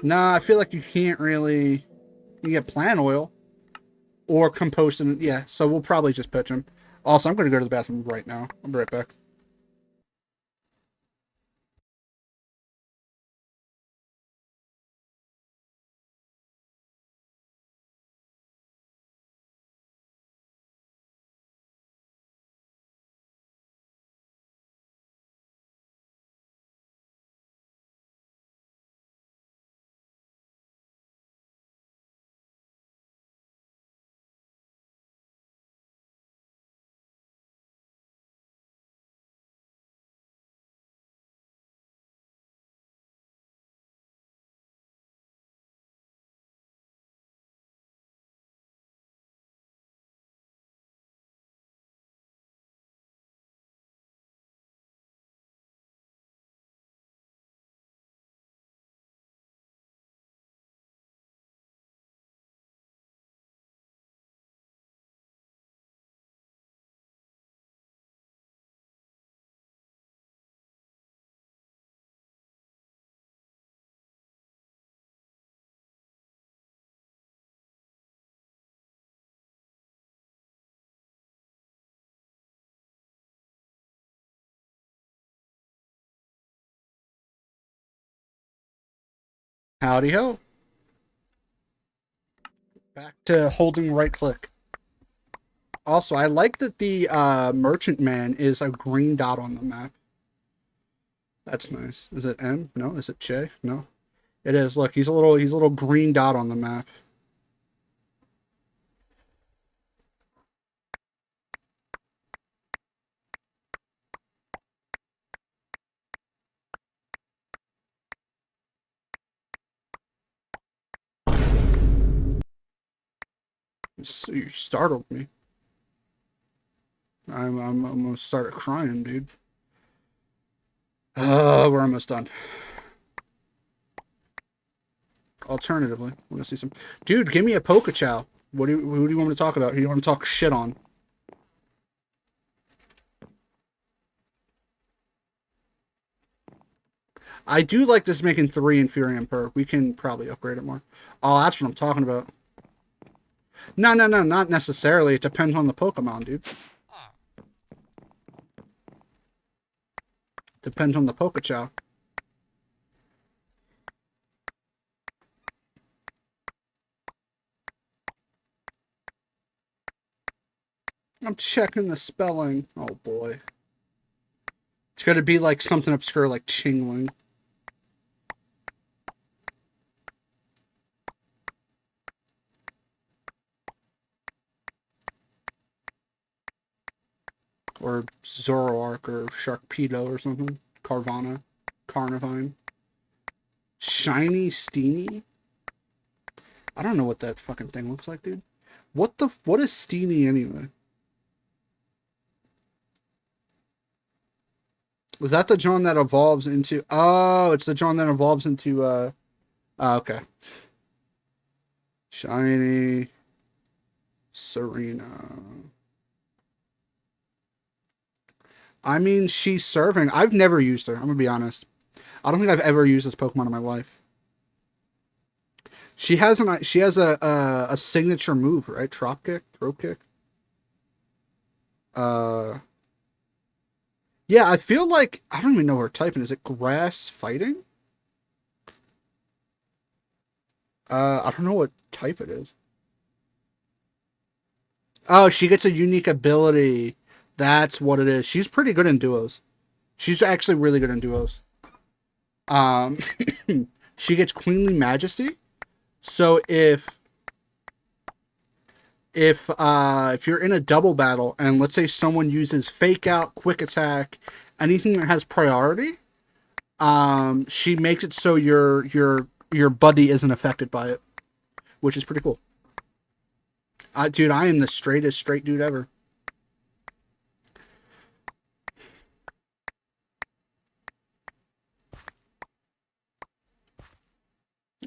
Nah, I feel like you can't really. You get plant oil or compost, and yeah. So we'll probably just pitch them. Also, I'm going to go to the bathroom right now. I'll be right back. Howdy ho. Back to holding right click. Also, I like that the merchant man is a green dot on the map. That's nice. Is it M? No. Is it Che? No. It is. Look, he's a little green dot on the map. You startled me. I'm gonna start crying, dude. We're almost done. Alternatively, I want to see some. Dude, give me a Pokachow. Who do you want me to talk about? Who do you want to talk shit on? I do like this making 3 Inferium per. We can probably upgrade it more. Oh, that's what I'm talking about. No, no, no, not necessarily. It depends on the Pokemon, dude. Depends on the Pokachow. I'm checking the spelling. Oh boy. It's gonna be like something obscure like Chingling. Or Zoroark or Sharkpedo or something. Carvana. Carnivine. Shiny Steenie? I don't know what that fucking thing looks like, dude. What is Steenie anyway? Was that the John that evolves into? Oh, it's the John that evolves into. Okay. Shiny Serena. I mean, she's serving. I've never used her. I'm gonna be honest. I don't think I've ever used this Pokemon in my life. She has a signature move, right? Drop kick. Uh, yeah. I feel like I don't even know her typing. Is it grass fighting? I don't know what type it is. Oh, she gets a unique ability. That's what it is. She's pretty good in duos. She's actually really good in duos. Um, she gets Queenly Majesty. So if you're in a double battle and let's say someone uses Fake Out, Quick Attack, anything that has priority, she makes it so your buddy isn't affected by it, which is pretty cool. Dude, I am the straightest straight dude ever.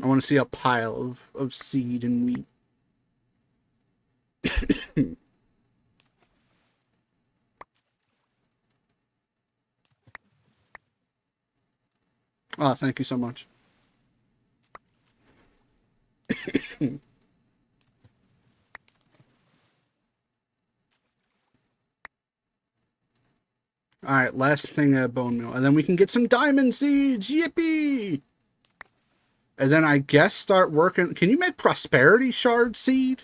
I want to see a pile of seed and wheat. Oh, thank you so much. All right, last thing bone meal, and then we can get some diamond seeds. Yippee! And then I guess start working. Can you make prosperity shard seed?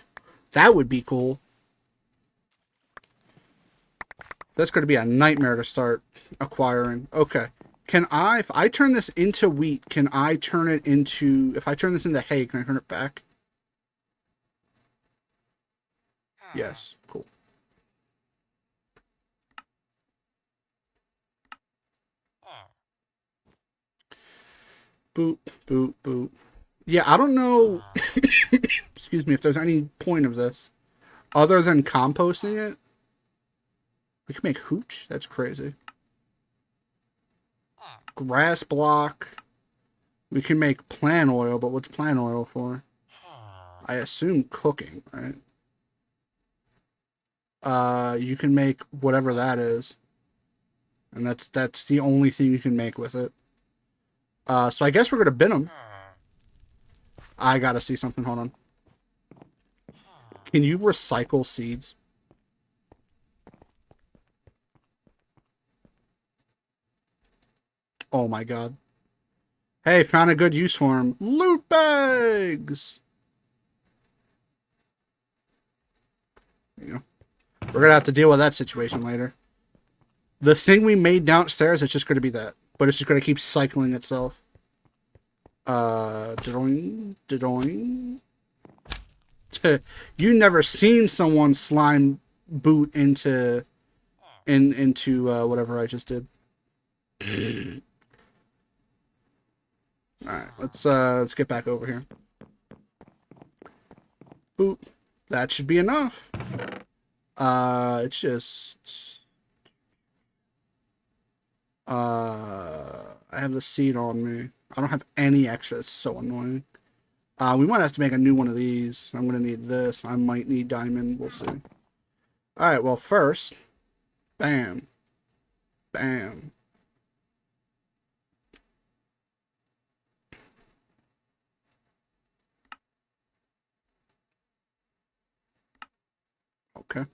That would be cool. That's going to be a nightmare to start acquiring. Okay. Can I, if I turn this into wheat, can I turn it into, if I turn this into hay, can I turn it back? Yes. Cool. Boop, boop, boop. Yeah, I don't know, excuse me, if there's any point of this other than composting it. We can make hooch? That's crazy. Grass block. We can make plant oil, but what's plant oil for? I assume cooking, right? You can make whatever that is. And that's the only thing you can make with it. So I guess we're gonna bin them. I gotta see something. Hold on. Can you recycle seeds? Oh my god. Hey, found a good use for them. Loot bags! You know, we're gonna have to deal with that situation later. The thing we made downstairs is just gonna be that. But it's just gonna keep cycling itself. Doing, doing. You never seen someone slime boot into whatever I just did. All right, let's get back over here. Boop. That should be enough. It's just I have the seed on me. I don't have any extra. It's so annoying. We might have to make a new one of these. I'm gonna need this. I might need diamond. We'll see. All right. Well, first, bam, bam. Okay.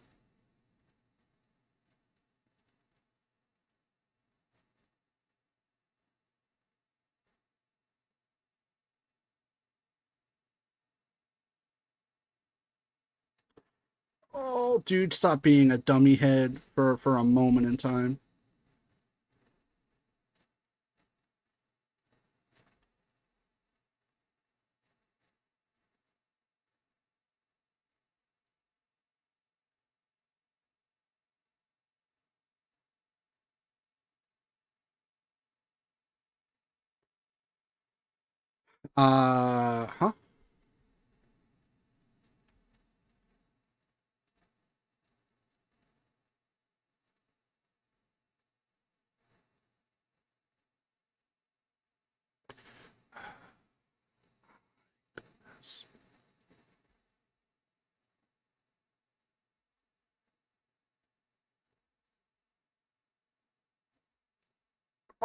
Oh, dude, stop being a dummy head for a moment in time. Huh?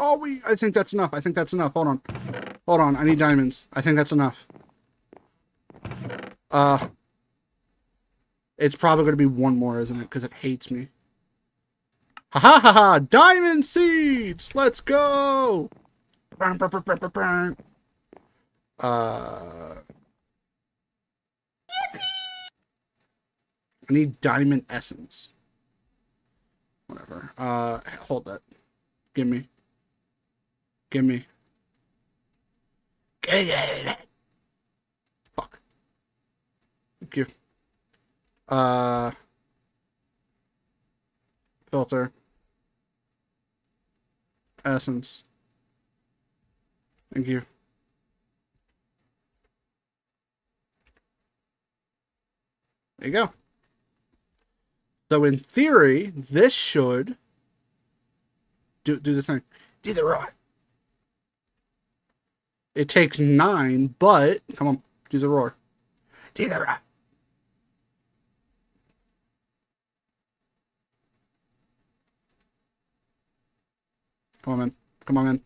Oh, I think that's enough. I think that's enough. Hold on. Hold on. I need diamonds. I think that's enough. Uh, it's probably going to be one more, isn't it? Because it hates me. Ha ha ha ha! Diamond seeds! Let's go! I need diamond essence. Whatever. Hold that. Give me. Give me. Fuck. Thank you. Filter. Essence. Thank you. There you go. So in theory, this should do the thing. Do the right. It takes 9, but come on, do the roar. Do the right. Come on, man. Come on, man.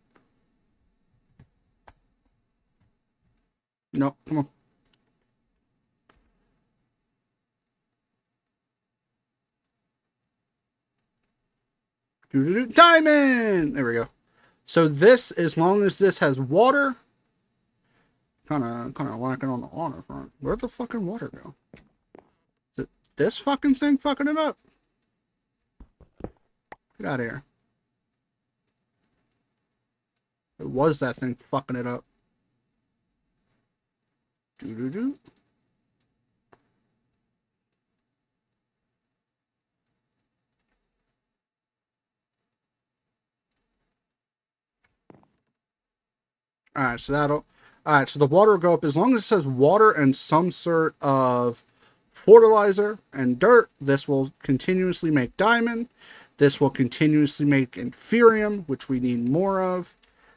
No, come on. Diamond! There we go. So this, as long as this has water, kind of lacking on the honor front. Where'd the fucking water go? Is it this fucking thing fucking it up? Get out of here. It was that thing fucking it up. Do. Alright, so that'll... Alright, so the water will go up. As long as it says water and some sort of fertilizer and dirt, this will continuously make diamond. This will continuously make inferium, which we need more of.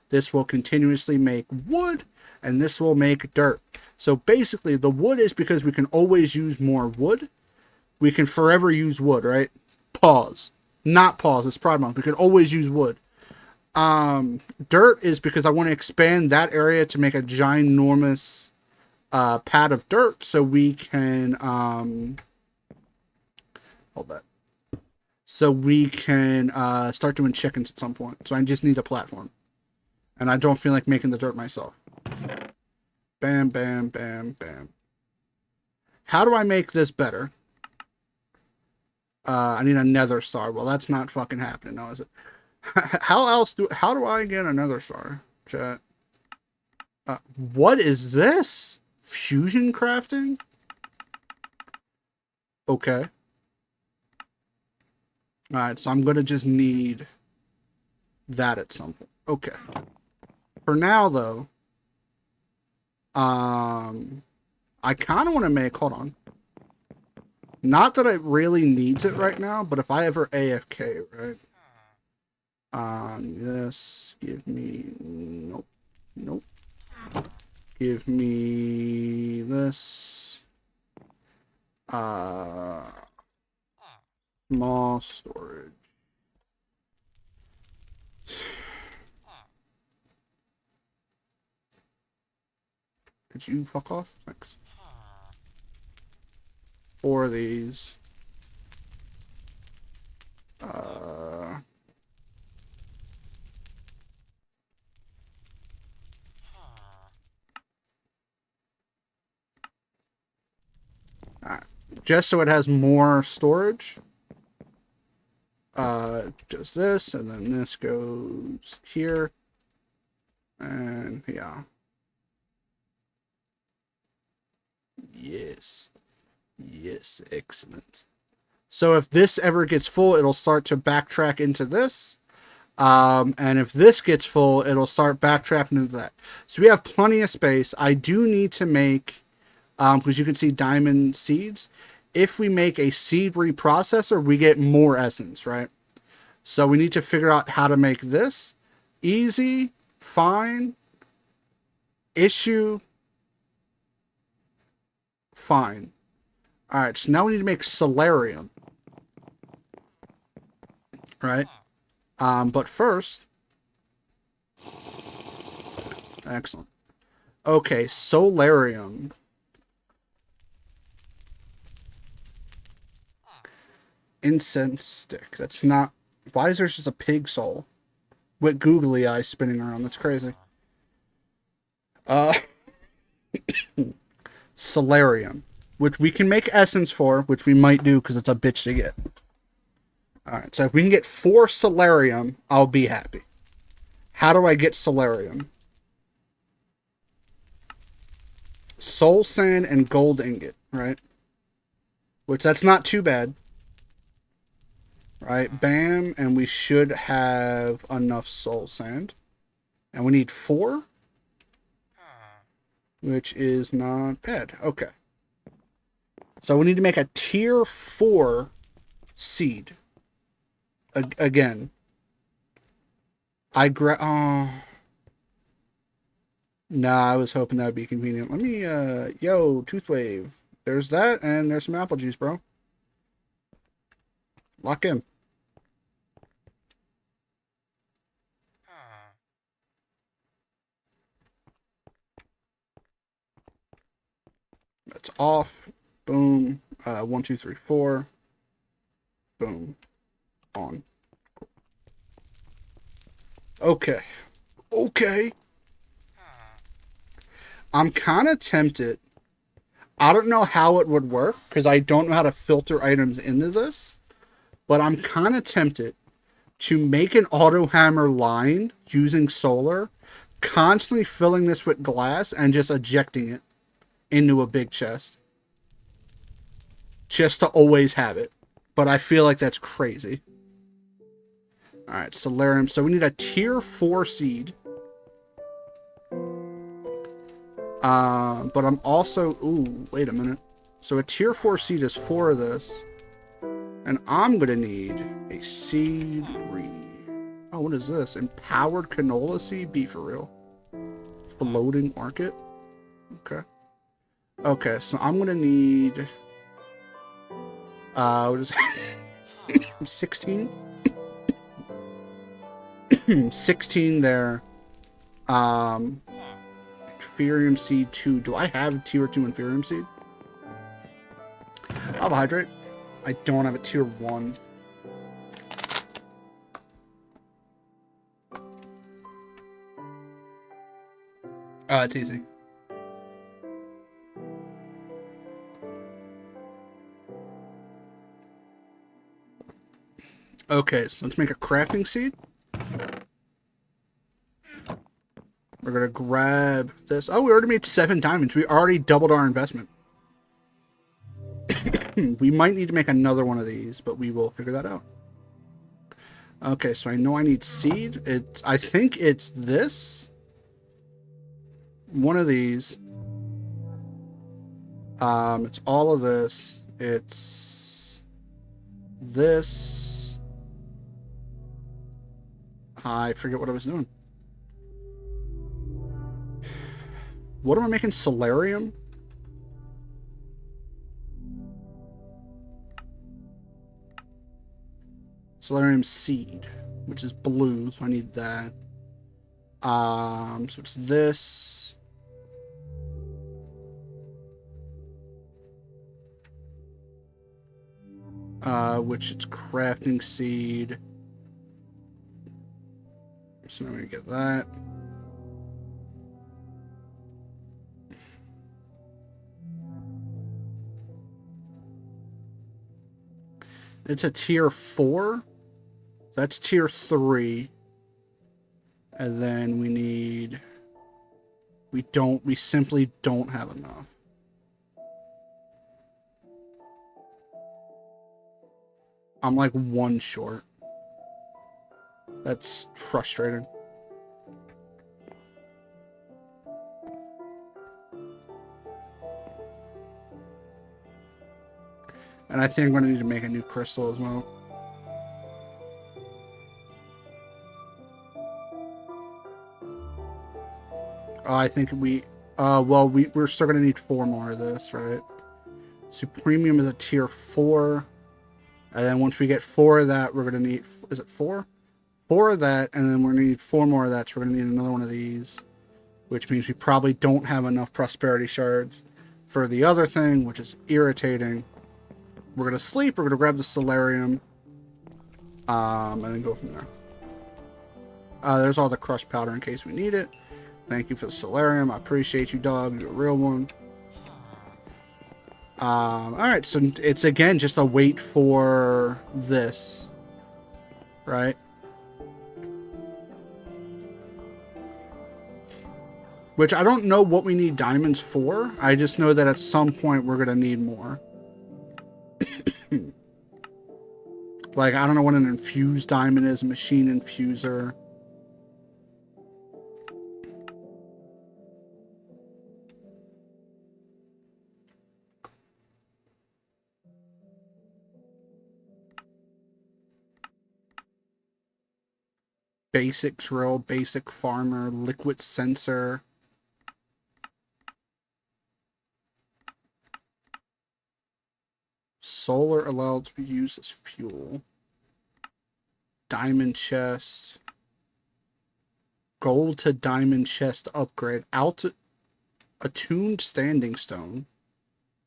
This will continuously make wood, and this will make dirt. So basically, the wood is because we can always use more wood. We can forever use wood, right? Pause. Not pause. It's Pride Month. We can always use wood. Dirt is because I want to expand that area to make a ginormous pad of dirt so we can hold that. So we can start doing chickens at some point. So I just need a platform. And I don't feel like making the dirt myself. Bam, bam, bam, bam. How do I make this better? I need a nether star. Well, that's not fucking happening now, is it? How do I get another star? Chat. What is this? Fusion crafting? Okay. Alright, so I'm gonna just need that at some point. Okay. For now, though, I kind of want to make... Hold on. Not that it really needs it right now, but if I ever AFK, right? This, give me... Nope. Nope. Give me this. Small storage. Could you fuck off? Thanks. 4 of these. Just so it has more storage. Just this, and then this goes here. And yeah. Yes. Yes, excellent. So if this ever gets full, it'll start to backtrack into this. And if this gets full, it'll start backtracking into that. So we have plenty of space. I do need to make, because you can see diamond seeds. If we make a seed reprocessor, we get more essence, right? So we need to figure out how to make this easy, fine, issue, fine. All right, so now we need to make solarium, right? But first, excellent. Okay, solarium. Incense stick. That's not. Why is there just a pig soul with googly eyes spinning around? That's crazy. Uh, solarium, which we can make essence for, which we might do because it's a bitch to get. All right, so if we can get 4 solarium, I'll be happy. How do I get solarium? Soul sand and gold ingot, right? Which that's not too bad. Right, bam, and we should have enough soul sand. And we need 4, which is not bad. Okay. So we need to make a tier 4 seed. Again. Nah, I was hoping that would be convenient. Let me, yo, Toothwave. There's that, and there's some apple juice, bro. Lock in. That's off. Boom. 1, 2, 3, 4. Boom. On. Okay. Okay. I'm kind of tempted. I don't know how it would work because I don't know how to filter items into this, but I'm kind of tempted to make an auto hammer line using solar, constantly filling this with glass and just ejecting it into a big chest. Just to always have it. But I feel like that's crazy. Alright, solarium. So we need a tier 4 seed. But I'm also... Ooh, wait a minute. So a tier 4 seed is 4 of this. And I'm going to need a seed re... Oh, what is this? Empowered canola seed? Be for real. Floating market? Okay. Okay, so I'm going to need... what is it? 16? 16 there. Inferium seed 2. Do I have tier 2 inferium seed? Carbohydrate. I don't have a tier 1. It's easy. Okay, so let's make a crafting seed. We're gonna grab this. Oh, we already made 7 diamonds. We already doubled our investment. We might need to make another one of these, but we will figure that out. Okay, so I know I need seed. I think it's this. One of these. It's all of this. It's this. I forget what I was doing. What am I making? Solarium? Solarium seed, which is blue, so I need that. So it's this. Which it's crafting seed. So now we get that. It's a tier 4. That's tier 3. And then we need... We simply don't have enough. I'm like 1 short. That's frustrating. And I think I'm going to need to make a new crystal as well. I think well, we're still going to need 4 more of this, right? Supremium is a tier 4. And then once we get 4 of that, we're going to need, is it 4? 4 of that, and then we're going to need 4 more of that, so we're going to need another one of these. Which means we probably don't have enough prosperity shards for the other thing, which is irritating. We're going to sleep, we're going to grab the Solarium, and then go from there. There's all the crushed powder in case we need it. Thank you for the Solarium. I appreciate you, dog. You're a real one. Alright, so it's again just a wait for this. Right? Which I don't know what we need diamonds for. I just know that at some point we're going to need more. Like, I don't know what an infused diamond is. A machine infuser. Basic drill, basic farmer, liquid sensor. Solar allowed to be used as fuel. Diamond chest. Gold to diamond chest upgrade. Attuned standing stone.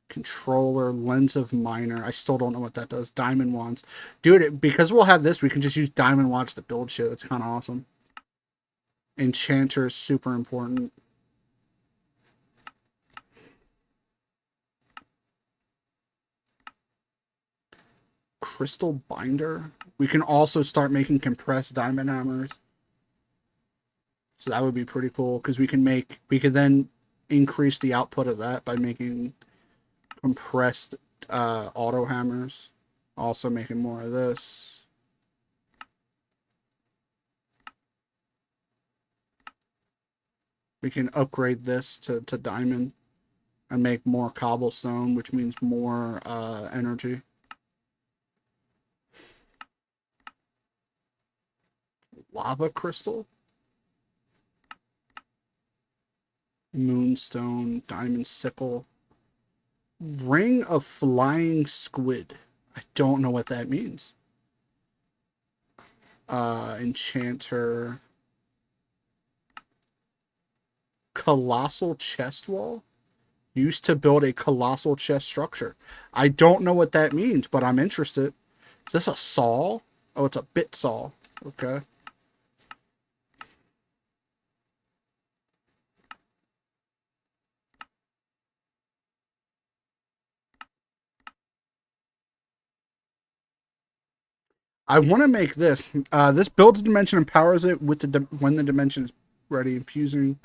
Controller, lens of miner. I still don't know what that does. Diamond wands. Dude, because we'll have this, we can just use diamond wands to build shit. That's kind of awesome. Enchanter is super important. Crystal binder. We can also start making compressed diamond hammers. So that would be pretty cool because we could then increase the output of that by making compressed auto hammers. Also making more of this. We can upgrade this to diamond and make more cobblestone, which means more energy. Lava crystal. Moonstone, diamond sickle. Ring of flying squid. I don't know what that means. Enchanter. Colossal chest wall. Used to build a colossal chest structure. I don't know what that means, but I'm interested. Is this a saw? Oh, it's a bit saw. Okay. I want to make this. This builds a dimension and powers it with when the dimension is ready. Infusing.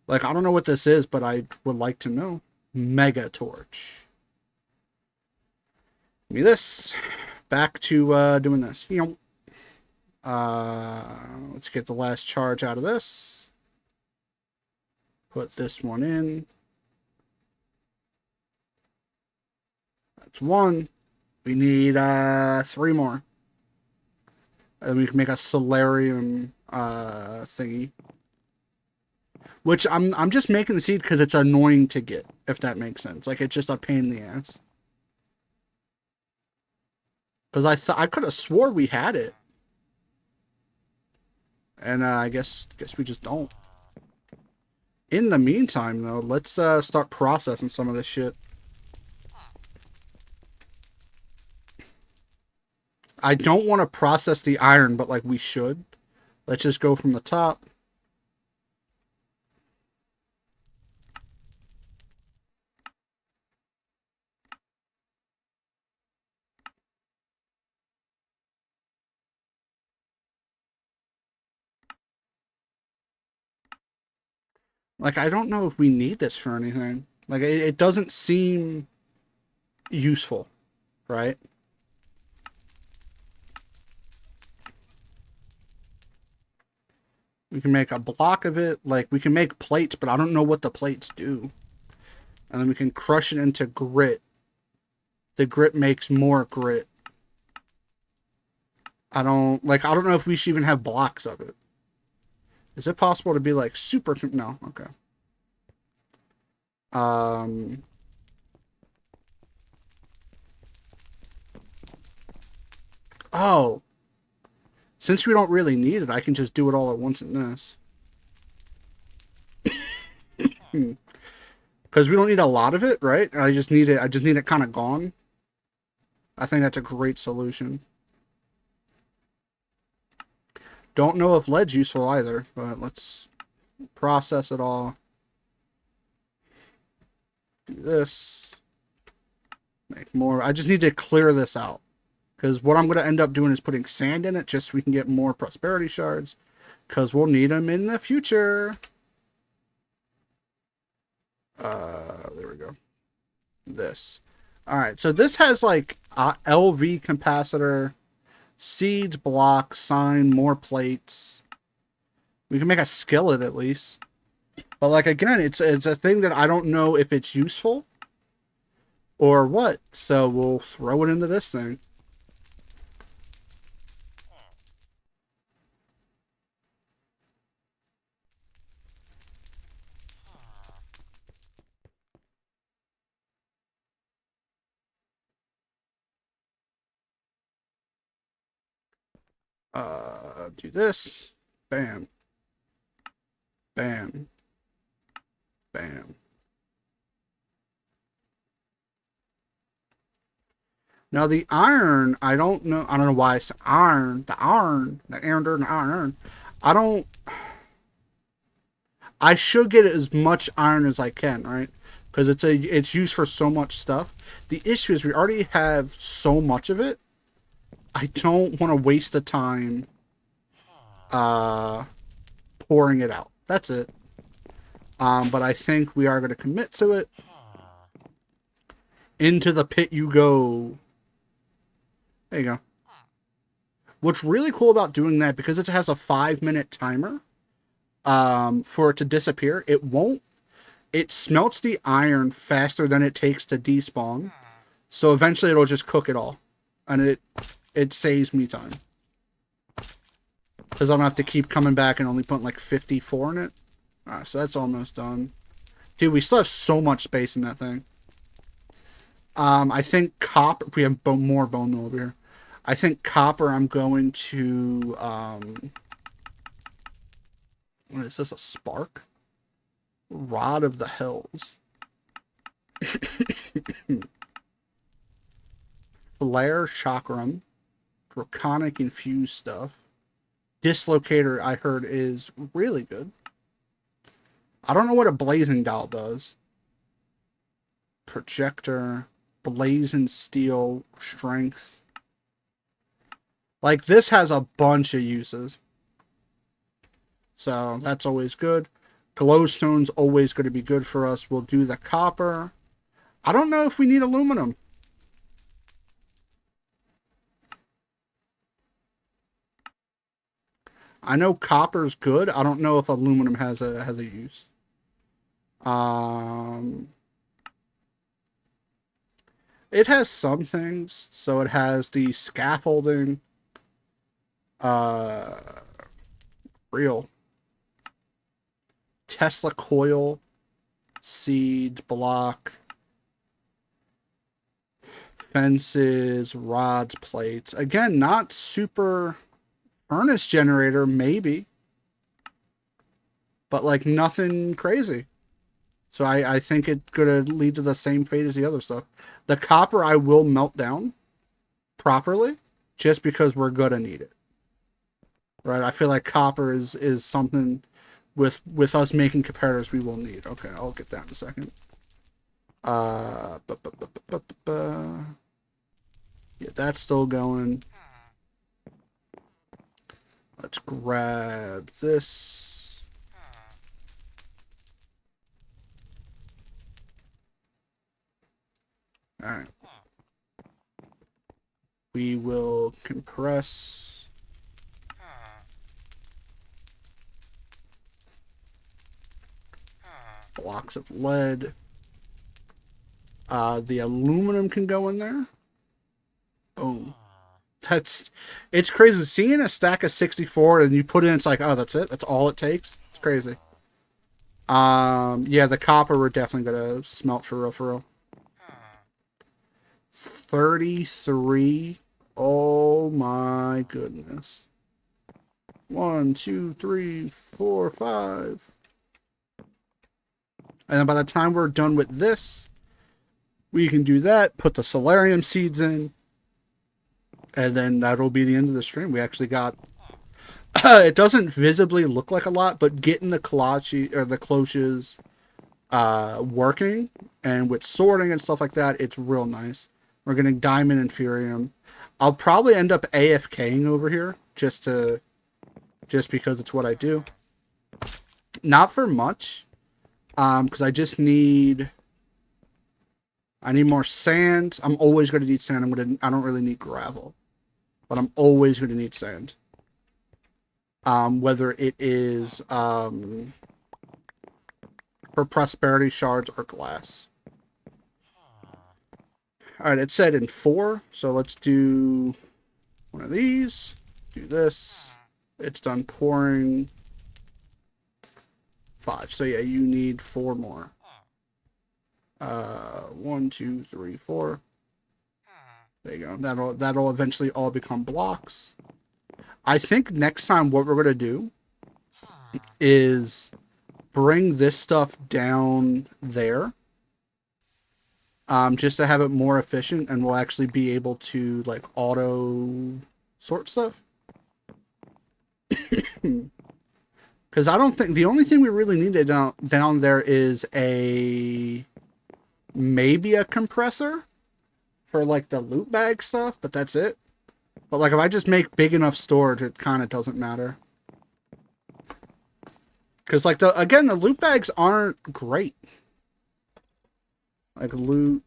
Like, I don't know what this is, but I would like to know. Mega torch. Give me this. Back to doing this. You know. Let's get the last charge out of this. Put this one in. That's 1. We need 3 more. And we can make a solarium thingy. Which I'm just making the seed because it's annoying to get, if that makes sense. Like, it's just a pain in the ass. Because I could have swore we had it. And I guess we just don't. In the meantime, though, let's start processing some of this shit. I don't want to process the iron, but like we should. Let's just go from the top. Like, I don't know if we need this for anything. Like, it doesn't seem useful, right? We can make a block of it. Like, we can make plates, but I don't know what the plates do. And then we can crush it into grit. The grit makes more grit. I don't know if we should even have blocks of it. Is it possible to be like super? No. Okay. Um. Oh. Since we don't really need it, I can just do it all at once in this. Because we don't need a lot of it, right? I just need it kind of gone. I think that's a great solution. Don't know if lead's useful either, but let's process it all. Do this. Make more. I just need to clear this out. Because what I'm going to end up doing is putting sand in it just so we can get more prosperity shards. Because we'll need them in the future. There we go. This. Alright, so this has like LV capacitor, seeds, block, sign, more plates. We can make a skillet at least. But like again, it's a thing that I don't know if it's useful or what. So we'll throw it into this thing. Do this. Bam. Bam. Bam. Now the iron, I don't know why it's iron. The iron. I don't. I should get as much iron as I can, right? Because it's used for so much stuff. The issue is we already have so much of it. I don't want to waste the time pouring it out. That's it. But I think we are going to commit to it. Into the pit you go. There you go. What's really cool about doing that, because it has a 5-minute timer for it to disappear, it smelts the iron faster than it takes to despawn. So eventually it'll just cook it all. And it saves me time. Because I don't have to keep coming back and only putting like 54 in it. Alright, so that's almost done. Dude, we still have so much space in that thing. I think copper... We have more bone meal over here. I think copper I'm going to... what is this? A spark? Rod of the Hells. Flare Chakram. Draconic infused stuff. Dislocator, I heard, is really good. I don't know what a blazing dowel does. Projector. Blazing steel. Strength. Like, this has a bunch of uses. So, that's always good. Glowstone's always going to be good for us. We'll do the copper. I don't know if we need aluminum. I know copper's good. I don't know if aluminum has a use. It has some things. So it has the scaffolding. Real. Tesla coil. Seed block. Fences, rods, plates. Again, not super furnace generator, maybe. But like nothing crazy. So I think it's gonna lead to the same fate as the other stuff. The copper I will melt down properly, just because we're gonna need it. Right? I feel like copper is something with us making comparators we will need. Okay, I'll get that in a second. Yeah, that's still going. Let's grab this. Alright. We will compress. blocks of lead. The aluminum can go in there. Oh, it's crazy seeing a stack of 64 and you put in. It's like, oh, that's it. That's all it takes. It's crazy. Yeah, the copper we're definitely gonna smelt for real, for real. 33. Oh my goodness. 1, 2, 3, 4, 5. And then by the time we're done with this, we can do that, put the solarium seeds in, and then that'll be the end of the stream. We actually got it doesn't visibly look like a lot, but getting the cloches working and with sorting and stuff like that, it's real nice. We're getting diamond and furium. I'll probably end up AFKing over here just because it's what I do. Not for much, because I need more sand. I'm always going to need sand. I don't really need gravel, but I'm always going to need sand. Whether it is for prosperity shards or glass. All right, it said in 4, so let's do one of these. Do this. It's done pouring. 5. So yeah, you need 4 more. 1, 2, 3, 4. There you go. That'll eventually all become blocks. I think next time what we're gonna do is bring this stuff down there. Just to have it more efficient, and we'll actually be able to like auto sort stuff. Because I don't think the only thing we really needed down there is maybe a compressor for like the loot bag stuff, but that's it. But like if I just make big enough storage, it kind of doesn't matter. Because like the loot bags aren't great. Like loot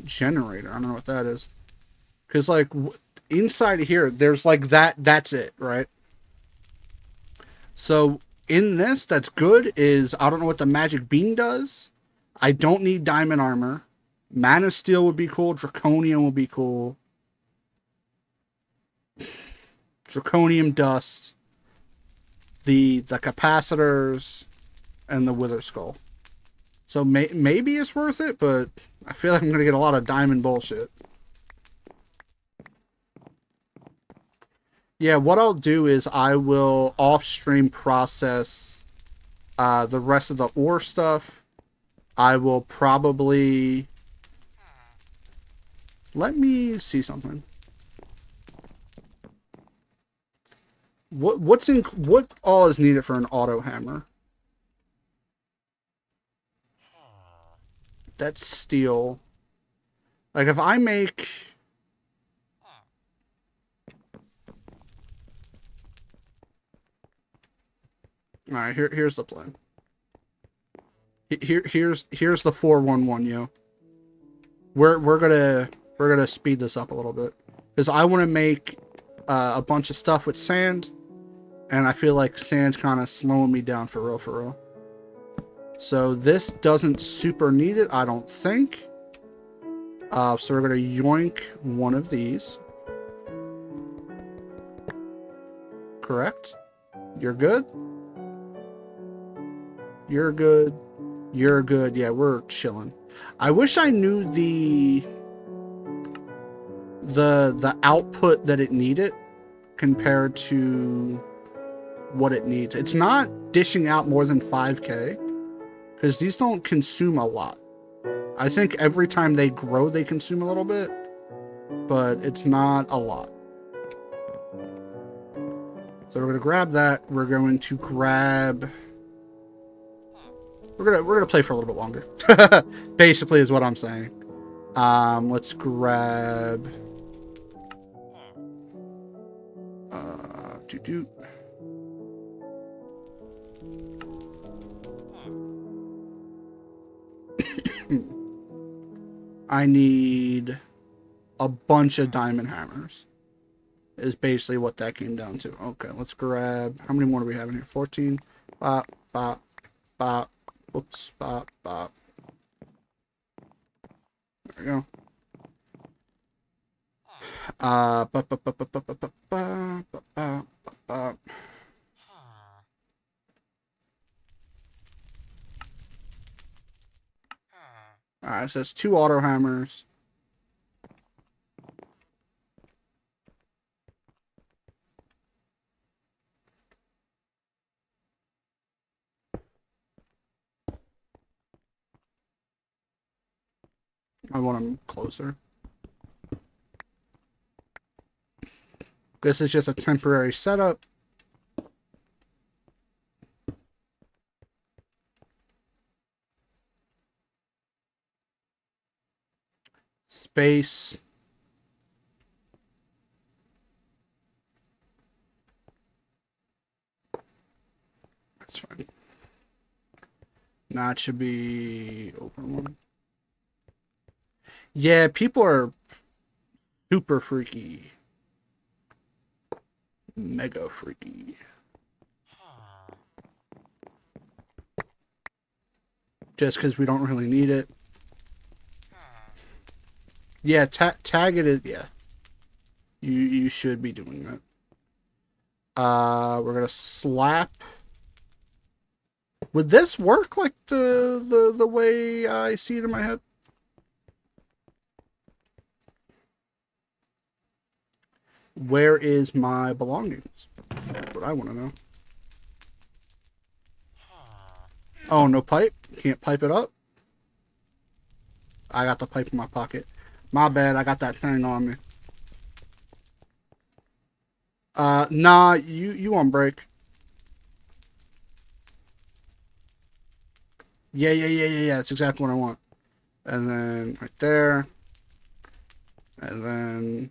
generator. I don't know what that is. Because like inside of here, there's like that's it, right? So in this, that's good is I don't know what the magic beam does. I don't need diamond armor. Mana steel would be cool. Draconium would be cool. Draconium dust. The capacitors and the wither skull. So maybe it's worth it, but I feel like I'm going to get a lot of diamond bullshit. Yeah, what I'll do is I will off-stream process the rest of the ore stuff. I will probably... Let me see something. What all is needed for an auto hammer? That's steel. Like if I make... Alright, here's the plan. Here's the 411, yo. We're gonna speed this up a little bit. Because I want to make a bunch of stuff with sand. And I feel like sand's kind of slowing me down for real, for real. So this doesn't super need it, I don't think. So we're going to yoink one of these. Correct? You're good? You're good. You're good. Yeah, we're chilling. I wish I knew the output that it needed compared to what it needs. It's not dishing out more than 5k. Because these don't consume a lot. I think every time they grow, they consume a little bit. But it's not a lot. So we're going to grab that. We're going to grab... We're gonna play for a little bit longer. Basically is what I'm saying. Let's grab... doot. I need a bunch of diamond hammers. Is basically what that came down to. Okay, let's grab... How many more do we have in here? 14. Bop, bop. bop. Whoops, bop, bop. There we go. Bop, bop, bop, bop, bop, bop, bop, bop, bop, bop, bop. Alright, so it's 2 auto hammers. I want them closer. This is just a temporary setup. Space. That's fine. Now it should be open one. Yeah, people are super freaky. Mega freaky. Just because we don't really need it. Yeah, tag it is, yeah. You should be doing that. We're gonna slap. Would this work like the way I see it in my head? Where is my belongings? That's what I want to know. Oh, no pipe? Can't pipe it up? I got the pipe in my pocket. My bad, I got that thing on me. Nah, you on break. Yeah. That's exactly what I want. And then right there. And then...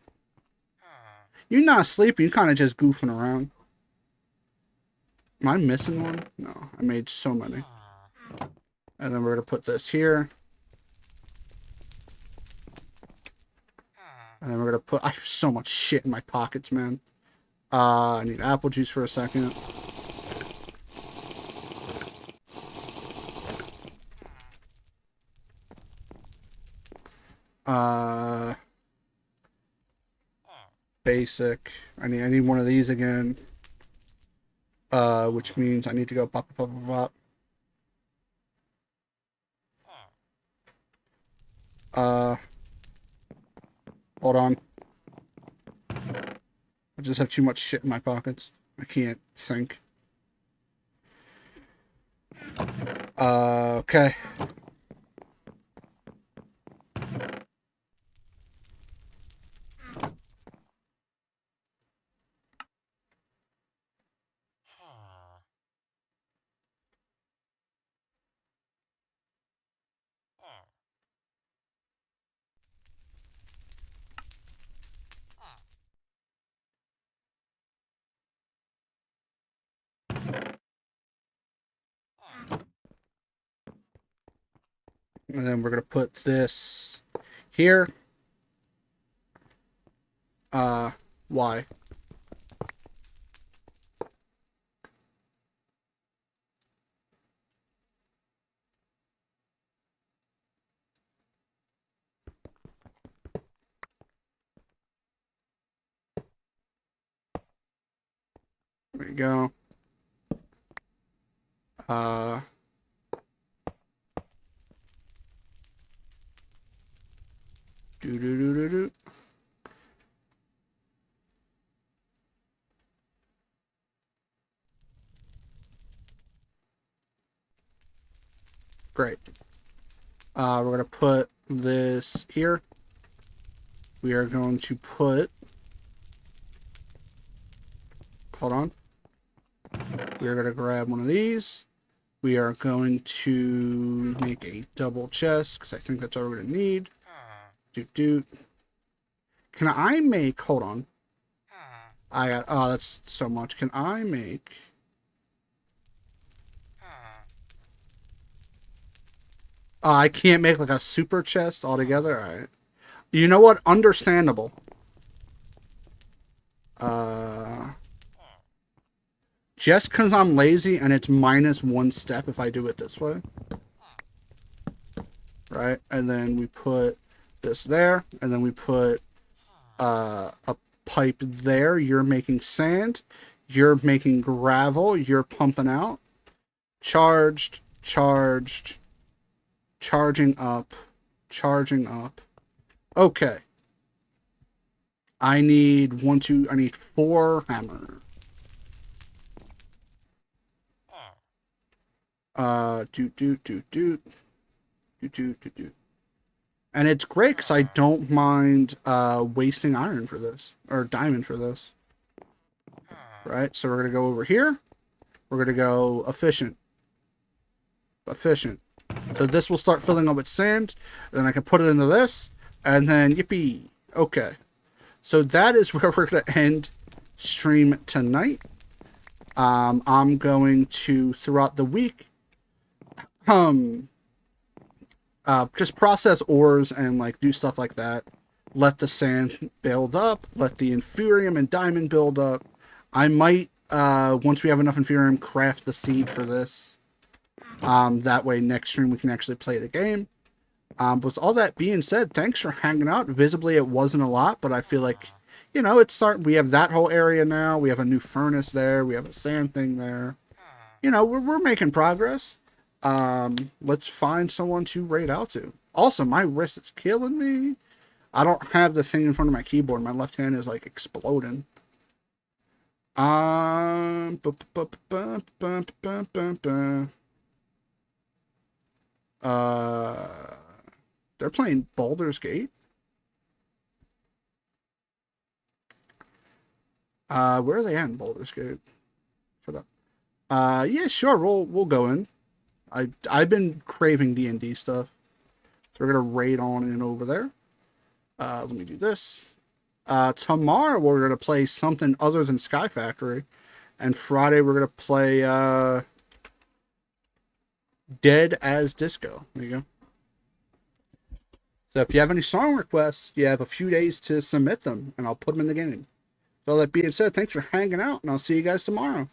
You're not sleeping, you're kind of just goofing around. Am I missing one? No, I made so many. And then we're going to put this here. And then we're going to put... I have so much shit in my pockets, man. I need apple juice for a second. Basic. I need one of these again. Which means I need to go pop, pop, pop, pop, pop. Hold on. I just have too much shit in my pockets. I can't think. Okay. And then we're going to put this here. Why? There you go. Do. Great. We're going to put this here. We are going to put... Hold on. We are going to grab one of these. We are going to make a double chest, because I think that's all we're going to need. Doot. Can I make... Hold on. I got... Oh, that's so much. Can I make... I can't make like a super chest altogether. Alright. You know what? Understandable. just because I'm lazy and it's minus 1 step if I do it this way. Right? And then we put this there, and then we put a pipe there. You're making sand, you're making gravel, you're pumping out. Charged, charged, charging up, charging up. Okay. I need I need 4 hammer. Do, do, do, do. Do, do, do, do. And it's great because I don't mind wasting iron for this, or diamond for this. Right? So we're going to go over here. We're going to go efficient. Efficient. So this will start filling up with sand. Then I can put it into this. And then, yippee. Okay. So that is where we're going to end stream tonight. I'm going to, throughout the week, just process ores and like do stuff like that. Let the sand build up. Let the inferium and diamond build up. I might, once we have enough inferium, craft the seed for this. That way next stream we can actually play the game. But with all that being said, thanks for hanging out. Visibly it wasn't a lot, but I feel like, you know, we have that whole area now. We have a new furnace there. We have a sand thing there. You know, we're making progress. Let's find someone to raid out to. Also, my wrist is killing me. I don't have the thing in front of my keyboard. My left hand is like exploding. They're playing Baldur's Gate. Where are they at in Baldur's Gate? Shut up. Yeah, sure. We'll go in. I've been craving D&D stuff, so we're gonna raid on in over there. Let me do this. Tomorrow we're gonna play something other than Sky Factory, and Friday we're gonna play Dead as Disco. There you go. So if you have any song requests, you have a few days to submit them, and I'll put them in the game. So that being said, thanks for hanging out, and I'll see you guys tomorrow.